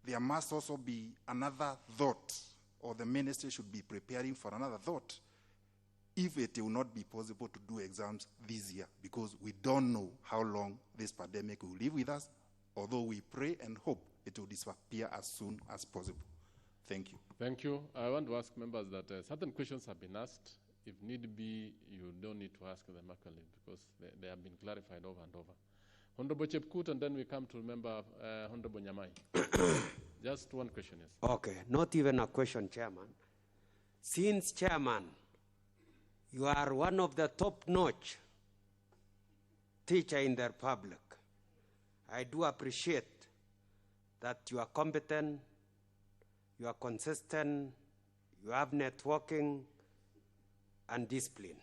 there must also be another thought, or the ministry should be preparing for another thought, if it will not be possible to do exams this year, because we don't know how long this pandemic will live with us, although we pray and hope it will disappear as soon as possible. Thank you. Thank you. I want to ask members that certain questions have been asked. If need be, you don't need to ask them actually, because they have been clarified over and over. Honorable Chepkut, and then we come to member Honorable Nyamai. Just one question, yes. Okay, not even a question, Chairman. Since, Chairman, you are one of the top-notch teacher in the Republic, I do appreciate that you are competent, you are consistent, you have networking and discipline.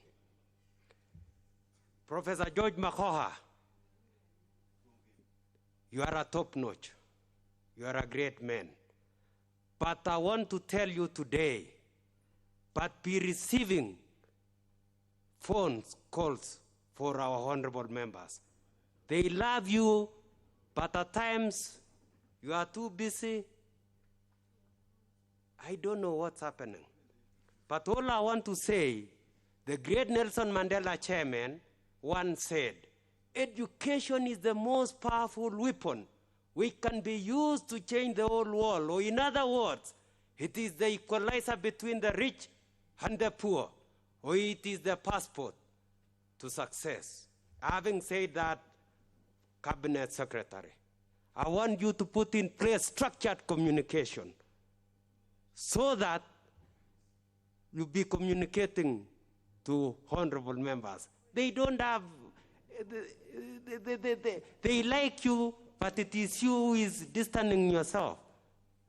Professor George Magoha, you are a top-notch. You are a great man. But I want to tell you today, but be receiving phone calls for our honorable members. They love you, but at times you are too busy. I don't know what's happening. But all I want to say, the great Nelson Mandela chairman once said, education is the most powerful weapon which can be used to change the whole world. Or in other words, it is the equalizer between the rich and the poor, or it is the passport to success. Having said that, Cabinet Secretary, I want you to put in place structured communication so that you'll be communicating to honorable members. They don't have, they like you, but it is you who is distancing yourself.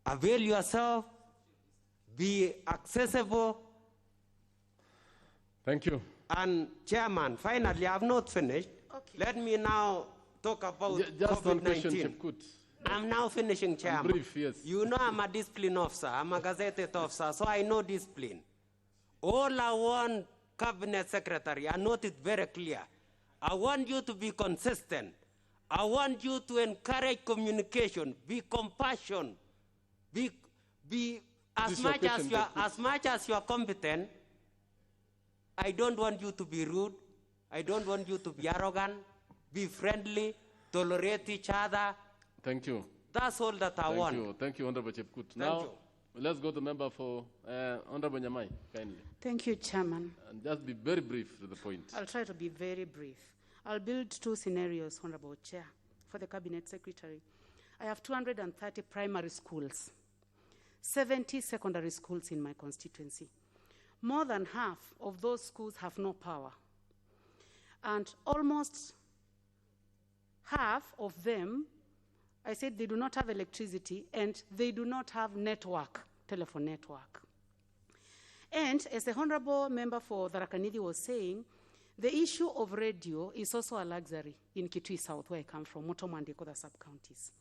Avail yourself, be accessible. Thank you. And Chairman, finally, I have not finished. Okay. Let me now talk about just COVID-19. I'm now finishing, Chairman. Brief, yes. You know I'm a discipline officer, I'm a gazetted officer, so I know discipline. All I want, Cabinet Secretary, I note it very clear. I want you to be consistent. I want you to encourage communication, be compassionate, be as much as you are competent. I don't want you to be rude. I don't want you to be arrogant. Be friendly, tolerate each other. Thank you. That's all that I want. Thank you. Thank you, Honorable Chepkut. Now, let's go to the member for Honorable Nyamai, kindly. Thank you, Chairman. And just be very brief to the point. I'll try to be very brief. I'll build two scenarios, Honorable Chair, for the Cabinet Secretary. I have 230 primary schools, 70 secondary schools in my constituency. More than half of those schools have no power. And almost half of them, I said they do not have electricity and they do not have network, telephone network. And as the Honorable Member for Tharaka-Nithi was saying, the issue of radio is also a luxury in Kitui South, where I come from, Mutomo and Ikoda sub-counties.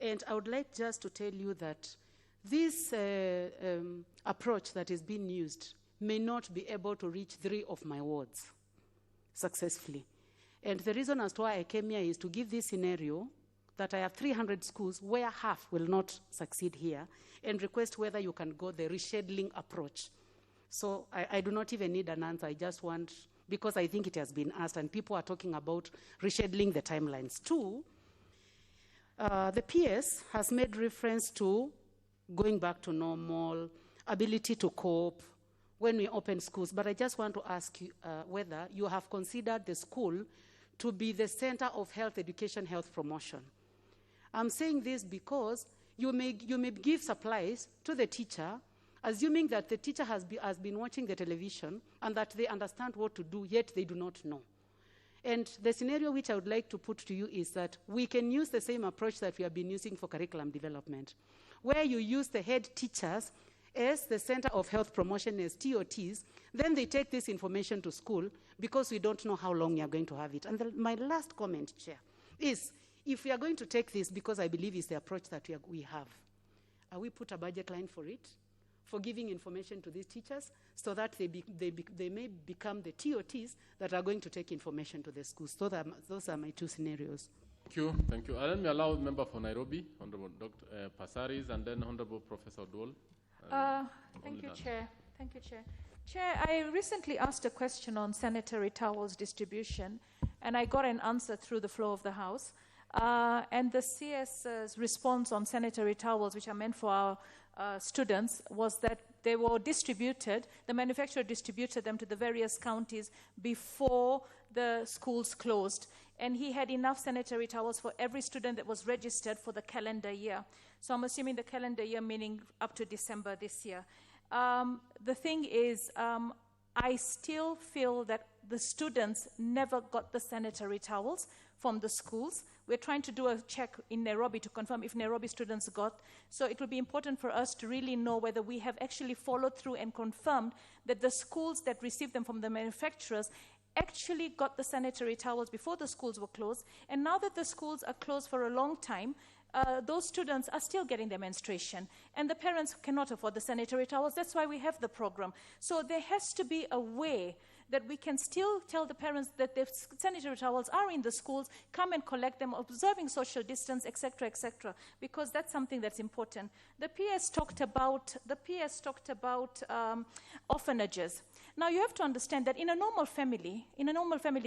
And I would like just to tell you that this approach that is being used may not be able to reach 3 of my wards successfully. And the reason as to why I came here is to give this scenario that I have 300 schools where half will not succeed here, and request whether you can go the rescheduling approach. So I do not even need an answer. I just want, because I think it has been asked and people are talking about rescheduling the timelines. 2, the PS has made reference to going back to normal, ability to cope when we open schools. But I just want to ask you whether you have considered the school to be the center of health education, health promotion. I'm saying this because you may give supplies to the teacher, assuming that the teacher has been watching the television and that they understand what to do, yet they do not know. And the scenario which I would like to put to you is that we can use the same approach that we have been using for curriculum development, where you use the head teachers as the Center of Health Promotion, as TOTs, then they take this information to school because we don't know how long you're going to have it. And my last comment, Chair, is if we are going to take this, because I believe it's the approach that we have, we put a budget line for it, for giving information to these teachers so that they may become the TOTs that are going to take information to the schools. So those are my two scenarios. Thank you. Thank you. Let me allow member for Nairobi, Honorable Dr. Pasaris, and then Honorable Professor Dwal. Thank you, Chair. Thank you, Chair. Chair, I recently asked a question on sanitary towels distribution, and I got an answer through the floor of the House. And the CS's response on sanitary towels, which are meant for our students, was that they were distributed, the manufacturer distributed them to the various counties before the schools closed. And he had enough sanitary towels for every student that was registered for the calendar year. So I'm assuming the calendar year meaning up to December this year. The thing is, I still feel that the students never got the sanitary towels from the schools. We're trying to do a check in Nairobi to confirm if Nairobi students got. So it will be important for us to really know whether we have actually followed through and confirmed that the schools that received them from the manufacturers actually got the sanitary towels before the schools were closed. And now that the schools are closed for a long time, those students are still getting their menstruation, and the parents cannot afford the sanitary towels. That's why we have the program. So there has to be a way that we can still tell the parents that the sanitary towels are in the schools, come and collect them, observing social distance, etc., because that's something that's important. The PS talked about orphanages. Now you have to understand that in a normal family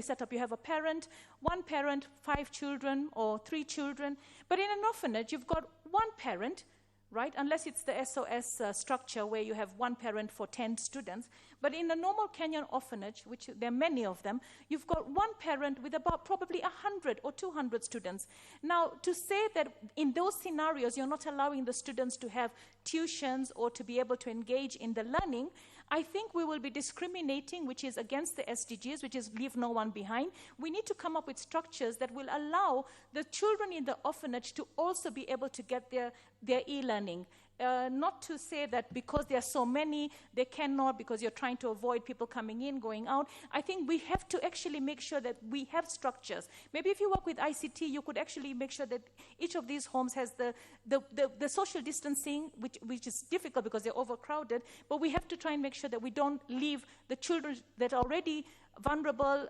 setup, you have a parent, one parent, 5 children or 3 children. But in an orphanage, you've got one parent, right? Unless it's the SOS structure where you have one parent for 10 students. But in a normal Kenyan orphanage, which there are many of them, you've got one parent with about probably 100 or 200 students. Now, to say that in those scenarios you're not allowing the students to have tuitions or to be able to engage in the learning, I think we will be discriminating, which is against the SDGs, which is leave no one behind. We need to come up with structures that will allow the children in the orphanage to also be able to get their e-learning. Not to say that because there are so many, they cannot, because you're trying to avoid people coming in, going out. I think we have to actually make sure that we have structures. Maybe if you work with ICT, you could actually make sure that each of these homes has the social distancing, which is difficult because they're overcrowded, but we have to try and make sure that we don't leave the children that are already vulnerable,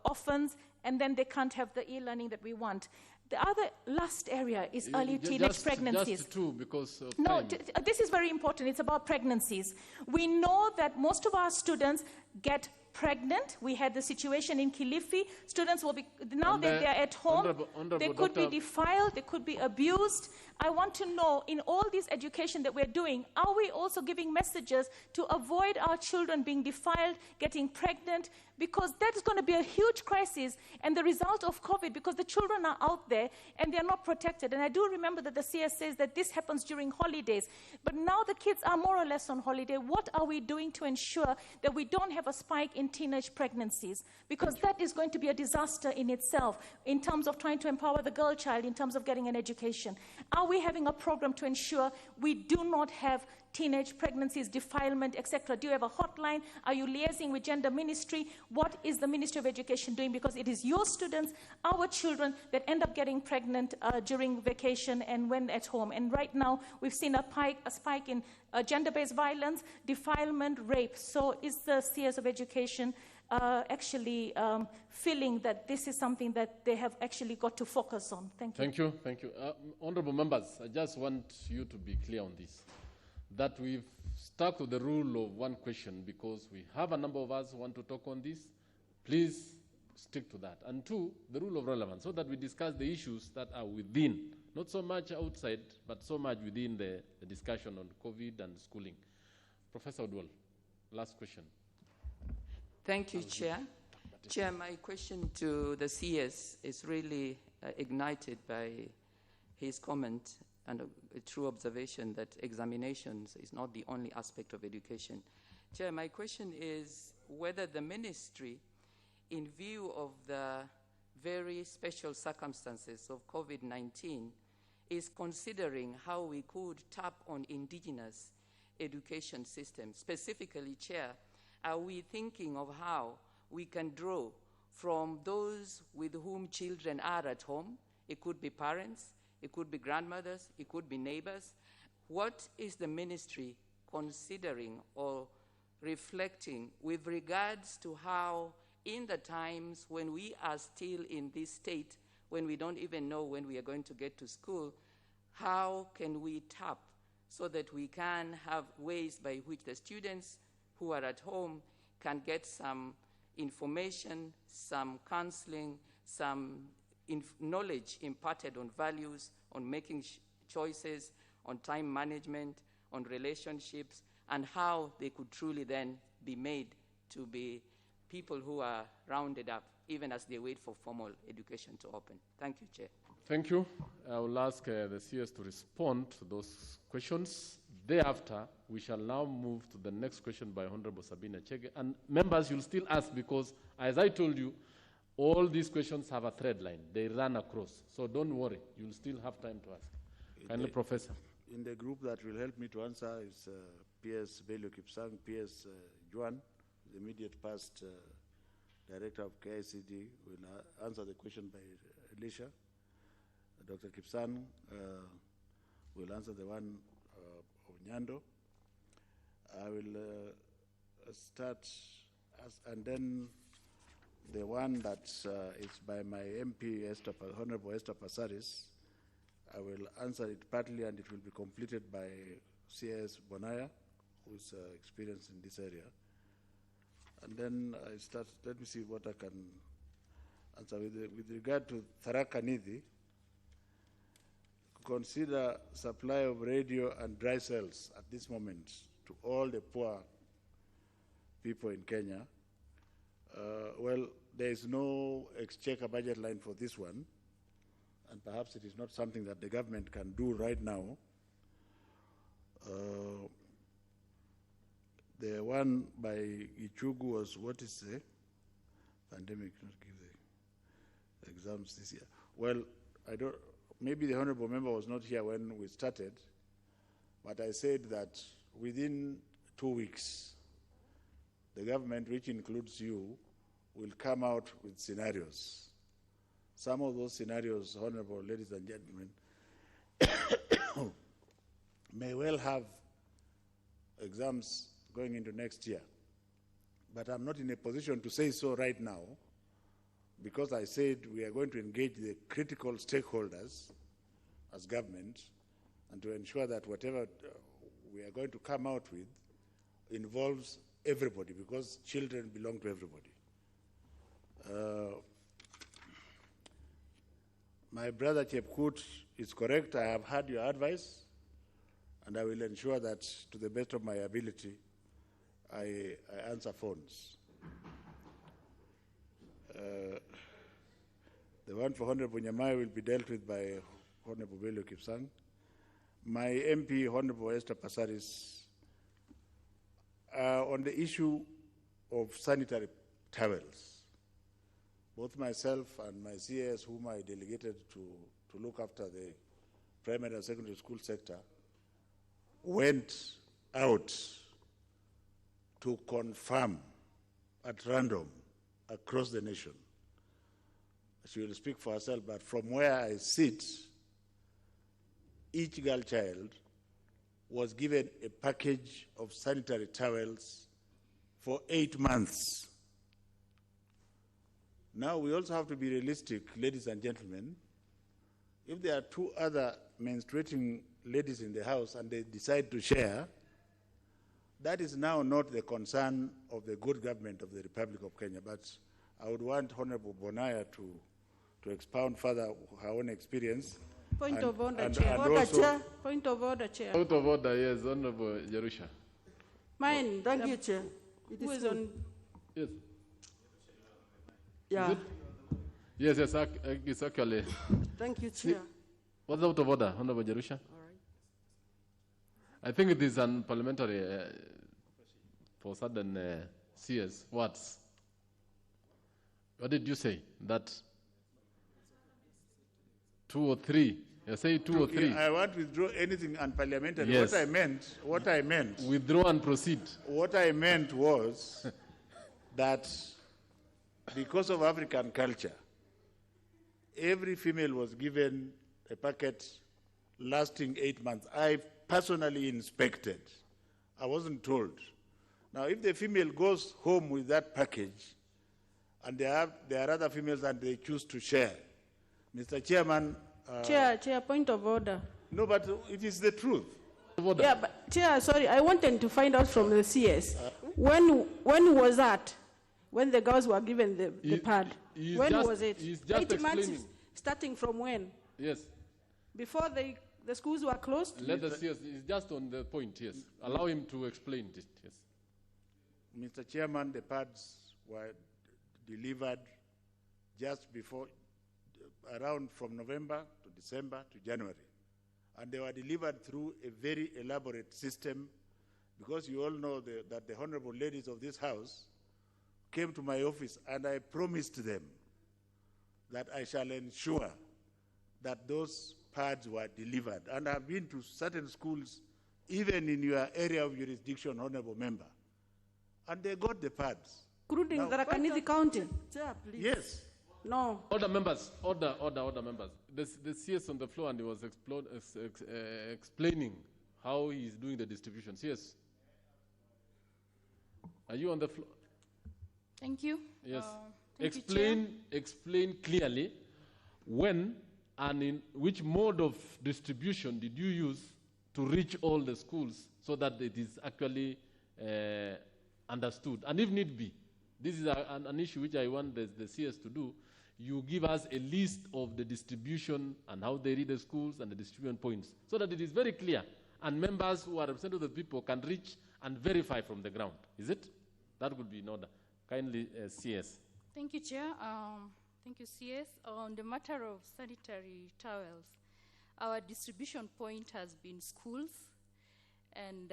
orphans, and then they can't have the e-learning that we want. The other last area is early teenage pregnancies. Just two, because of No, time. this is very important. It's about pregnancies. We know that most of our students get pregnant. We had the situation in Kilifi. Students will be, now that they're at home, they could be defiled, they could be abused. I want to know, in all this education that we're doing, are we also giving messages to avoid our children being defiled, getting pregnant? Because that is going to be a huge crisis and the result of COVID, because the children are out there and they're not protected. And I do remember that the CS says that this happens during holidays. But now the kids are more or less on holiday. What are we doing to ensure that we don't have a spike in teenage pregnancies? Because that is going to be a disaster in itself in terms of trying to empower the girl child, in terms of getting an education. Are we having a program to ensure we do not have teenage pregnancies, defilement, etc.? Do you have a hotline? Are you liaising with gender ministry? What is the Ministry of Education doing? Because it is your students, our children, that end up getting pregnant during vacation and when at home. And right now, we've seen a spike in gender-based violence, defilement, rape. So is the CS of Education actually feeling that this is something that they have actually got to focus on? Thank you. Thank you. Thank you. Honorable members, I just want you to be clear on this, that we've stuck to the rule of one question because we have a number of us who want to talk on this. Please stick to that. And two, the rule of relevance, so that we discuss the issues that are within, not so much outside, but so much within the discussion on COVID and schooling. Professor Dwal, last question. Thank you, Chair. Chair, my question to the CS is really ignited by his comment and a true observation that examinations is not the only aspect of education. Chair, my question is whether the ministry, in view of the very special circumstances of COVID-19, is considering how we could tap on indigenous education system. Specifically, Chair, are we thinking of how we can draw from those with whom children are at home? It could be parents, it could be grandmothers, it could be neighbors. What is the ministry considering or reflecting with regards to how, in the times when we are still in this state, when we don't even know when we are going to get to school, how can we tap so that we can have ways by which the students who are at home can get some information, some counseling, some knowledge imparted on values, on making choices, on time management, on relationships, and how they could truly then be made to be people who are rounded up, even as they wait for formal education to open. Thank you, Chair. Thank you. I will ask the CS to respond to those questions. Thereafter, we shall now move to the next question by Honorable Sabina Chege. And members, you'll still ask because, as I told you, all these questions have a thread line. They run across. So don't worry. You'll still have time to ask. Kindly, Professor. In the group that will help me to answer is PS Bello Kipsang, PS Juan, the immediate past director of KICD, will answer the question by Elisha. Dr. Kipsang will answer the one of Nyando. I will start, and then the one that is by my MP, Honorable Esther Passaris, I will answer it partly, and it will be completed by CS Bonaya, who is experienced in this area. And then I start, let me see what I can answer. With regard to Tharaka Nidhi, consider supply of radio and dry cells at this moment to all the poor people in Kenya. Well, there is no exchequer budget line for this one, and perhaps it is not something that the government can do right now. The one by Ichugu was, what is the pandemic, not give the exams this year. Well, I don't, maybe the honorable member was not here when we started, but I said that within 2 weeks, the government, which includes you, will come out with scenarios. Some of those scenarios, honorable ladies and gentlemen, may well have exams going into next year. But I'm not in a position to say so right now, because I said we are going to engage the critical stakeholders as government and to ensure that whatever we are going to come out with involves everybody, because children belong to everybody. My brother Chepkut is correct. I have heard your advice, and I will ensure that to the best of my ability, I answer phones. The one for Honorable Nyamai will be dealt with by Honorable Bello Kipsang. My MP, Honorable Esther Passaris, on the issue of sanitary towels, both myself and my CS, whom I delegated to look after the primary and secondary school sector, went out to confirm at random across the nation. She will speak for herself, but from where I sit, each girl child was given a package of sanitary towels for 8 months. Now, we also have to be realistic, ladies and gentlemen. If there are 2 other menstruating ladies in the house and they decide to share, that is now not the concern of the good government of the Republic of Kenya. But I would want Honorable Bonaya to expound further her own experience. Point of order, Chair. Point of order, Chair. Point of order, yes, Honorable Jerusha. Mine. Thank you, Chair. Who is on? Yes. Yeah. Yes, it's actually. Thank you, Chair. What's out of order, Honorable Jerusha? All right. I think it is unparliamentary for certain CS words. What did you say? That 2 or 3 You say 2 or 3. I want to withdraw anything unparliamentary. Yes. What I meant. Withdraw and proceed. What I meant was that because of African culture, every female was given a packet lasting 8 months. I personally inspected. I wasn't told. Now, if the female goes home with that package, and there are other females and they choose to share, Mr. Chairman. Chair, point of order. No, but it is the truth. Yeah, but Chair, sorry, I wanted to find out from the CS. When was that? When the girls were given the pad? When was it? 8 months starting from when? Yes. Before the schools were closed? Let us see. It's just on the point, yes. Allow him to explain it, yes. Mr. Chairman, the pads were delivered just before, around from November to December to January. And they were delivered through a very elaborate system, because you all know that the honorable ladies of this house came to my office and I promised them that I shall ensure that those pads were delivered. And I've been to certain schools, even in your area of jurisdiction, honorable member, and they got the pads. Including Tharaka-Nithi County? Yes. No. Order members, order members. The CS on the floor, and he was explaining how he is doing the distribution. CS, are you on the floor? Thank you. Yes. Thank Explain clearly when and in which mode of distribution did you use to reach all the schools so that it is actually understood. And if need be, this is an issue which I want the CS to do. You give us a list of the distribution and how they read the schools and the distribution points so that it is very clear and members who are representative of the people can reach and verify from the ground. Is it? That would be in order. Kindly, CS. Thank you, Chair. Thank you, CS. On the matter of sanitary towels, our distribution point has been schools, and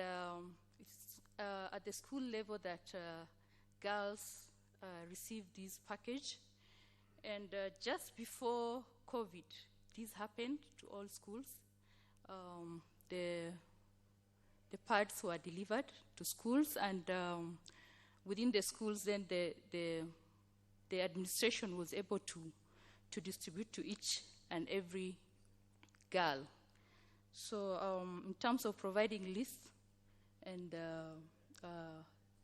it's at the school level that girls receive this package. And just before COVID, this happened to all schools. The pads were delivered to schools, and within the schools, then the administration was able to distribute to each and every girl. So in terms of providing lists and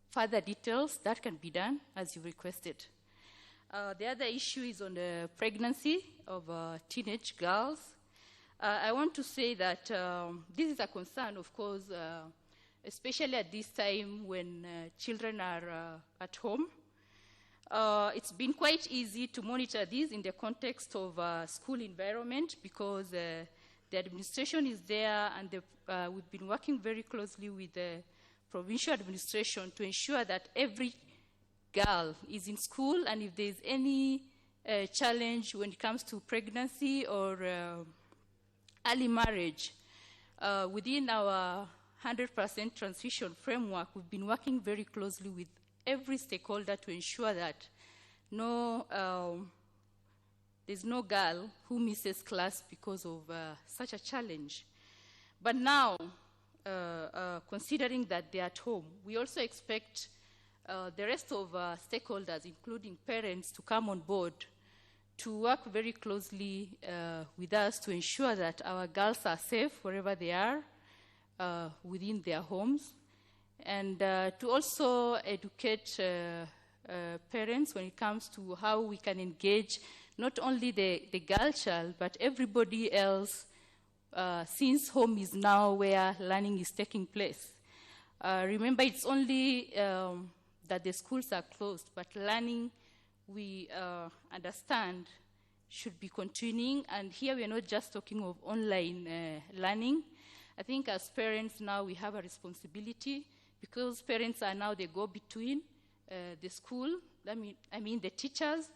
further details, that can be done as you requested. The other issue is on the pregnancy of teenage girls. I want to say that this is a concern, of course, especially at this time when children are at home. It's been quite easy to monitor this in the context of school environment, because the administration is there, and we've been working very closely with the provincial administration to ensure that every girl is in school, and if there's any challenge when it comes to pregnancy or early marriage, within our 100% transition framework, we've been working very closely with every stakeholder to ensure that there's no girl who misses class because of such a challenge. But now, considering that they're at home, we also expect the rest of stakeholders, including parents, to come on board to work very closely with us to ensure that our girls are safe wherever they are within their homes, and to also educate parents when it comes to how we can engage not only the girl child, but everybody else, since home is now where learning is taking place. Remember, it's only that the schools are closed, but learning, we understand, should be continuing. And here we are not just talking of online learning. I think as parents now we have a responsibility, because parents are now the go-between the school, I mean the teachers,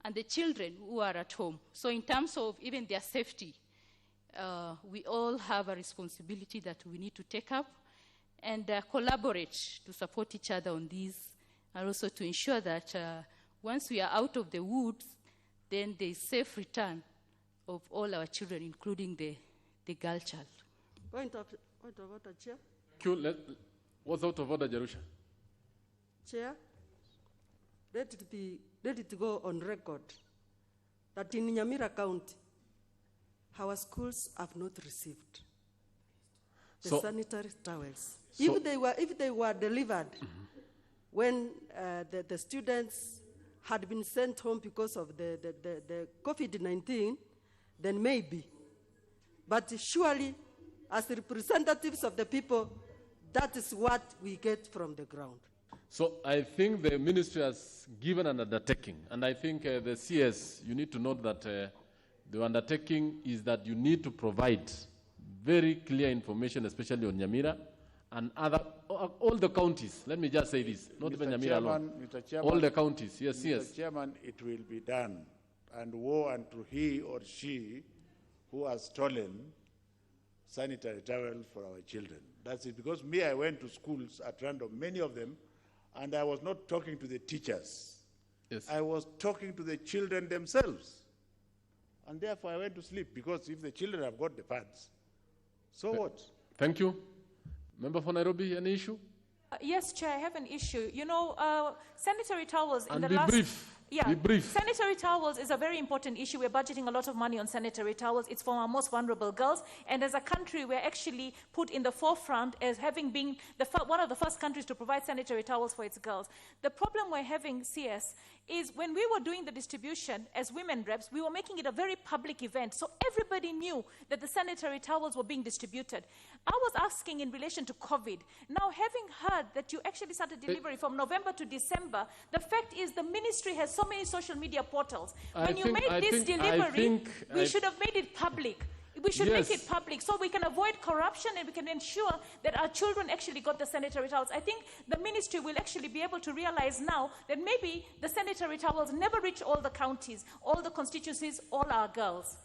and the children who are at home. So in terms of even their safety, we all have a responsibility that we need to take up and collaborate to support each other on these, and also to ensure that once we are out of the woods, then there is safe return of all our children, including the girl child. Point of order, Chair. What's out of order, Jerusha? Chair, let it go on record that in Nyamira County, our schools have not received the sanitary towels. If they were delivered when the students had been sent home because of the COVID-19, then maybe. But surely, as representatives of the people, that is what we get from the ground. So I think the ministry has given an undertaking, and I think the CS, you need to note that the undertaking is that you need to provide very clear information, especially on Nyamira and all the counties. Let me just say this, not even Nyamira alone. Mr. Chairman, all the counties, yes, yes. Mr. Chairman, it will be done, and woe unto he or she who has stolen sanitary towels for our children. That's it, because me, I went to schools at random, many of them, and I was not talking to the teachers. Yes. I was talking to the children themselves. And therefore I went to sleep, because if the children have got the pads, so what? Thank you. Member for Nairobi, any issue? Yes, Chair, I have an issue. You know, sanitary towels in And the be last... brief. Yeah, be brief. Sanitary towels is a very important issue. We're budgeting a lot of money on sanitary towels. It's for our most vulnerable girls. And as a country, we're actually put in the forefront as having been one of the first countries to provide sanitary towels for its girls. The problem we're having, CS, is when we were doing the distribution as women reps, we were making it a very public event. So everybody knew that the sanitary towels were being distributed. I was asking in relation to COVID. Now, having heard that you actually started delivery from November to December, the fact is the ministry has so many social media portals. When you made this delivery, we should have made it public. We should make it public so we can avoid corruption and we can ensure that our children actually got the sanitary towels. I think the ministry will actually be able to realize now that maybe the sanitary towels never reach all the counties, all the constituencies, all our girls.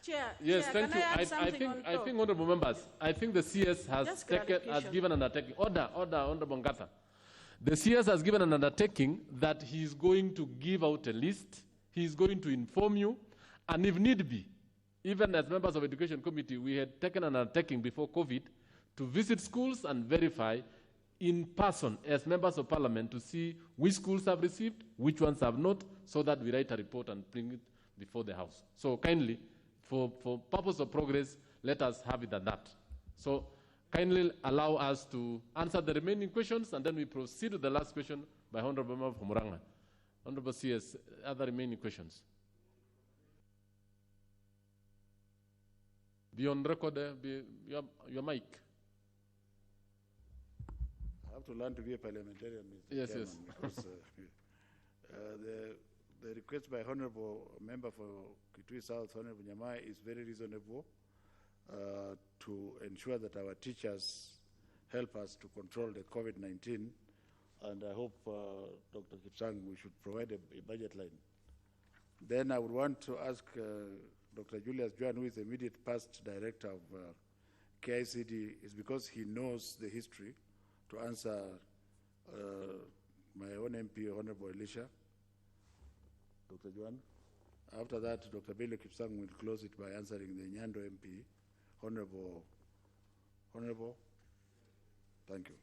Chair, yes, Chair, thank you. I think, honorable members, I think the CS has given an undertaking. Order, Honorable Ngata. The CS has given an undertaking that he is going to give out a list, he is going to inform you, and if need be, even as members of Education Committee, we had taken an undertaking before COVID to visit schools and verify in person as members of Parliament to see which schools have received, which ones have not, so that we write a report and bring it before the House. So kindly, for purpose of progress, let us have it at that. So kindly allow us to answer the remaining questions, and then we proceed to the last question by Honorable Member from Muranga. Honorable CS, other remaining questions. Be on record, your mic. I have to learn to be a parliamentarian, Mr. Yes, Chairman, yes. because the request by Honorable Member for Kitui South, Honorable Nyamai, is very reasonable to ensure that our teachers help us to control the COVID-19. And I hope, Dr. Kipsang, we should provide a budget line. Then I would want to ask Dr. Julius Juan, who is the immediate past director of KICD, is because he knows the history, to answer my own MP, Honorable Elisha. Dr. Juan. After that, Dr. Bello Kipsang will close it by answering the Nyando MP. Honorable. Thank you.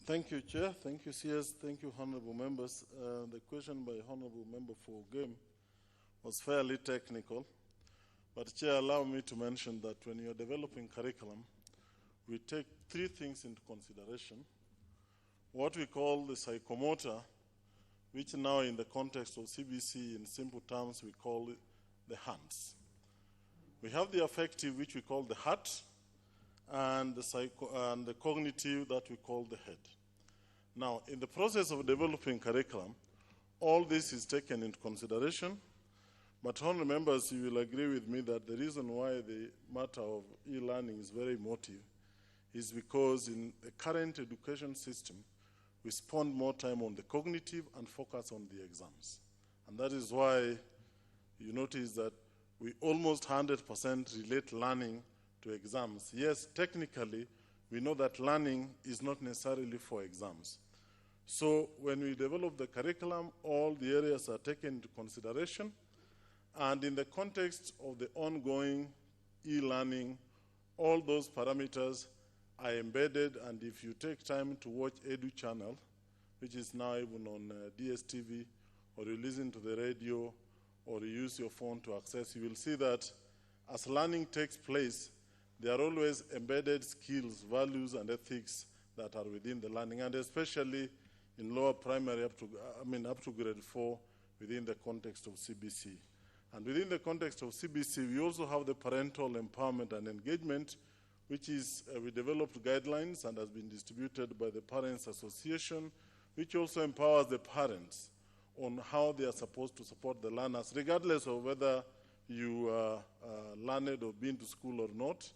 Thank you, Chair. Thank you, CS. Thank you, honorable members. The question by Honorable Member for Game was fairly technical, but Chair, allow me to mention that when you're developing curriculum, we take three things into consideration. What we call the psychomotor, which now in the context of CBC, in simple terms, we call it the hands. We have the affective, which we call the heart, and the cognitive, that we call the head. Now, in the process of developing curriculum, all this is taken into consideration, but honorable members, you will agree with me that the reason why the matter of e-learning is very emotive is because in the current education system, we spend more time on the cognitive and focus on the exams. And that is why you notice that we almost 100% relate learning to exams. Yes, technically, we know that learning is not necessarily for exams. So when we develop the curriculum, all the areas are taken into consideration, And in the context of the ongoing e-learning, all those parameters are embedded, and if you take time to watch Edu Channel, which is now even on DSTV, or you listen to the radio, or you use your phone to access, you will see that as learning takes place, there are always embedded skills, values, and ethics that are within the learning, and especially in lower primary up to grade 4 within the context of CBC. And within the context of CBC, we also have the parental empowerment and engagement, which is, we developed guidelines and has been distributed by the Parents Association, which also empowers the parents on how they are supposed to support the learners, regardless of whether you learned or been to school or not.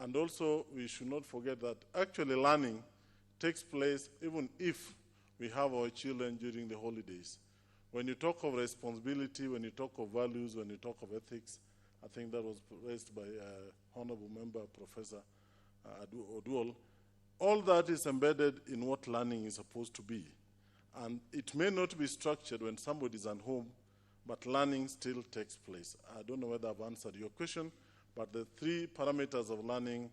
And also, we should not forget that actually learning takes place even if we have our children during the holidays. When you talk of responsibility, when you talk of values, when you talk of ethics, I think that was raised by Honorable Member Professor Oduol, all that is embedded in what learning is supposed to be. And it may not be structured when somebody is at home, but learning still takes place. I don't know whether I've answered your question, but the 3 parameters of learning,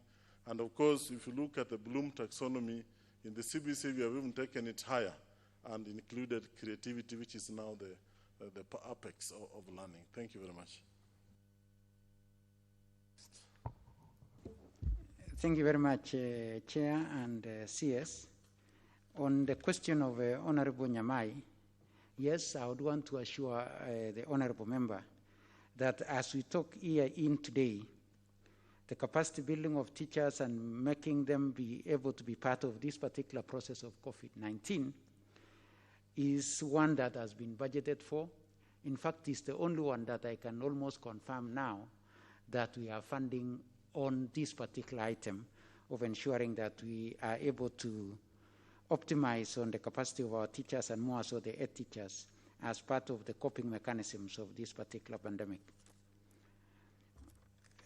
and of course, if you look at the Bloom taxonomy, in the CBC, we have even taken it higher and included creativity, which is now the apex of learning. Thank you very much. Thank you very much, Chair and CS. On the question of Honorable Nyamai, yes, I would want to assure the Honorable Member that as we talk here in today, the capacity building of teachers and making them be able to be part of this particular process of COVID-19 is one that has been budgeted for. In fact, it's the only one that I can almost confirm now that we are funding on this particular item of ensuring that we are able to optimize on the capacity of our teachers and more so the ed teachers as part of the coping mechanisms of this particular pandemic.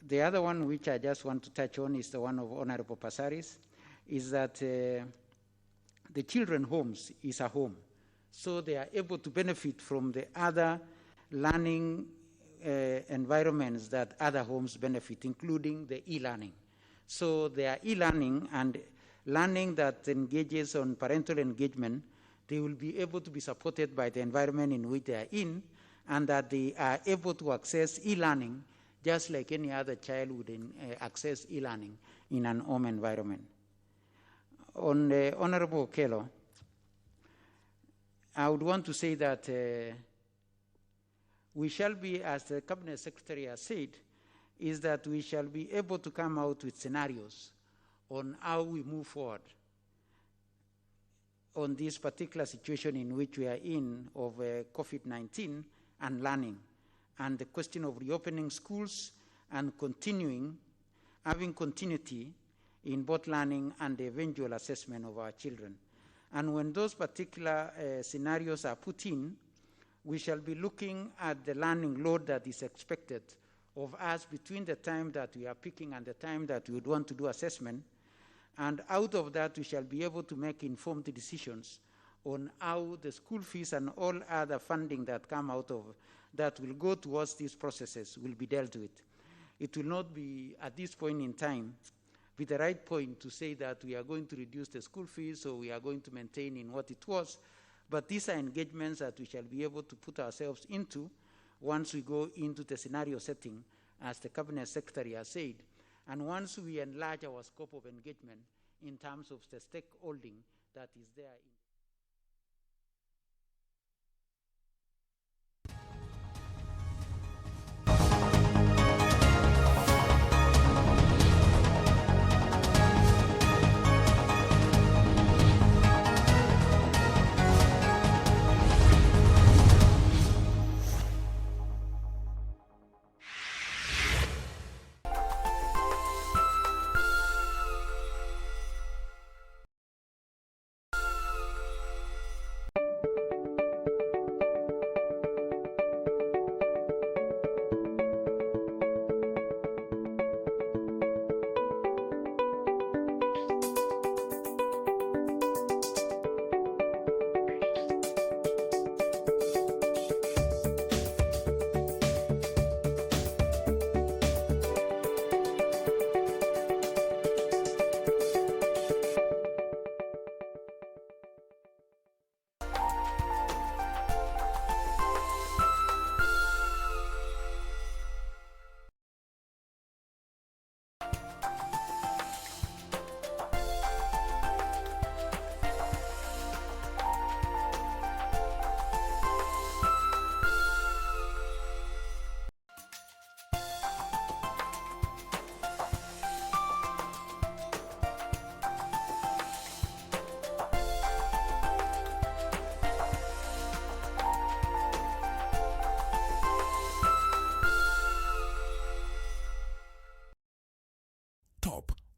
The other one which I just want to touch on is the one of Honorable Pasaris, is that the children homes is a home. So they are able to benefit from the other learning environments that other homes benefit, including the e-learning. So their e-learning and learning that engages on parental engagement, they will be able to be supported by the environment in which they are in, and that they are able to access e-learning just like any other child would access e-learning in an home environment. On Honorable Okello, I would want to say that we shall be, as the Cabinet Secretary has said, is that we shall be able to come out with scenarios on how we move forward on this particular situation in which we are in of COVID-19 and learning, and the question of reopening schools and having continuity in both learning and the eventual assessment of our children. And when those particular scenarios are put in, we shall be looking at the learning load that is expected of us between the time that we are picking and the time that we would want to do assessment. And out of that, we shall be able to make informed decisions on how the school fees and all other funding that come out of that will go towards these processes will be dealt with. It will not be, at this point in time, be the right point to say that we are going to reduce the school fees or we are going to maintain in what it was. But these are engagements that we shall be able to put ourselves into once we go into the scenario setting, as the Cabinet Secretary has said, and once we enlarge our scope of engagement in terms of the stakeholding that is there.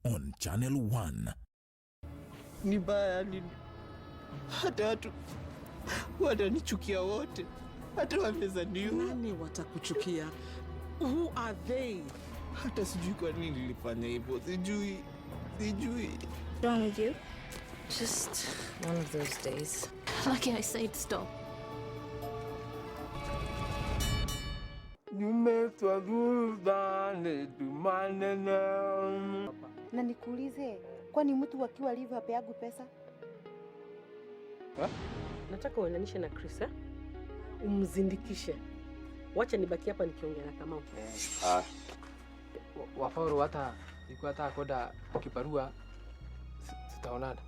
on Channel 1. Ni baya nini? Hata watu watanichukia wote. Hata wamezaniwa. Nani watakuchukia? Who are they? Hata sijui kwa nini nilifanya hivyo. Sijui. What's wrong with you? Just one of those days. Lucky I said stop. Na nikuulize, kwani mtu akiwa live apeagu pesa? Nataka uendanishe na Chris, umzindikishe. Wacha nibaki hapa nikiongea kama wafauru hata ikiwa koda kibarua tutaonana.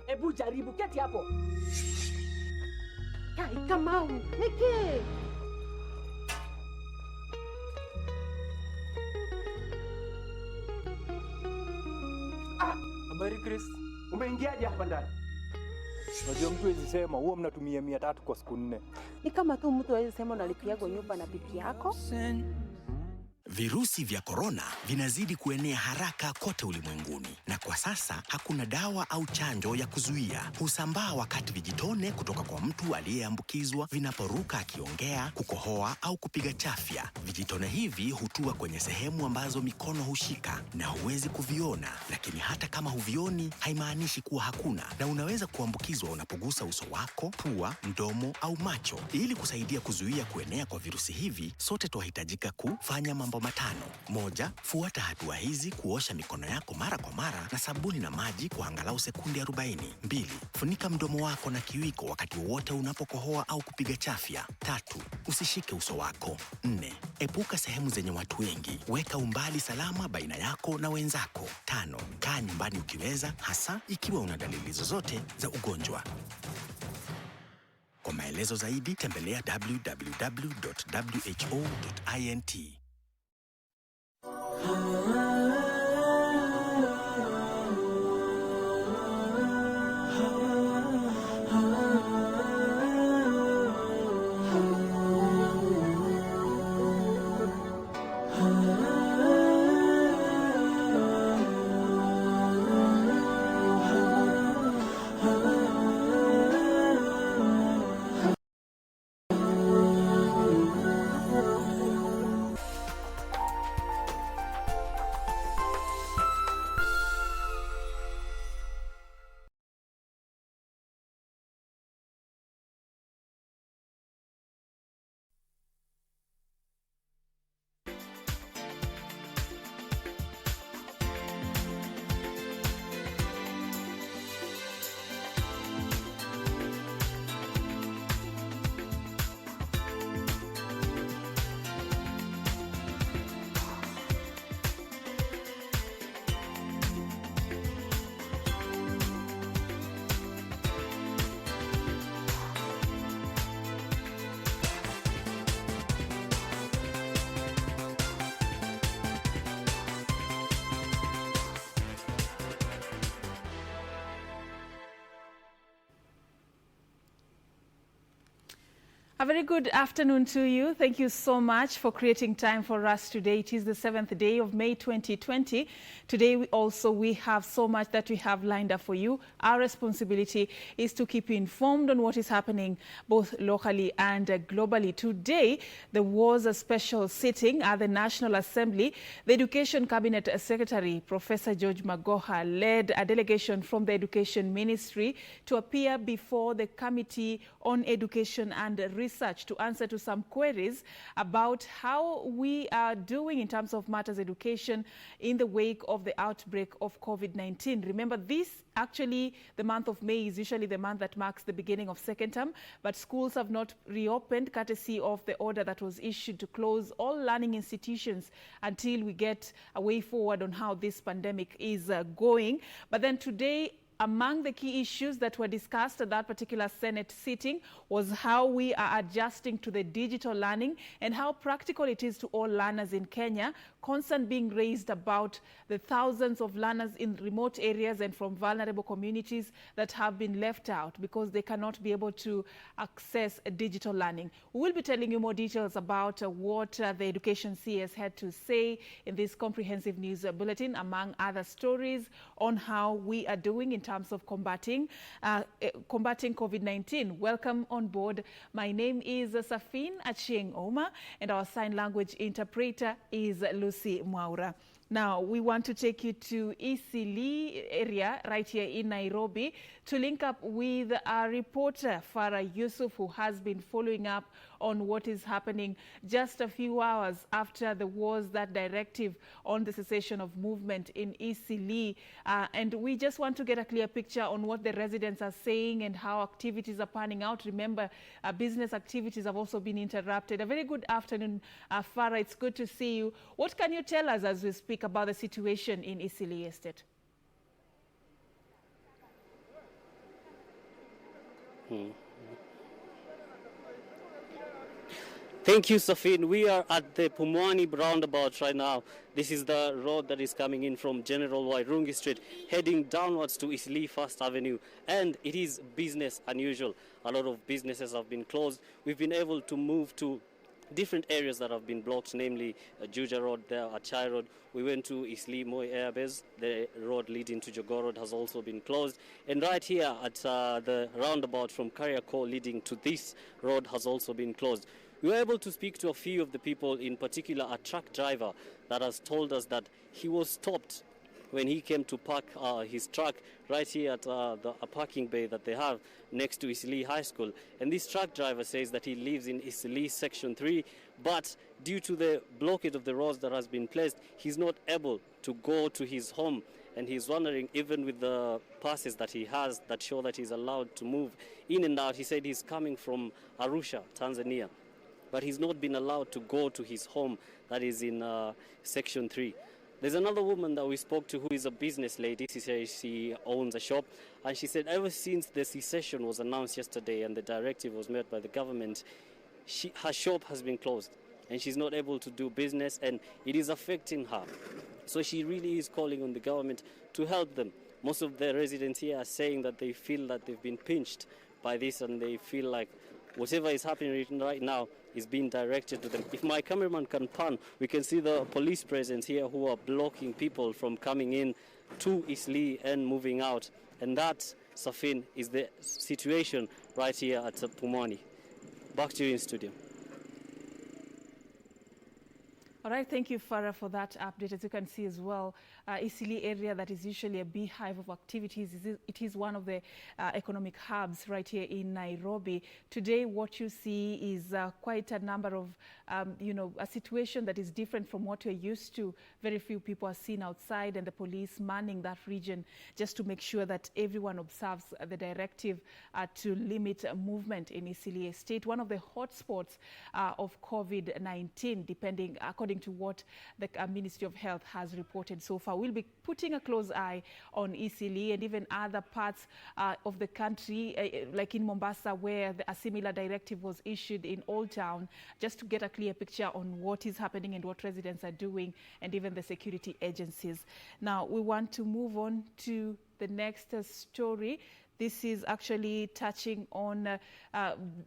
Hebu jaribu, keti hapo. Kai kama nike. Habari Chris, umeingiaje hapa ndani? Unajua mtu hawezi sema huo mnatumia 300 kwa siku 4. Ni kama tu mtu hawezi sema unalipia kwa nyumba na bibi yako. Virusi vya korona vinazidi kuenea haraka kote ulimwenguni, na kwa sasa hakuna dawa au chanjo ya kuzuia. Husambaa wakati vijitone kutoka kwa mtu aliyeambukizwa vinaporuka akiongea, kukohoa au kupiga chafya. Vijitone hivi hutua kwenye sehemu ambazo mikono hushika na huwezi kuviona, lakini hata kama huvioni haimaanishi kuwa hakuna, na unaweza kuambukizwa unapogusa uso wako, pua, mdomo au macho. Ili kusaidia kuzuia kuenea kwa virusi hivi, sote tunahitajika kufanya mambo matano. 1. Fuata hatua hizi: kuosha mikono yako mara kwa mara na sabuni na maji kwa angalau sekundi 40. 2. Funika mdomo wako na kiwiko wakati wote unapokohoa au kupiga chafya. 3. Usishike uso wako. 4. Epuka sehemu zenye watu wengi. Weka umbali salama baina yako na wenzako. 5. Kaa nyumbani ukiweza, hasa ikiwa una dalili zozote za ugonjwa. Kwa maelezo zaidi tembelea www.who.int. A very good afternoon to you. Thank you so much for creating time for us today. It is the 7th day of May 2020. Today we have so much that we have lined up for you. Our responsibility is to keep you informed on what is happening both locally and globally. Today there was a special sitting at the National Assembly. The Education Cabinet Secretary, Professor George Magoha, led a delegation from the Education Ministry to appear before the Committee on Education and Research to answer to some queries about how we are doing in terms of matters education in the wake of the outbreak of COVID-19. Remember, the month of May is usually the month that marks the beginning of second term, but schools have not reopened courtesy of the order that was issued to close all learning institutions until we get a way forward on how this pandemic is going. But then today, among the key issues that were discussed at that particular Senate sitting was how we are adjusting to the digital learning and how practical it is to all learners in Kenya. Concern being raised about the thousands of learners in remote areas and from vulnerable communities that have been left out because they cannot be able to access digital learning. We will be telling you more details about what the Education CS had to say in this comprehensive news bulletin, among other stories on how we are doing in terms of combating COVID-19. Welcome on board. My name is Safin Achieng Oma, and our sign language interpreter is Lucy Mwaura. Now, we want to take you to Eastleigh area right here in Nairobi to link up with our reporter, Farah Yusuf, who has been following up on what is happening just a few hours after there was that directive on the cessation of movement in Eastleigh. And we just want to get a clear picture on what the residents are saying and how activities are panning out. Remember, business activities have also been interrupted. A very good afternoon, Farah. It's good to see you. What can you tell us as we speak about the situation in Eastleigh Estate? Thank you, Safin. We are at the Pumwani roundabout right now. This is the road that is coming in from General Wairungi Street, heading downwards to Eastleigh First Avenue. And it is business unusual. A lot of businesses have been closed. We've been able to move to different areas that have been blocked, namely Juja Road there, Achai Road. We went to Eastleigh Moi Airbase. The road leading to Jogoo Road has also been closed. And right here at the roundabout from Kariakor leading to this road has also been closed. We were able to speak to a few of the people, in particular a truck driver that has told us that he was stopped when he came to park his truck right here at a parking bay that they have next to Eastleigh High School. And this truck driver says that he lives in Eastleigh Section 3, but due to the blockade of the roads that has been placed, he's not able to go to his home. And he's wondering, even with the passes that he has that show that he's allowed to move in and out, he said he's coming from Arusha, Tanzania, but he's not been allowed to go to his home that is in Section 3. There's another woman that we spoke to who is a business lady. She says she owns a shop, and she said ever since the cessation was announced yesterday and the directive was made by the government, her shop has been closed and she's not able to do business, and it is affecting her. So she really is calling on the government to help them. Most of the residents here are saying that they feel that they've been pinched by this, and they feel like whatever is happening right now is being directed to them. If my cameraman can pan, we can see the police presence here who are blocking people from coming in to Eastleigh and moving out. And that, Safin, is the situation right here at Pumwani. Back to you in studio. All right, thank you, Farah, for that update. As you can see as well, Eastleigh area that is usually a beehive of activities, it is one of the economic hubs right here in Nairobi. Today, what you see is quite a number of, a situation that is different from what we're used to. Very few people are seen outside, and the police manning that region just to make sure that everyone observes the directive to limit movement in Eastleigh Estate, one of the hotspots of COVID-19, according to what the Ministry of Health has reported so far. We'll be putting a close eye on Eastleigh and even other parts of the country, like in Mombasa, where a similar directive was issued in Old Town, just to get a clear picture on what is happening and what residents are doing, and even the security agencies. Now, we want to move on to the next story. This is actually touching on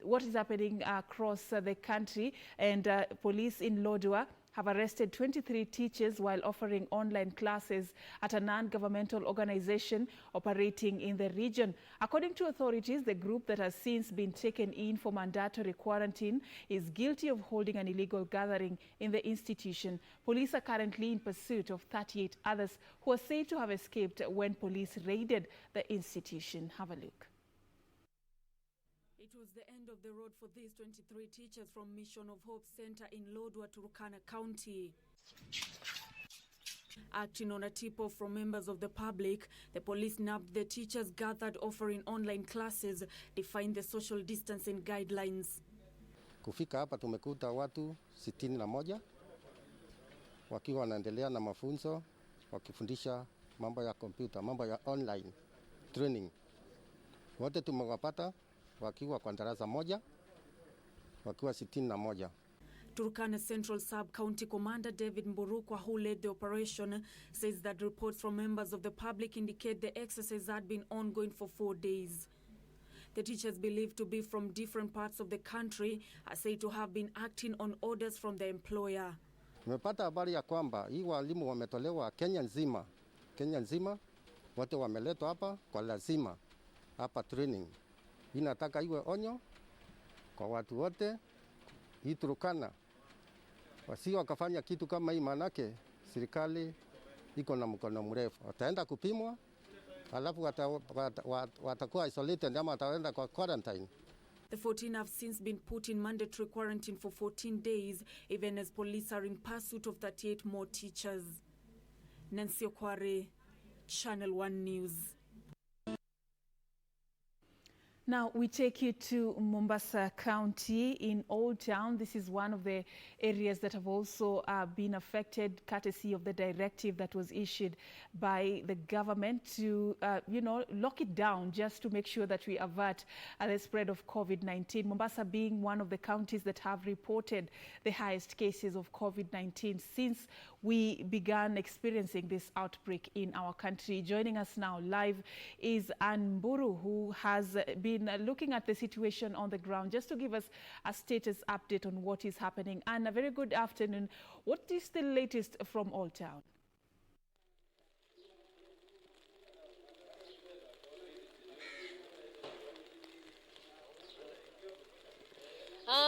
what is happening across the country, and police in Lodwar have arrested 23 teachers while offering online classes at a non-governmental organization operating in the region. According to authorities, the group that has since been taken in for mandatory quarantine is guilty of holding an illegal gathering in the institution. Police are currently in pursuit of 38 others who are said to have escaped when police raided the institution. Have a look. It was the end of the road for these 23 teachers from Mission of Hope Center in Lodwar, Turkana County. Acting on a tip-off from members of the public, the police nabbed the teachers gathered offering online classes, defined the social distancing guidelines. Kufika hapa tumekuta watu 61 wakiwa wanaendelea na mafunzo wakifundisha mambo ya kompyuta, mambo ya online. training. Wote tumewapata wakiwa kwa darasa moja, wakiwa 61. Turkana Central Sub-County Commander David Mburukwa, who led the operation, says that reports from members of the public indicate the exercise had been ongoing for 4 days. The teachers, believed to be from different parts of the country, are said to have been acting on orders from the employer. Tumepata habari ya kwamba hii walimu wametolewa Kenya nzima, wote wameletwa hapa kwa lazima hapa training. Inataka iwe onyo kwa watu wote, hii Turkana wasio wakafanya kitu kama hii, manake serikali iko na mkono mrefu. Wataenda kupimwa, alafu watakuwa isolated ama wataenda kwa quarantine. The 14 have since been put in mandatory quarantine for 14 days, even as police are in pursuit of 38 more teachers. Nancy Okware, Channel 1 News. Now we take you to Mombasa County in Old Town. This is one of the areas that have also been affected, courtesy of the directive that was issued by the government to, lock it down just to make sure that we avert the spread of COVID-19. Mombasa being one of the counties that have reported the highest cases of COVID-19 since we began experiencing this outbreak in our country. Joining us now live is Ann Mburu, who has been looking at the situation on the ground, just to give us a status update on what is happening. And a very good afternoon. What is the latest from Old Town?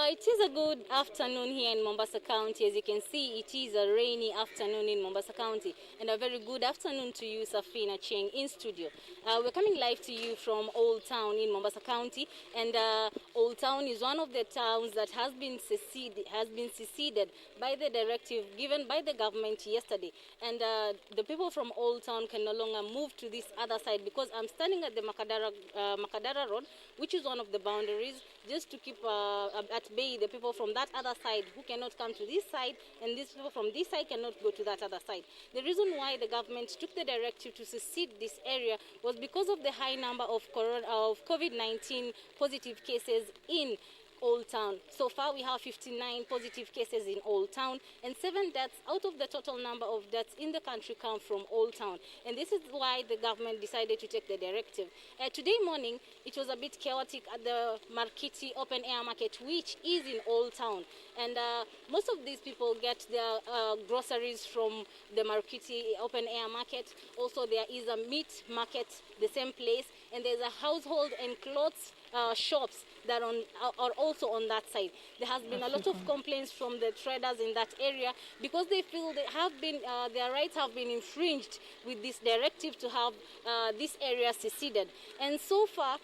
It is a good afternoon here in Mombasa County. As you can see, it is a rainy afternoon in Mombasa County. And a very good afternoon to you, Safina Cheng, in studio. We're coming live to you from Old Town in Mombasa County. And Old Town is one of the towns that has been seceded by the directive given by the government yesterday. And the people from Old Town can no longer move to this other side, because I'm standing at the Makadara Road, which is one of the boundaries, just to keep at bay the people from that other side who cannot come to this side, and these people from this side cannot go to that other side. The reason why the government took the directive to secede this area was because of the high number of COVID-19 positive cases in Old Town. So far we have 59 positive cases in Old Town, and 7 deaths out of the total number of deaths in the country come from Old Town. And this is why the government decided to take the directive. Today morning it was a bit chaotic at the Markiti open air market, which is in Old Town. And most of these people get their groceries from the Markiti open air market. Also there is a meat market, the same place, and there's a household and clothes shops that are also on that side. There has been a lot of complaints from the traders in that area, because they feel they have been their rights have been infringed with this directive to have this area seceded. And so far,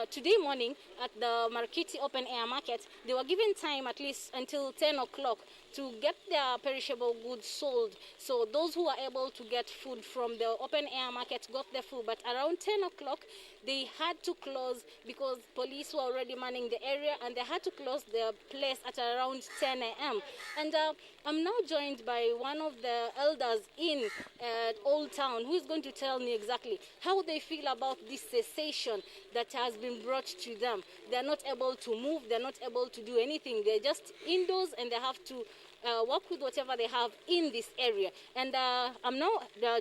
today morning at the Markiti open air market, they were given time at least until 10 o'clock to get their perishable goods sold. So those who are able to get food from the open air market got their food, but around 10 o'clock they had to close because police were already manning the area, and they had to close the place at around 10 a.m. And I'm now joined by one of the elders in Old Town, who is going to tell me exactly how they feel about this cessation that has been brought to them. They're not able to move, they're not able to do anything. They're just indoors, and they have to work with whatever they have in this area. And I'm now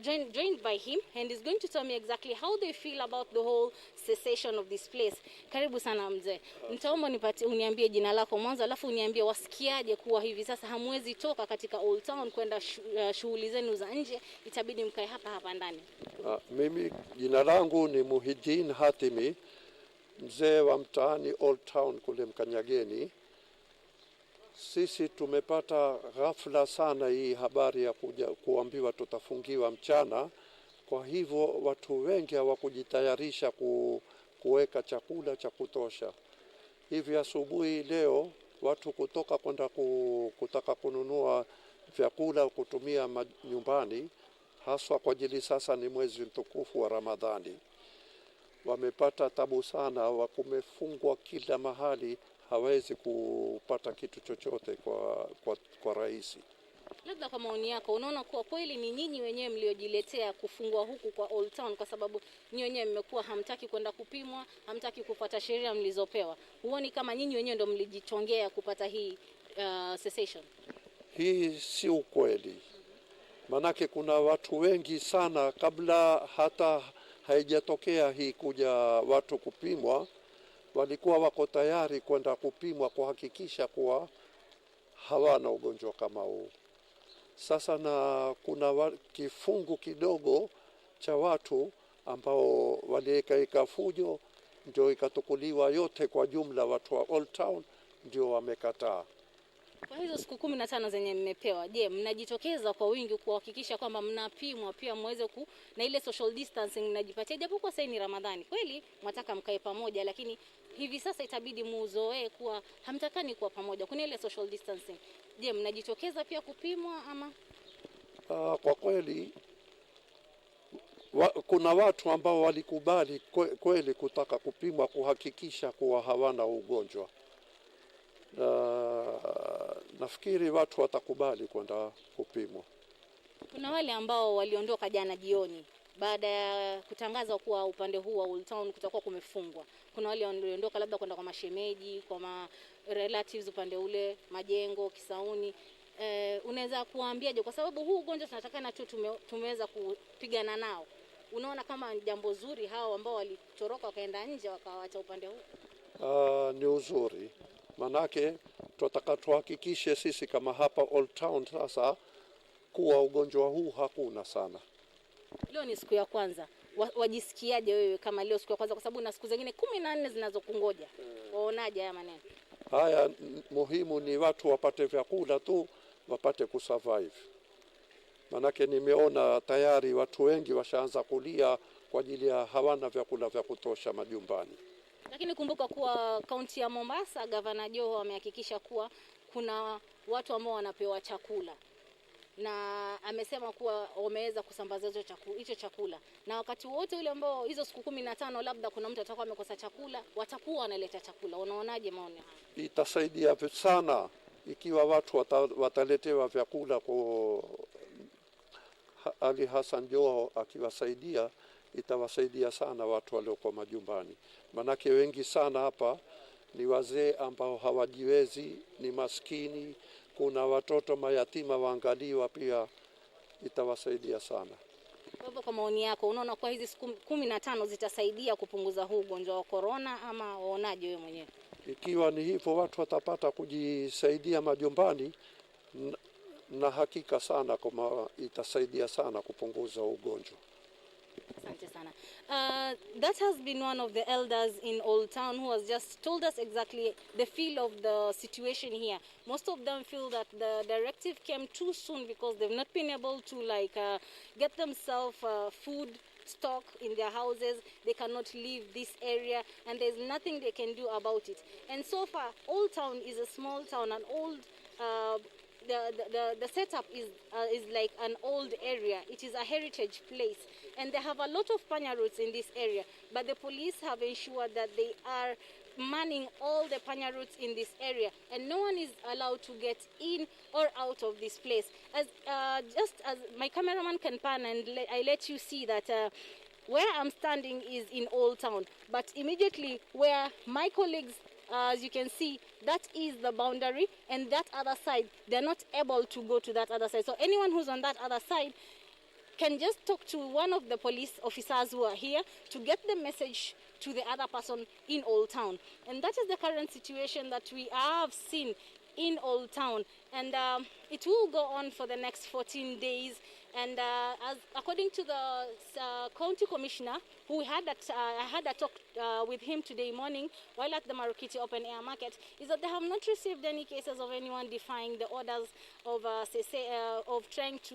joined by him, and he's going to tell me exactly how they feel about the whole cessation of this place. Karibu sana mzee. Nitaomba uniambie jina lako mwanzo, alafu uniambie wasikiaje kuwa hivi sasa hamwezi toka katika Old Town kwenda shughuli zenu za nje, itabidi mkae hapa ndani. Mimi jina langu ni Muhidin Hatimi, mzee wa mtaani Old Town kule Mkanyageni. Sisi tumepata ghafla sana hii habari ya kuambiwa tutafungiwa mchana. Kwa hivyo watu wengi hawakujitayarisha kuweka chakula cha kutosha. Hivi asubuhi leo watu kutoka kwenda kutaka kununua vyakula kutumia nyumbani, haswa kwa ajili sasa ni mwezi mtukufu wa Ramadhani, wamepata tabu sana. Wakumefungwa kila mahali, hawezi kupata kitu chochote kwa rahisi. Labda kwa maoni yako, unaona kuwa kweli ni nyinyi wenyewe mliojiletea kufungwa huku kwa Old Town kwa sababu nyinyi wenyewe mmekuwa hamtaki kwenda kupimwa, hamtaki kufuata sheria mlizopewa. Huoni kama nyinyi wenyewe ndio mlijichongea kupata hii cessation? Hii si ukweli. Manake kuna watu wengi sana kabla hata haijatokea hii kuja watu kupimwa, walikuwa wako tayari kwenda kupimwa kuhakikisha kuwa hawana ugonjwa kama huu. Sasa na kuna kifungu kidogo cha watu ambao waliweka fujo, ndio ikatukuliwa yote kwa jumla. Watu wa Old Town ndio wamekataa. Kwa hizo siku 15 zenye mmepewa, je, mnajitokeza kwa wingi kuhakikisha kwamba mnapimwa pia muweze na ile social distancing mnajipatia, japo kwa sasa ni Ramadhani. Kweli mwataka mkae pamoja, lakini hivi sasa itabidi muzoee kuwa hamtakani kuwa pamoja. Kuna ile social distancing. Je, mnajitokeza pia kupimwa ama? Kwa kweli kuna watu ambao walikubali kweli kutaka kupimwa kuhakikisha kuwa hawana ugonjwa. Nafikiri watu watakubali kwenda kupimwa. Kuna wale ambao waliondoka jana jioni baada ya kutangaza kuwa upande huu wa Old Town kutakuwa kumefungwa. Kuna wale waliondoka labda kwenda kwa mashemeji, kwa relatives upande ule, Majengo, Kisauni. Unaweza kuambiaje, kwa sababu huu ugonjwa tunatakana tu tumeweza kupigana nao. Unaona kama jambo zuri hao ambao walitoroka wakaenda nje wakaacha upande huu? Ni uzuri. Manake tunataka tuhakikishe sisi kama hapa Old Town sasa kuwa ugonjwa huu hakuna sana. Leo ni siku ya kwanza. Wajisikiaje wewe kama leo siku ya kwanza, kwa sababu na siku zingine 14 zinazokungoja? Waonaje haya maneno? Haya, muhimu ni watu wapate vyakula tu, wapate kusurvive. Manake nimeona tayari watu wengi washaanza kulia kwa ajili ya hawana vyakula vya kutosha majumbani. Lakini kumbuka kuwa kaunti ya Mombasa, Gavana Joho amehakikisha kuwa kuna watu ambao wanapewa chakula. Na amesema kuwa wameweza kusambaza hicho chakula. Na wakati wote ule ambao hizo siku 15 labda kuna mtu atakuwa amekosa chakula, watakuwa wanaleta chakula. Unaonaje maoni haya? Itasaidia sana ikiwa watu wataletewa vyakula kwa Ali Hassan Joho akiwasaidia, itawasaidia sana watu walioko majumbani. Manake wengi sana hapa ni wazee ambao hawajiwezi, ni maskini, kuna watoto mayatima waangaliwa pia, itawasaidia sana. Kwa hivyo kwa maoni yako, unaona kwa hizi siku 15 zitasaidia kupunguza huu ugonjwa wa corona, ama waonaje wewe mwenyewe? Ikiwa ni hivyo watu watapata kujisaidia majumbani, na hakika sana kama itasaidia sana kupunguza ugonjwa. Asante sana. That has been one of the elders in Old Town who has just told us exactly the feel of the situation here. Most of them feel that the directive came too soon because they've not been able to get themselves food stock in their houses. They cannot leave this area and there's nothing they can do about it. And so far, Old Town is a small town, an old the setup is like an old area. It is a heritage place, and they have a lot of panya routes in this area. But the police have ensured that they are manning all the panya routes in this area, and no one is allowed to get in or out of this place. Just as my cameraman can pan, and I let you see that where I'm standing is in Old Town, but immediately where my colleagues, as you can see, that is the boundary, and that other side, they're not able to go to that other side. So anyone who's on that other side can just talk to one of the police officers who are here to get the message to the other person in Old Town. And that is the current situation that we have seen in Old Town. And it will go on for the next 14 days. And according to the county commissioner, who I had a talk with him today morning while at the Marukiti Open Air Market, is that they have not received any cases of anyone defying the orders of trying to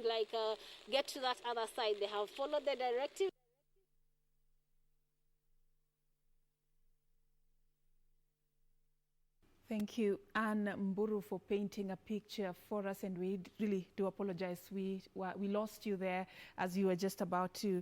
get to that other side. They have followed the directive. Thank you, Anne Mburu, for painting a picture for us, and we really do apologize. We lost you there as you were just about to,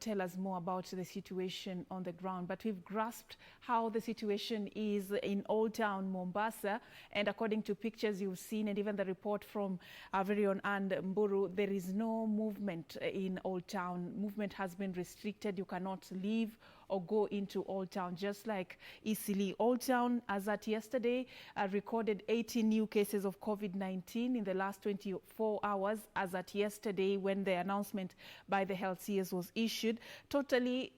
tell us more about the situation on the ground. But we've grasped how the situation is in Old Town Mombasa, and according to pictures you've seen, and even the report from our very own Anne Mburu, there is no movement in Old Town. Movement has been restricted. You cannot leave or go into Old Town, just like Eastleigh. Old Town, as at yesterday, recorded 18 new cases of COVID-19 in the last 24 hours, as at yesterday when the announcement by the health CS was issued. Totally,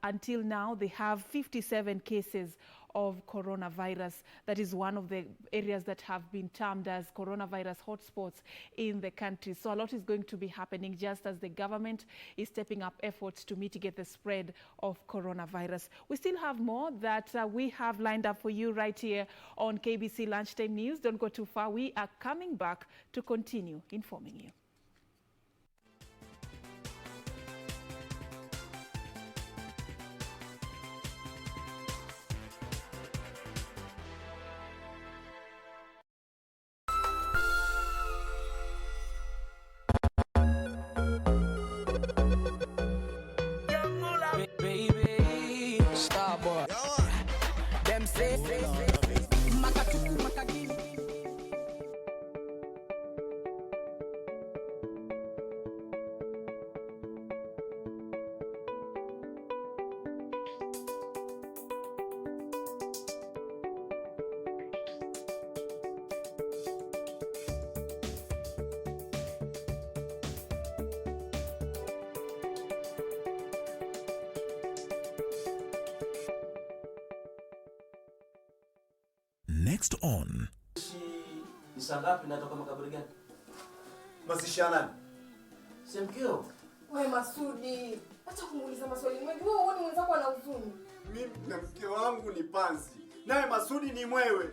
until now, they have 57 cases of coronavirus. That is one of the areas that have been termed as coronavirus hotspots in the country. So a lot is going to be happening just as the government is stepping up efforts to mitigate the spread of coronavirus. We still have more that we have lined up for you right here on KBC Lunchtime News. Don't go too far. We are coming back to continue informing you. Next on. Nisangapi natoka makaburi gani? Masishana. Semkeo. Wewe Masudi, acha kumuuliza maswali mengi. Wewe uone mwenzako ana huzuni. Mimi na mke wangu ni panzi. Naye Masudi ni mwewe.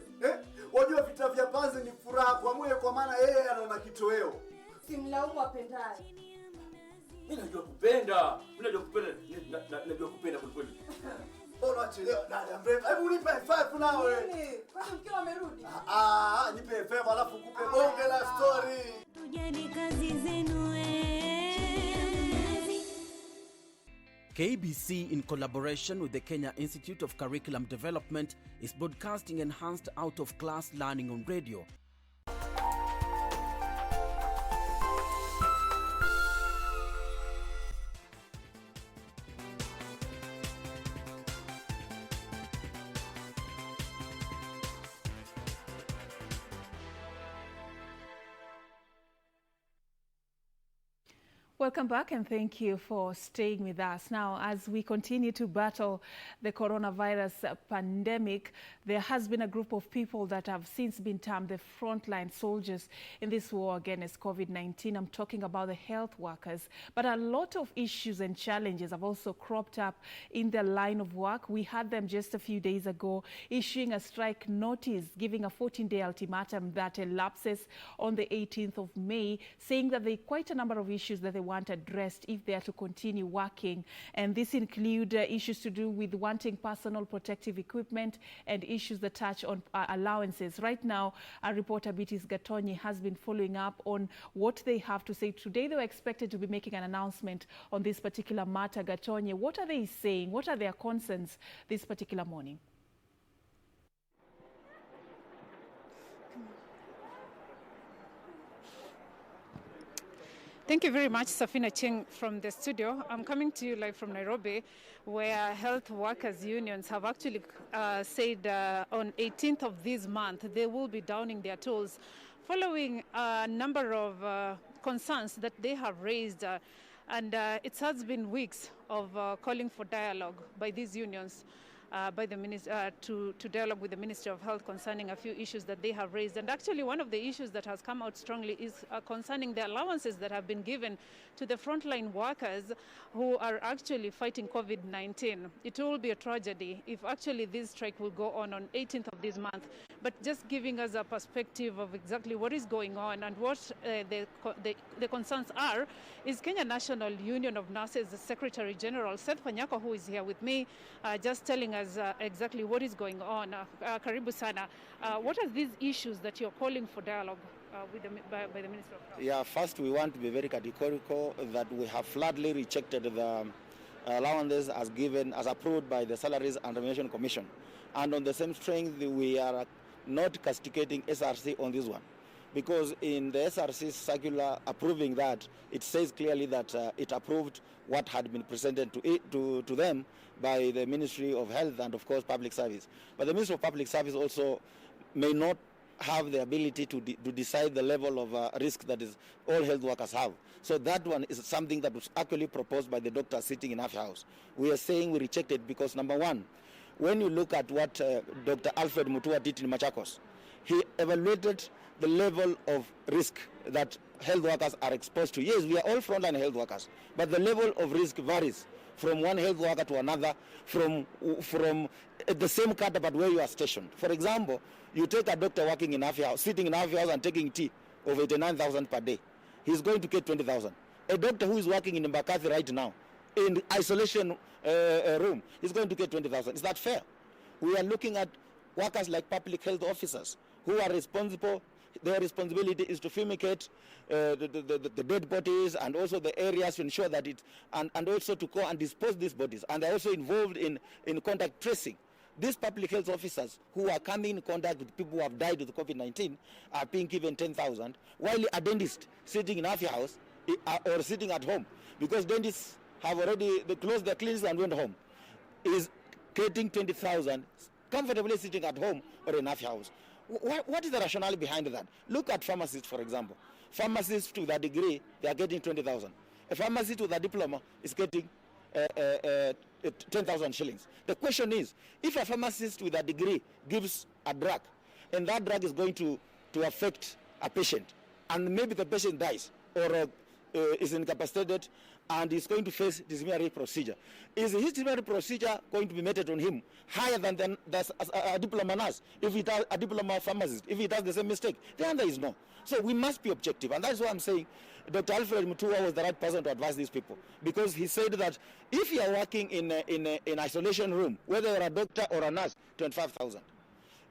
Wajua vita vya panzi ni furaha kwa mwewe kwa maana yeye anaona kitoweo. Simlaumu apendaye. Mimi najua kupenda. Najua kupenda kweli. Bora achelewa dada mrembo. Hebu nipe 5 na wewe. Nini? Kwani mkeo amerudi? Nipe 5 alafu kupe bonge la story. Tujali kazi zenu KBC, in collaboration with the Kenya Institute of Curriculum Development, is broadcasting enhanced out-of-class learning on radio. Welcome back, and thank you for staying with us. Now, as we continue to battle the coronavirus pandemic, there has been a group of people that have since been termed the frontline soldiers in this war against COVID-19. I'm talking about the health workers, but a lot of issues and challenges have also cropped up in their line of work. We had them just a few days ago issuing a strike notice, giving a 14-day ultimatum that elapses on the 18th of May, saying that there are quite a number of issues that they want addressed if they are to continue working. And this include issues to do with wanting personal protective equipment and issues that touch on allowances. Right now, our reporter Beatrice Gatonyi has been following up on what they have to say. Today, they were expected to be making an announcement on this particular matter. Gatonyi, what are they saying? What are their concerns this particular morning? Thank you very much, Safina Cheng from the studio. I'm coming to you live from Nairobi, where health workers unions have actually said on 18th of this month they will be downing their tools following a number of concerns that they have raised. And it has been weeks of calling for dialogue by these unions. By the to dialogue with the Ministry of Health concerning a few issues that they have raised. And actually one of the issues that has come out strongly is concerning the allowances that have been given to the frontline workers who are actually fighting COVID-19. It will be a tragedy if actually this strike will go on 18th of this month. But just giving us a perspective of exactly what is going on and what the concerns are is Kenya National Union of Nurses Secretary General Seth Panyako, who is here with me, just telling us exactly what is going on. Karibu sana. What are these issues that you're calling for dialogue by the Minister of Health? Yeah, first we want to be very categorical that we have flatly rejected the allowances as approved by the Salaries and Remuneration Commission. And on the same strength, we are not castigating SRC on this one. Because in the SRC circular approving that, it says clearly that it approved what had been presented to them by the Ministry of Health and, of course, Public Service. But the Ministry of Public Service also may not have the ability to decide the level of risk that is all health workers have. So that one is something that was actually proposed by the doctor sitting in Afya House. We are saying we reject it because, number one, when you look at what Dr. Alfred Mutua did in Machakos, he evaluated the level of risk that health workers are exposed to. Yes, we are all frontline health workers, but the level of risk varies from one health worker to another, from the same cadre but where you are stationed. For example, you take a doctor working in Afya House, sitting in Afya House and taking tea of 89,000 per day. He's going to get 20,000. A doctor who is working in Mbakathi right now, in isolation room, is going to get 20,000. Is that fair? We are looking at workers like public health officers who are responsible. Their responsibility is to fumigate the dead bodies and also the areas to ensure that and also to go and dispose these bodies. And they're also involved in contact tracing. These public health officers who are coming in contact with people who have died with COVID-19 are being given 10,000, while a dentist sitting in Afya House or sitting at home, because dentists have already closed their clinics and went home, is getting 20,000 comfortably sitting at home or in Afya House. What is the rationale behind that? Look at pharmacists, for example. Pharmacists to that degree, they are getting 20,000. A pharmacist with a diploma is getting 10,000 shillings. The question is, if a pharmacist with a degree gives a drug, and that drug is going to affect a patient, and maybe the patient dies or is incapacitated and is going to face disciplinary procedure, is his disciplinary procedure going to be meted on him higher than a diploma nurse, if he does a diploma pharmacist, if he does the same mistake? The answer is no. So we must be objective, and that's why I'm saying Dr. Alfred Mutua was the right person to advise these people, because he said that if you are working in an isolation room, whether you're a doctor or a nurse, 25,000.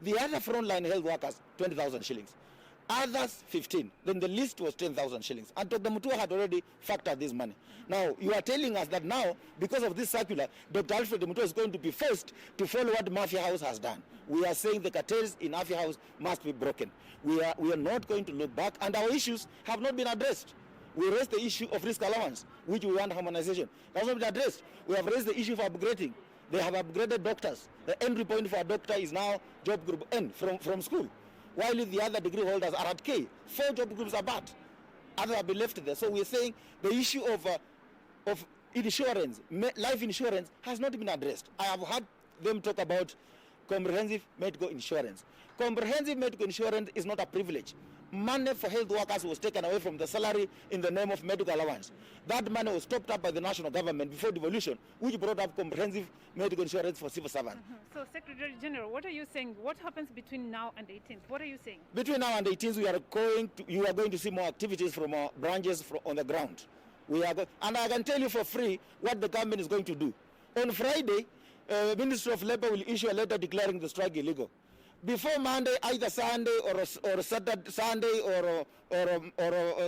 The other frontline health workers, 20,000 shillings. Others 15. Then the list was 10,000 shillings. And Dr. Mutua had already factored this money. Now, you are telling us that now, because of this circular, Dr. Alfred Mutua is going to be forced to follow what Afya House has done. We are saying the cartels in Afya House must be broken. We are not going to look back, and our issues have not been addressed. We raised the issue of risk allowance, which we want harmonization. That has not been addressed. We have raised the issue of upgrading. They have upgraded doctors. The entry point for a doctor is now job group N from school, while the other degree holders are at K. 4 job groups are bad. Others have been left there. So we're saying the issue of insurance, life insurance, has not been addressed. I have heard them talk about comprehensive medical insurance. Comprehensive medical insurance is not a privilege. Money for health workers was taken away from the salary in the name of medical allowance. That money was topped up by the national government before devolution, which brought up comprehensive medical insurance for civil servants. So, Secretary General, what are you saying? What happens between now and 18th? What are you saying? Between now and 18th, you are going to see more activities from our branches on the ground. And I can tell you for free what the government is going to do. On Friday, Ministry of Labour will issue a letter declaring the strike illegal. Before Monday, either Sunday or Saturday, Sunday or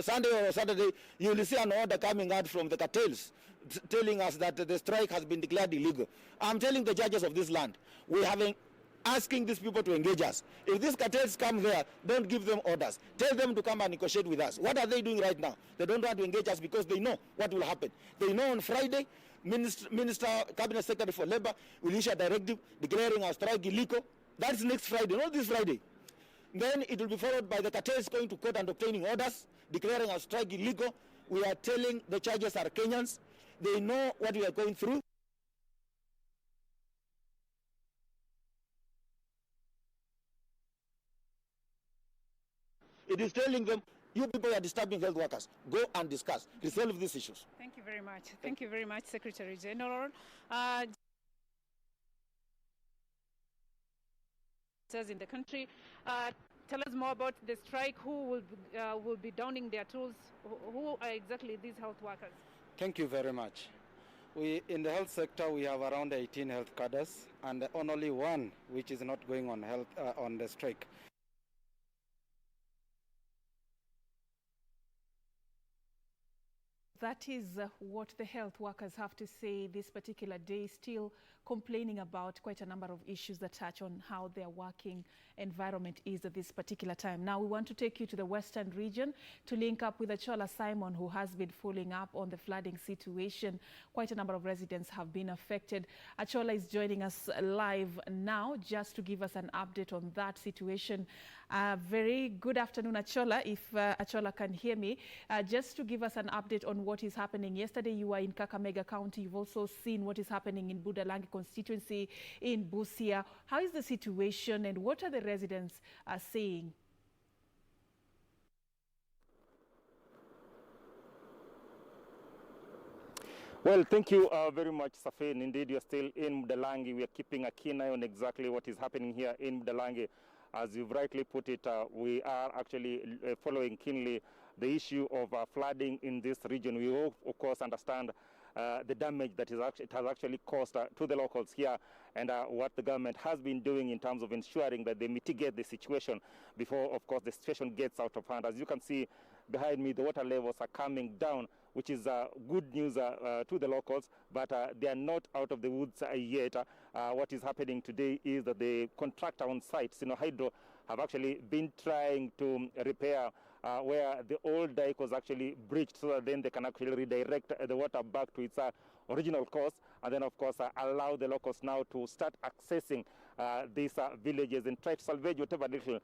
Saturday, you will see an order coming out from the cartels telling us that the strike has been declared illegal. I'm telling the judges of this land, we have been asking these people to engage us. If these cartels come there, don't give them orders. Tell them to come and negotiate with us. What are they doing right now? They don't want to engage us because they know what will happen. They know on Friday, Minister, Cabinet Secretary for Labour will issue a directive declaring our strike illegal. That's next Friday, not this Friday. Then it will be followed by the cartels going to court and obtaining orders, declaring our strike illegal. We are telling the charges are Kenyans. They know what we are going through. It is telling them, you people are disturbing health workers. Go and discuss, resolve these issues. Thank you very much. Thank you very much, Secretary General. In the country, tell us more about the strike. Who will be donning their tools? Who are exactly these health workers? Thank you very much. In the health sector, we have around 18 health cadres, and only one which is not going on on the strike. That is what the health workers have to say this particular day, still complaining about quite a number of issues that touch on how their working environment is at this particular time. Now we want to take you to the Western region to link up with Achola Simon, who has been following up on the flooding situation. Quite a number of residents have been affected. Achola is joining us live now just to give us an update on that situation. Very good afternoon, Achola, if Achola can hear me. Just to give us an update on what is happening. Yesterday you were in Kakamega County. You've also seen what is happening in Budalangi constituency, in Busia. How is the situation and what are the residents saying? Well, thank you very much, Safin. Indeed, you're still in Budalangi. We are keeping a keen eye on exactly what is happening here in Budalangi. As you've rightly put it, we are actually following keenly the issue of flooding in this region. We all, of course, understand the damage that it has actually caused to the locals here, and what the government has been doing in terms of ensuring that they mitigate the situation before, of course, the situation gets out of hand. As you can see behind me, the water levels are coming down, which is good news to the locals, but they are not out of the woods yet. What is happening today is that the contractor on site, Hydro, have actually been trying to repair where the old dike was actually breached, so that then they can actually redirect the water back to its original course, and then of course allow the locals now to start accessing these villages and try to salvage whatever little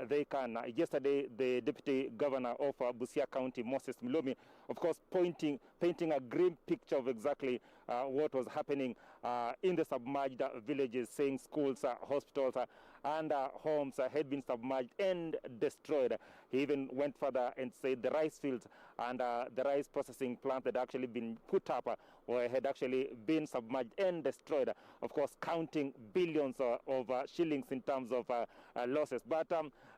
they can. Yesterday, the Deputy Governor of Busia County, Moses Milomi, of course painting a grim picture of exactly what was happening in the submerged villages, saying schools, hospitals, and homes had been submerged and destroyed. He even went further and said the rice fields and the rice processing plant that had actually been put up had actually been submerged and destroyed, of course counting billions of shillings in terms of losses. But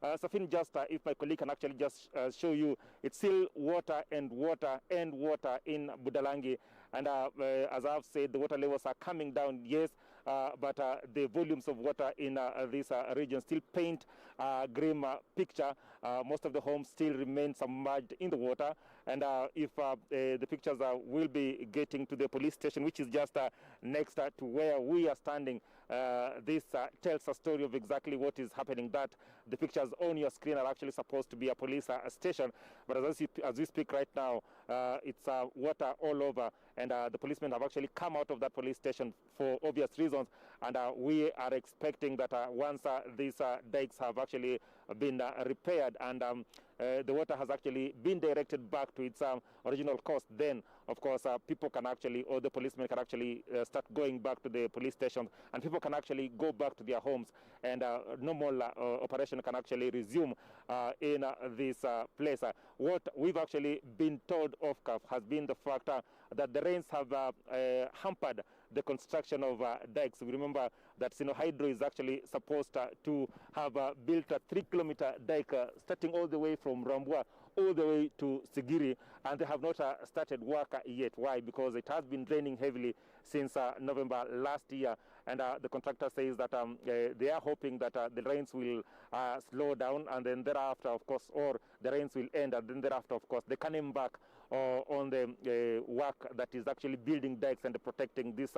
Safin, just if my colleague can actually just show you, it's still water and water and water in Budalangi. And as I've said, the water levels are coming down, yes, but the volumes of water in this region still paint a grim picture. Most of the homes still remain submerged in the water. And if the pictures will be getting to the police station, which is just next to where we are standing, this tells a story of exactly what is happening. That the pictures on your screen are actually supposed to be a police station, but as we speak right now, it's water all over, and the policemen have actually come out of that police station for obvious reasons, and we are expecting that once these dikes have actually been repaired and the water has actually been directed back to its original course, then of course people can actually, or the policemen can actually start going back to the police stations, and people can actually go back to their homes, and normal operation can actually resume in this place. What we've actually been told of has been the fact that the rains have hampered the construction of dikes. We remember that Hydro is actually supposed to have built a 3-kilometer dike starting all the way from Rambua all the way to Sigiri, and they have not started work yet. Why? Because it has been raining heavily since November last year, and the contractor says that they are hoping that the rains will slow down, and then thereafter, of course, or the rains will end, and then thereafter, of course, they can embark on the work that is actually building dikes and protecting this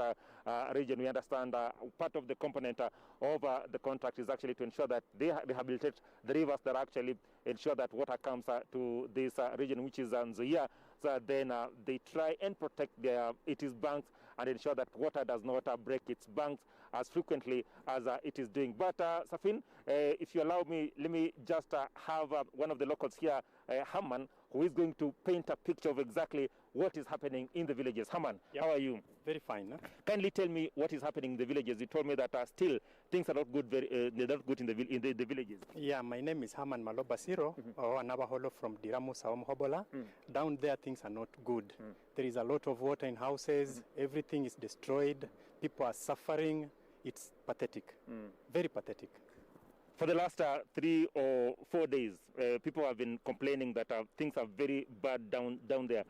region. We understand part of the component of the contract is actually to ensure that they rehabilitate the rivers that actually ensure that water comes to this region, which is Nzoia. So then they try and protect its banks and ensure that water does not break its banks as frequently as it is doing. But Safin, if you allow me, let me just have one of the locals here, Haman, who is going to paint a picture of exactly what is happening in the villages. Haman, how are you? Very fine. Huh? Kindly tell me what is happening in the villages. You told me that still things are not good, they're not good in the villages. Yeah, my name is Haman Malobasiro, or Nabaholo from Diramu Saom Hobola. Down there, things are not good. There is a lot of water in houses. Everything is destroyed. People are suffering. It's pathetic. Very pathetic. For the last 3 or 4 days, people have been complaining that things are very bad down there.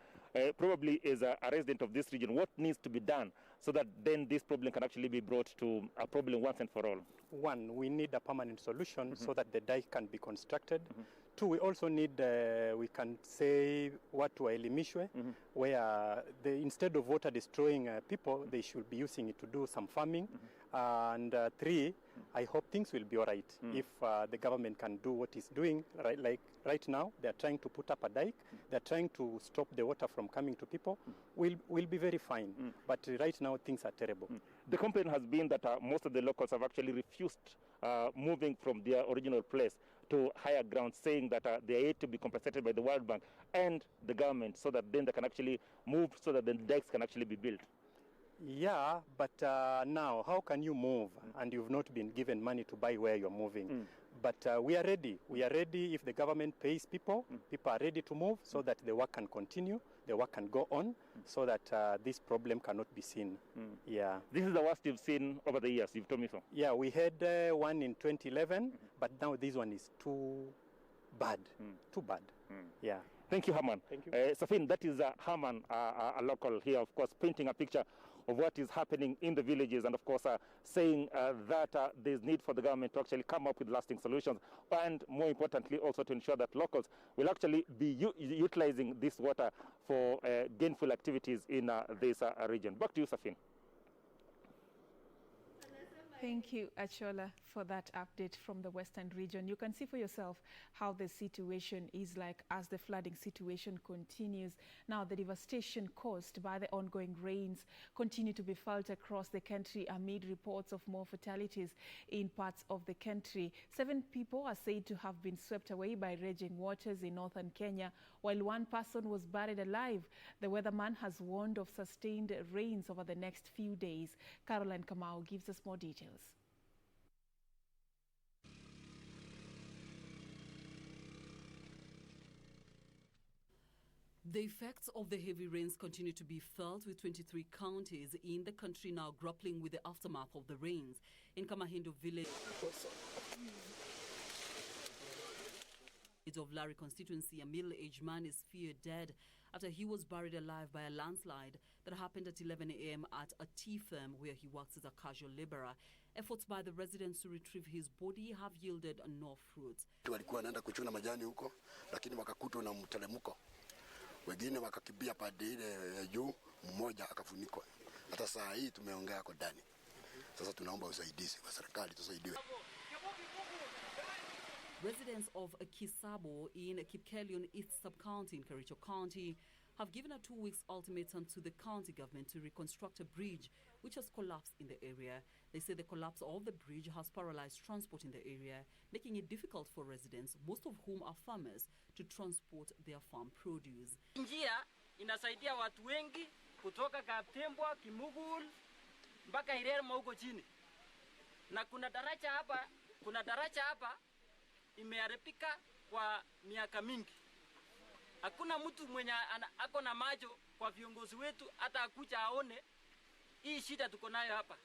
probably is a resident of this region, what needs to be done so that then this problem can actually be brought to a problem once and for all? One, we need a permanent solution so that the dike can be constructed. Two, we also need, we can say, watu waelimishwe, where instead of water destroying people, they should be using it to do some farming. And three, I hope things will be all right if the government can do what it's doing. Like right now, they're trying to put up a dike. They're trying to stop the water from coming to people. We'll be very fine. But right now, things are terrible. The complaint has been that most of the locals have actually refused moving from their original place to higher ground, saying that they are yet to be compensated by the World Bank and the government so that then they can actually move so that the dikes can actually be built. Yeah, but now how can you move and you've not been given money to buy where you're moving? But we are ready. We are ready if the government pays people. People are ready to move so that the work can continue, the work can go on, so that this problem cannot be seen. Yeah. This is the worst you've seen over the years, you've told me so. Yeah, we had one in 2011, but now this one is too bad. Too bad. Yeah. Thank you, Herman. Thank you. Safin, that is Herman, a local here, of course, painting a picture of what is happening in the villages and, of course, saying that there's need for the government to actually come up with lasting solutions and, more importantly, also to ensure that locals will actually be utilizing this water for gainful activities in this region. Back to you, Safin. Thank you, Achola, for that update from the Western region. You can see for yourself how the situation is like as the flooding situation continues. Now, the devastation caused by the ongoing rains continue to be felt across the country amid reports of more fatalities in parts of the country. 7 people are said to have been swept away by raging waters in northern Kenya, while 1 person was buried alive. The weatherman has warned of sustained rains over the next few days. Caroline Kamau gives us more details. The effects of the heavy rains continue to be felt, with 23 counties in the country now grappling with the aftermath of the rains. In Kamahindo village of Larry constituency, a middle-aged man is feared dead after he was buried alive by a landslide that happened at 11 a.m. at a tea firm where he works as a casual laborer. Efforts by the residents to retrieve his body have yielded no fruit. Walikuwa wanaenda kuchuna majani huko, lakini wakakutwa na mteremko. Wengine wakakimbia pande ile juu, mmoja akafunikwa. Hata saa hii tumeongea kwa ndani. Sasa tunaomba usaidizi wa serikali, tusaidiwe. Residents of Kisabo in Kipkelion East Sub-County in Kericho County have given a 2-week ultimatum to the county government to reconstruct a bridge which has collapsed in the area. They say the collapse of the bridge has paralyzed transport in the area, making it difficult for residents, most of whom are farmers, to transport their farm produce. Njia inasaidia watu wengi kutoka Kaptembwa, Kimugul mpaka Irema huko chini. Na kuna daraja hapa imeharibika kwa miaka mingi. Hakuna mtu mwenye ako na macho kwa viongozi wetu hata akuja aone hii shida tuko nayo hapa.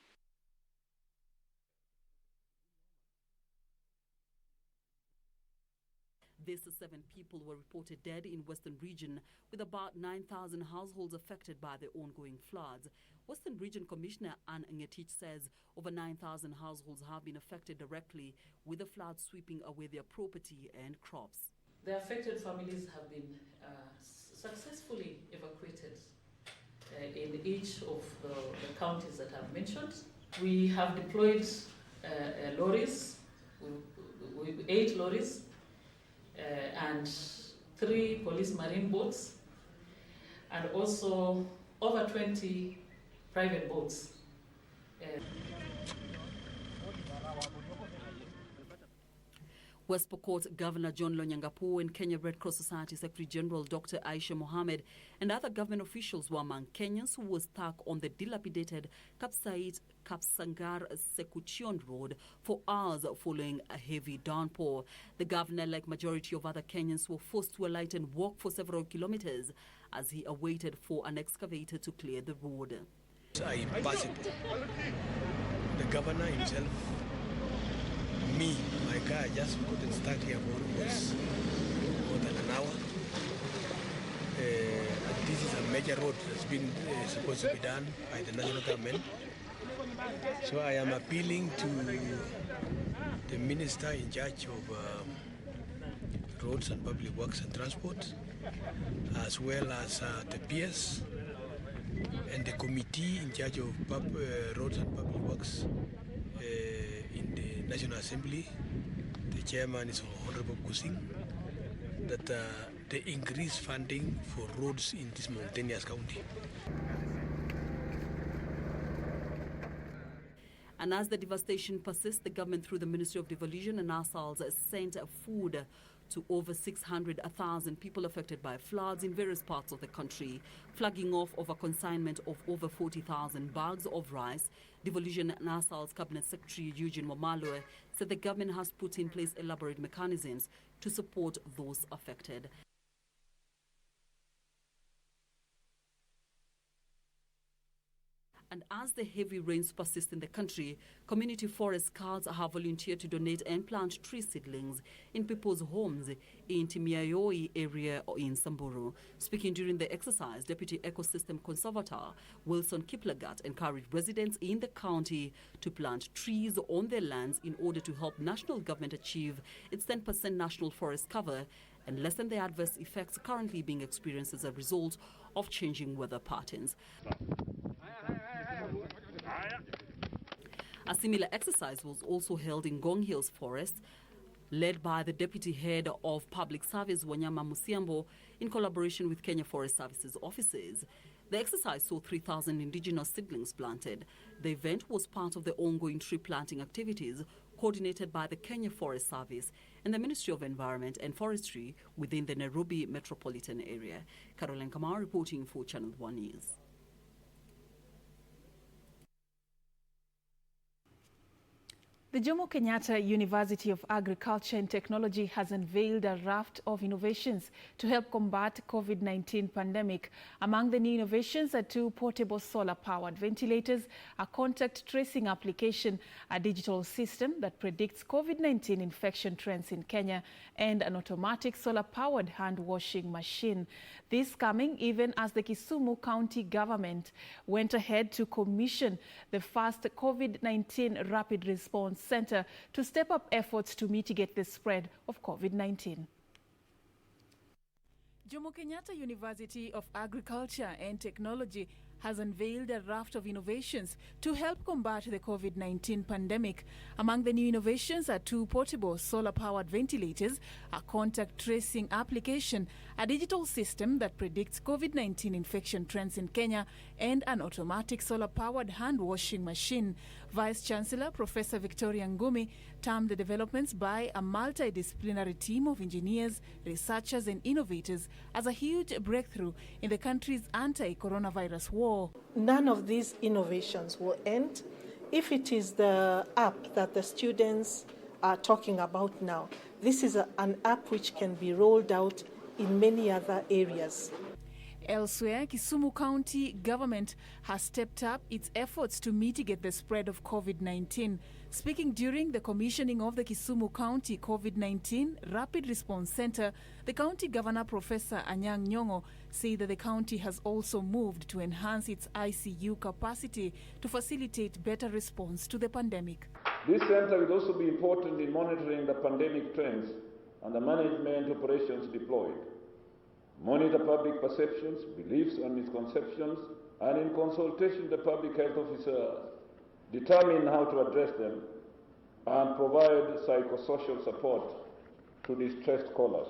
These 7 people were reported dead in Western Region, with about 9,000 households affected by the ongoing floods. Western Region Commissioner Ann Ngetich says over 9,000 households have been affected directly, with the floods sweeping away their property and crops. The affected families have been successfully evacuated in each of the counties that I've mentioned. We have deployed lorries, 8 lorries, and 3 police marine boats, and also over 20 private boats. West Pokot Governor John Lonyangapu and Kenya Red Cross Society Secretary General Dr. Aisha Mohammed and other government officials were among Kenyans who were stuck on the dilapidated Kapsangar Sekuchion Road for hours following a heavy downpour. The governor, like majority of other Kenyans, were forced to alight and walk for several kilometers as he awaited for an excavator to clear the road. Impossible. The governor himself, me, my car just couldn't start here for almost more than an hour. And this is a major road that's been supposed to be done by the national government. So I am appealing to the minister in charge of roads and public works and transport, as well as the PS and the committee in charge of roads and public works in the National Assembly. The chairman is Honorable Kusing, that they increase funding for roads in this mountainous county. And as the devastation persists, the government through the Ministry of Devolution and Asals sent food to over 600,000 people affected by floods in various parts of the country, flagging off of a consignment of over 40,000 bags of rice. Devolution and Asals Cabinet Secretary Eugene Wamalwa said the government has put in place elaborate mechanisms to support those affected. And as the heavy rains persist in the country, community forest guards have volunteered to donate and plant tree seedlings in people's homes in Timiayoi area in Samburu. Speaking during the exercise, Deputy Ecosystem Conservator Wilson Kiplagat encouraged residents in the county to plant trees on their lands in order to help national government achieve its 10% national forest cover and lessen the adverse effects currently being experienced as a result of changing weather patterns. A similar exercise was also held in Gong Hills Forest, led by the Deputy Head of Public Service, Wanyama Musiambo, in collaboration with Kenya Forest Services offices. The exercise saw 3,000 indigenous seedlings planted. The event was part of the ongoing tree planting activities coordinated by the Kenya Forest Service and the Ministry of Environment and Forestry within the Nairobi metropolitan area. Caroline Kamau reporting for Channel 1 News. The Jomo Kenyatta University of Agriculture and Technology has unveiled a raft of innovations to help combat COVID-19 pandemic. Among the new innovations are 2 portable solar-powered ventilators, a contact tracing application, a digital system that predicts COVID-19 infection trends in Kenya, and an automatic solar-powered hand-washing machine. This coming even as the Kisumu County government went ahead to commission the first COVID-19 rapid response center to step up efforts to mitigate the spread of COVID-19. Jomo Kenyatta University of Agriculture and Technology has unveiled a raft of innovations to help combat the COVID-19 pandemic. Among the new innovations are 2 portable solar-powered ventilators, a contact tracing application, a digital system that predicts COVID-19 infection trends in Kenya, and an automatic solar-powered hand-washing machine. Vice-Chancellor Professor Victoria Ngumi termed the developments by a multidisciplinary team of engineers, researchers and innovators as a huge breakthrough in the country's anti-coronavirus war. None of these innovations will end if it is the app that the students are talking about now. This is an app which can be rolled out in many other areas. Elsewhere, Kisumu County government has stepped up its efforts to mitigate the spread of COVID-19. Speaking during the commissioning of the Kisumu County COVID-19 Rapid Response Center, the county governor, Professor Anyang' Nyong'o, said that the county has also moved to enhance its ICU capacity to facilitate better response to the pandemic. This center will also be important in monitoring the pandemic trends and the management operations deployed. Monitor public perceptions, beliefs and misconceptions, and in consultation with the public health officer, determine how to address them and provide psychosocial support to distressed callers.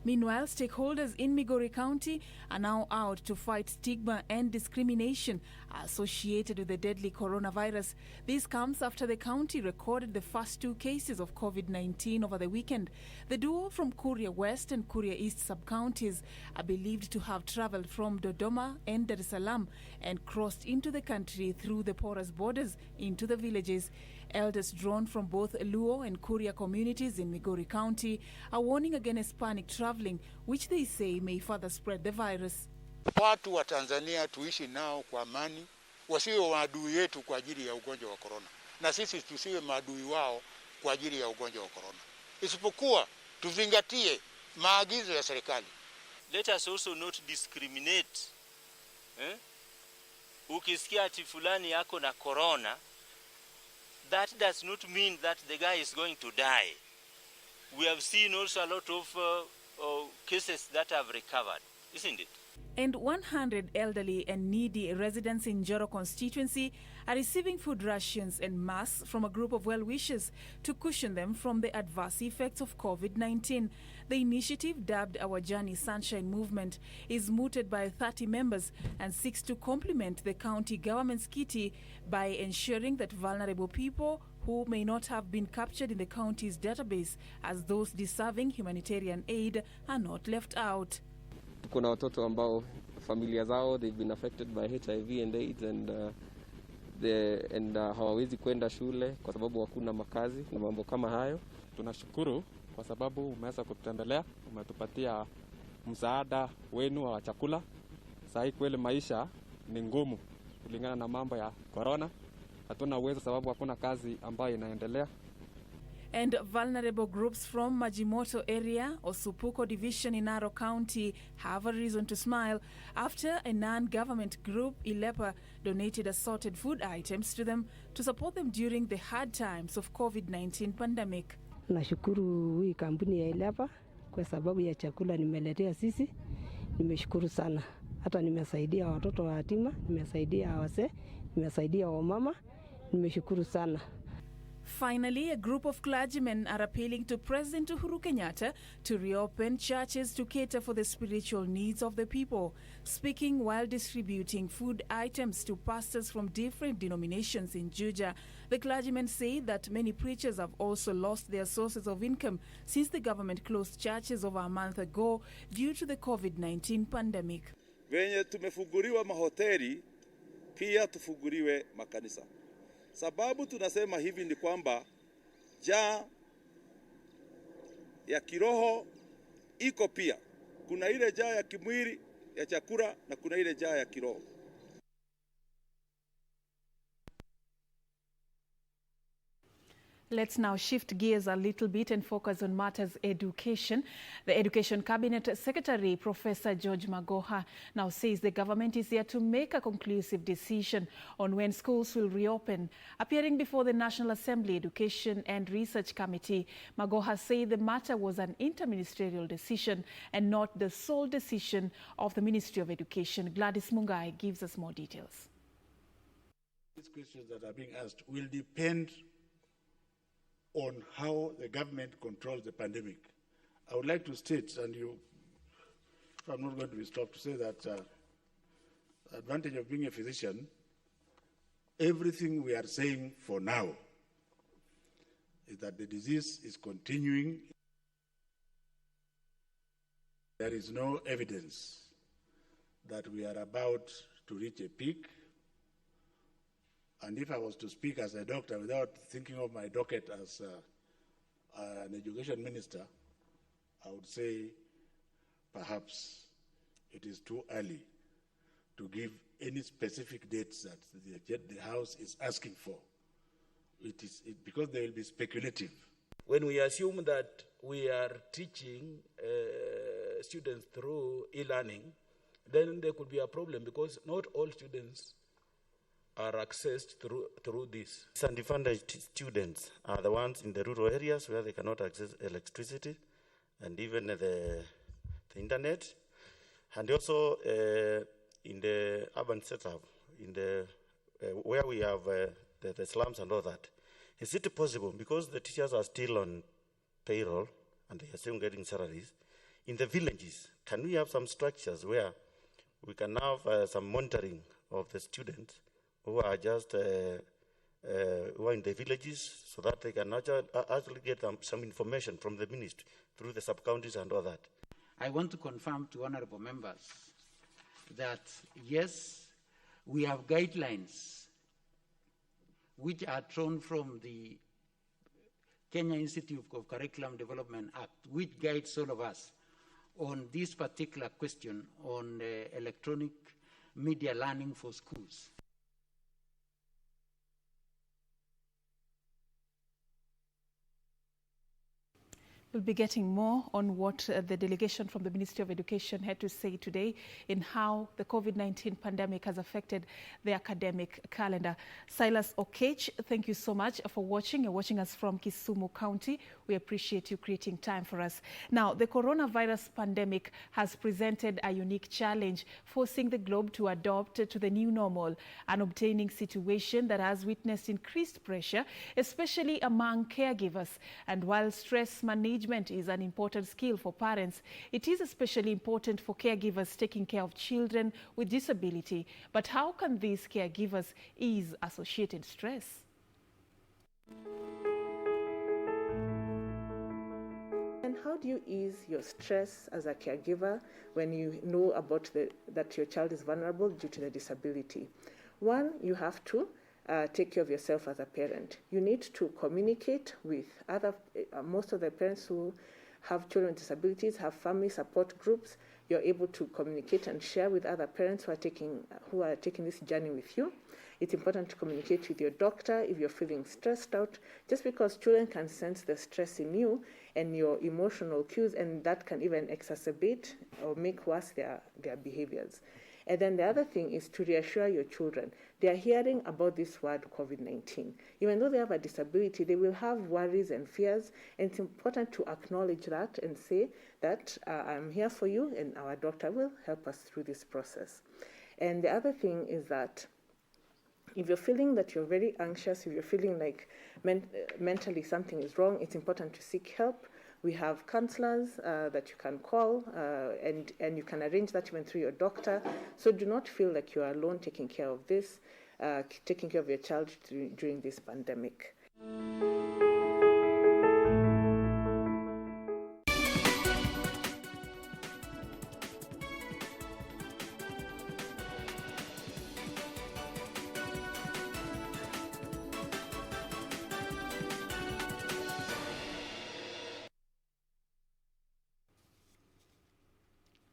Meanwhile, stakeholders in Migori County are now out to fight stigma and discrimination associated with the deadly coronavirus. This comes after the county recorded the first 2 cases of COVID-19 over the weekend. The duo from Kuria West and Kuria East sub-counties are believed to have traveled from Dodoma and Dar es Salaam and crossed into the country through the porous borders into the villages. Elders drawn from both Luo and Kuria communities in Migori County are warning against panic traveling, which they say may further spread the virus. Watu wa Tanzania tuishi nao kwa amani, wasiwe maadui yetu kwa ajili ya ugonjwa wa corona, na sisi tusiwe maadui wao kwa ajili ya ugonjwa wa corona. Isipokuwa tuzingatie maagizo ya serikali. Let us also not discriminate Ukisikia ati fulani yako na corona, that does not mean that the guy is going to die. We have seen also a lot of cases that have recovered, isn't it? And 100 elderly and needy residents in Joro constituency are receiving food rations and masks from a group of well-wishers to cushion them from the adverse effects of COVID-19. The initiative, dubbed Our Journey Sunshine Movement, is mooted by 30 members and seeks to complement the county government's kitty by ensuring that vulnerable people who may not have been captured in the county's database as those deserving humanitarian aid are not left out. Kuna watoto ambao familia zao they've been affected by HIV and AIDS and hawawezi kwenda shule kwa sababu hakuna makazi na mambo kama hayo. Tunashukuru kwa sababu umeweza kututembelea, umetupatia msaada wenu wa chakula. Sasa kweli maisha ni ngumu kulingana na mambo ya corona. Hatuna uwezo sababu hakuna kazi ambayo inaendelea. And vulnerable groups from Majimoto area, Osupuko division in Narok County, have a reason to smile after a non-government group, ILEPA, donated assorted food items to them to support them during the hard times of COVID-19 pandemic. Nashukuru hii kampuni ya ILEPA kwa sababu ya chakula nimeletea sisi. Nimeshukuru sana. Hata nimesaidia watoto wa yatima, nimesaidia wazee, nimesaidia wamama. Nimeshukuru sana. Finally, a group of clergymen are appealing to President Uhuru Kenyatta to reopen churches to cater for the spiritual needs of the people. Speaking while distributing food items to pastors from different denominations in Juja, the clergymen say that many preachers have also lost their sources of income since the government closed churches over a month ago due to the COVID-19 pandemic. Venye tumefunguriwa mahoteli, pia tufunguriwe makanisa. Sababu tunasema hivi ni kwamba njaa ya kiroho iko pia. Kuna ile njaa ya kimwili ya chakula na kuna ile njaa ya kiroho. Let's now shift gears a little bit and focus on matters education. The Education Cabinet Secretary, Professor George Magoha, now says the government is here to make a conclusive decision on when schools will reopen. Appearing before the National Assembly Education and Research Committee, Magoha said the matter was an interministerial decision and not the sole decision of the Ministry of Education. Gladys Mungai gives us more details. These questions that are being asked will depend on how the government controls the pandemic. I would like to state, and if I'm not going to be stopped, to say that the advantage of being a physician, everything we are saying for now is that the disease is continuing. There is no evidence that we are about to reach a peak. And if I was to speak as a doctor without thinking of my docket as an education minister, I would say perhaps it is too early to give any specific dates that the House is asking for. Because they will be speculative. When we assume that we are teaching students through e-learning, then there could be a problem because not all students are accessed through this. Disadvantaged students are the ones in the rural areas where they cannot access electricity and even the internet, and also in the urban setup, in the where we have the slums and all that. Is it possible, because the teachers are still on payroll and they are still getting salaries, in the villages, can we have some structures where we can have some monitoring of the students who are just who are in the villages, so that they can actually get some information from the ministry through the sub-counties and all that? I want to confirm to honorable members that yes, we have guidelines which are drawn from the Kenya Institute of Curriculum Development Act, which guides all of us on this particular question on electronic media learning for schools. We'll be getting more on what the delegation from the Ministry of Education had to say today in how the COVID-19 pandemic has affected the academic calendar. Silas Okech, thank you so much for watching. You're watching us from Kisumu County. We appreciate you creating time for us. Now, the coronavirus pandemic has presented a unique challenge, forcing the globe to adopt to the new normal, an obtaining situation that has witnessed increased pressure, especially among caregivers. And while stress management is an important skill for parents, it is especially important for caregivers taking care of children with disability. But how can these caregivers ease associated stress? And how do you ease your stress as a caregiver when you know about that your child is vulnerable due to the disability? One, you have to take care of yourself as a parent. You need to communicate with other, most of the parents who have children with disabilities have family support groups. You're able to communicate and share with other parents who are taking this journey with you. It's important to communicate with your doctor if you're feeling stressed out, just because children can sense the stress in you and your emotional cues, and that can even exacerbate or make worse their behaviors. And then the other thing is to reassure your children. They are hearing about this word COVID-19. Even though they have a disability, they will have worries and fears, and it's important to acknowledge that and say that I'm here for you and our doctor will help us through this process. And the other thing is that if you're feeling that you're very anxious, if you're feeling like mentally something is wrong, it's important to seek help. We have counselors that you can call, and you can arrange that even through your doctor. So do not feel like you are alone taking care of this, taking care of your child during this pandemic.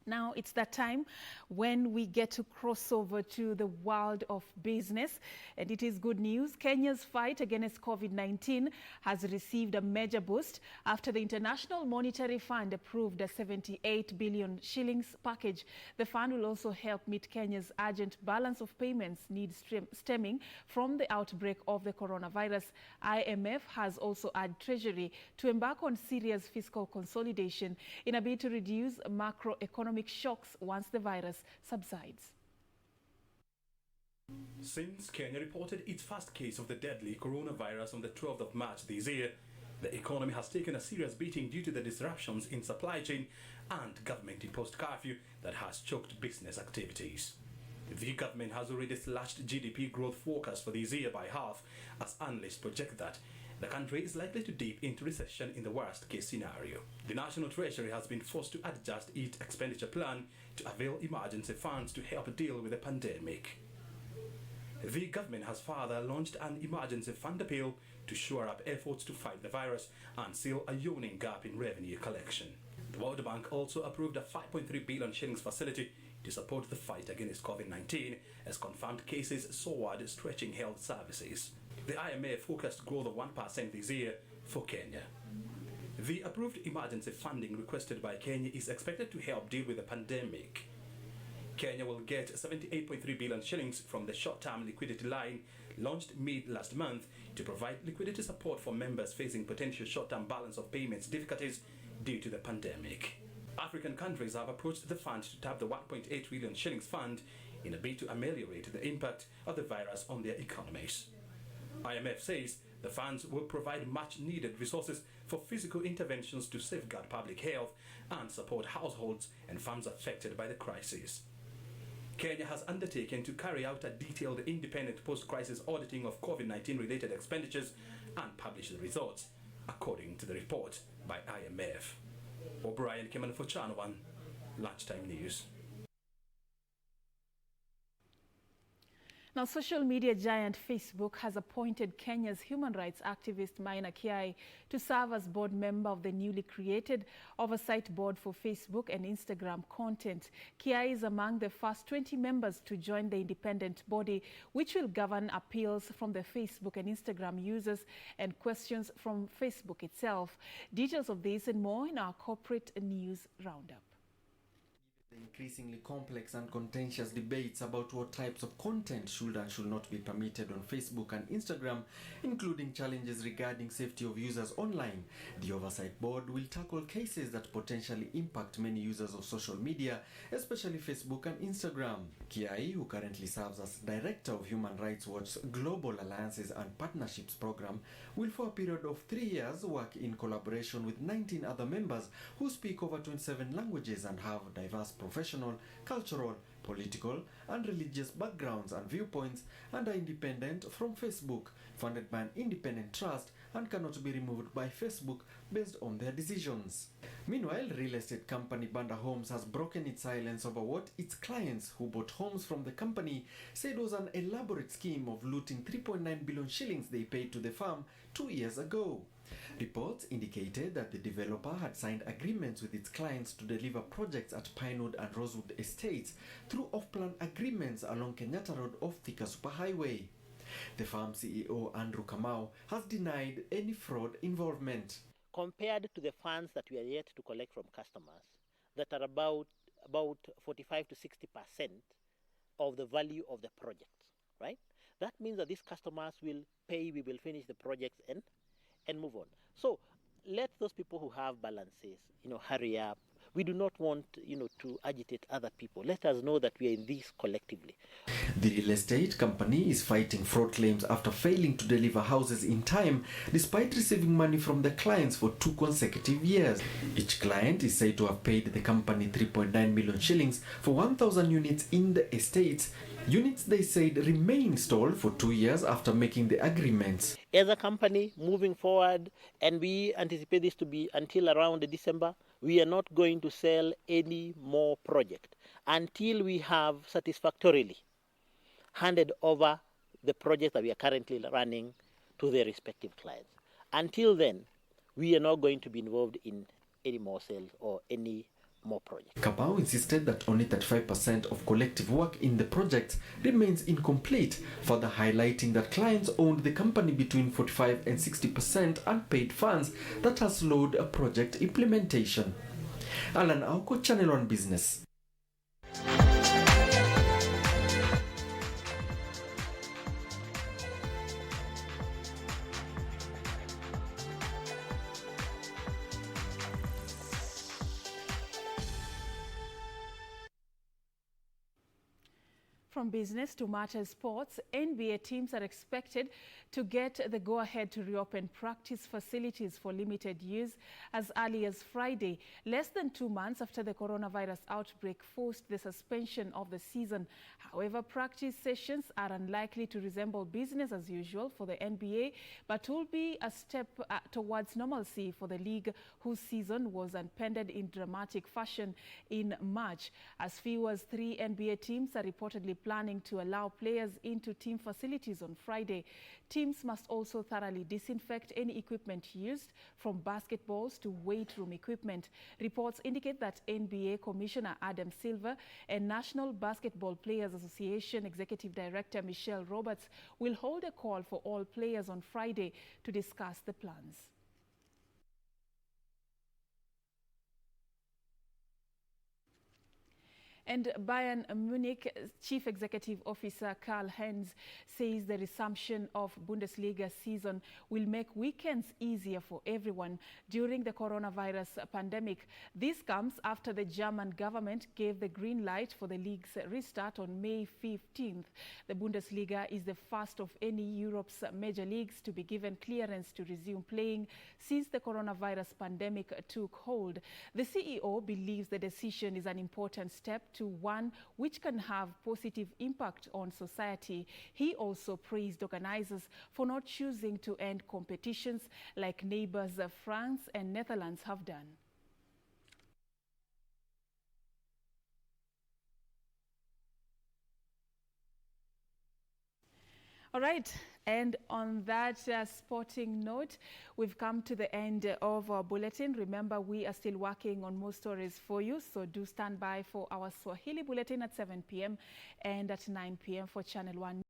Now it's that time when we get to cross over to the world of business, and it is good news. Kenya's fight against COVID-19 has received a major boost after the International Monetary Fund approved a 78 billion shillings package. The fund will also help meet Kenya's urgent balance of payments needs stemming from the outbreak of the coronavirus. IMF has also urged Treasury to embark on serious fiscal consolidation in a bid to reduce macroeconomic shocks once the virus subsides. Since Kenya reported its first case of the deadly coronavirus on the 12th of March this year, the economy has taken a serious beating due to the disruptions in supply chain and government-imposed curfew that has choked business activities. The government has already slashed GDP growth forecast for this year by half, as analysts project that the country is likely to dip into recession in the worst-case scenario. The National Treasury has been forced to adjust its expenditure plan to avail emergency funds to help deal with the pandemic. The government has further launched an emergency fund appeal to shore up efforts to fight the virus and seal a yawning gap in revenue collection. The World Bank also approved a 5.3 billion shillings facility to support the fight against COVID-19 as confirmed cases soared, stretching health services. The IMF forecast growth of 1% this year for Kenya. The approved emergency funding requested by Kenya is expected to help deal with the pandemic. Kenya will get 78.3 billion shillings from the short-term liquidity line launched mid-last month to provide liquidity support for members facing potential short-term balance of payments difficulties due to the pandemic. African countries have approached the fund to tap the 1.8 trillion shillings fund in a bid to ameliorate the impact of the virus on their economies. IMF says the funds will provide much-needed resources for physical interventions to safeguard public health and support households and farms affected by the crisis. Kenya has undertaken to carry out a detailed independent post-crisis auditing of COVID-19 related expenditures and publish the results, according to the report by IMF. O'Brien Kimman for Channel 1, Lunchtime News. Now, social media giant Facebook has appointed Kenya's human rights activist Maina Kiai to serve as board member of the newly created Oversight Board for Facebook and Instagram Content. Kiai is among the first 20 members to join the independent body, which will govern appeals from the Facebook and Instagram users and questions from Facebook itself. Details of this and more in our corporate news roundup. The increasingly complex and contentious debates about what types of content should and should not be permitted on Facebook and Instagram, including challenges regarding safety of users online. The Oversight Board will tackle cases that potentially impact many users of social media, especially Facebook and Instagram. Kiai, who currently serves as Director of Human Rights Watch's Global Alliances and Partnerships Program, will for a period of 3 years work in collaboration with 19 other members who speak over 27 languages and have diverse professional, cultural, political, and religious backgrounds and viewpoints, and are independent from Facebook, funded by an independent trust, and cannot be removed by Facebook based on their decisions. Meanwhile, real estate company Banda Homes has broken its silence over what its clients who bought homes from the company said was an elaborate scheme of looting 3.9 billion shillings they paid to the firm 2 years ago. Reports indicated that the developer had signed agreements with its clients to deliver projects at Pinewood and Rosewood Estates through off-plan agreements along Kenyatta Road off Thika Superhighway. The firm CEO Andrew Kamau has denied any fraud involvement. Compared to the funds that we are yet to collect from customers, that are about 45 to 60% of the value of the project, right? That means that these customers will pay, we will finish the projects and move on. So let those people who have balances, hurry up. We do not want, to agitate other people. Let us know that we are in this collectively. The real estate company is fighting fraud claims after failing to deliver houses in time, despite receiving money from the clients for 2 consecutive years. Each client is said to have paid the company 3.9 million shillings for 1,000 units in the estates. Units, they said, remain stalled for 2 years after making the agreements. As a company moving forward, and we anticipate this to be until around December, we are not going to sell any more project until we have satisfactorily handed over the project that we are currently running to their respective clients. Until then, we are not going to be involved in any more sales or any more projects. Kabau insisted that only 35% of collective work in the project remains incomplete, further highlighting that clients owned the company between 45 and 60% unpaid funds that has slowed a project implementation. Alan Auko, Channel 1 Business. From business to matters sports, NBA teams are expected to get the go-ahead to reopen practice facilities for limited use as early as Friday, less than 2 months after the coronavirus outbreak forced the suspension of the season. However, practice sessions are unlikely to resemble business as usual for the NBA, but will be a step towards normalcy for the league, whose season was upended in dramatic fashion in March. As few as 3 NBA teams are reportedly planning to allow players into team facilities on Friday. Teams must also thoroughly disinfect any equipment used, from basketballs to weight room equipment. Reports indicate that NBA Commissioner Adam Silver and National Basketball Players Association Executive Director Michelle Roberts will hold a call for all players on Friday to discuss the plans. And Bayern Munich Chief Executive Officer Karl-Heinz says the resumption of Bundesliga season will make weekends easier for everyone during the coronavirus pandemic. This comes after the German government gave the green light for the league's restart on May 15th. The Bundesliga is the first of any Europe's major leagues to be given clearance to resume playing since the coronavirus pandemic took hold. The CEO believes the decision is an important step to one which can have positive impact on society. He also praised organizers for not choosing to end competitions like neighbors France and Netherlands have done. All right, and on that sporting note, we've come to the end of our bulletin. Remember, we are still working on more stories for you, so do stand by for our Swahili bulletin at 7 p.m. and at 9 p.m. for Channel 1.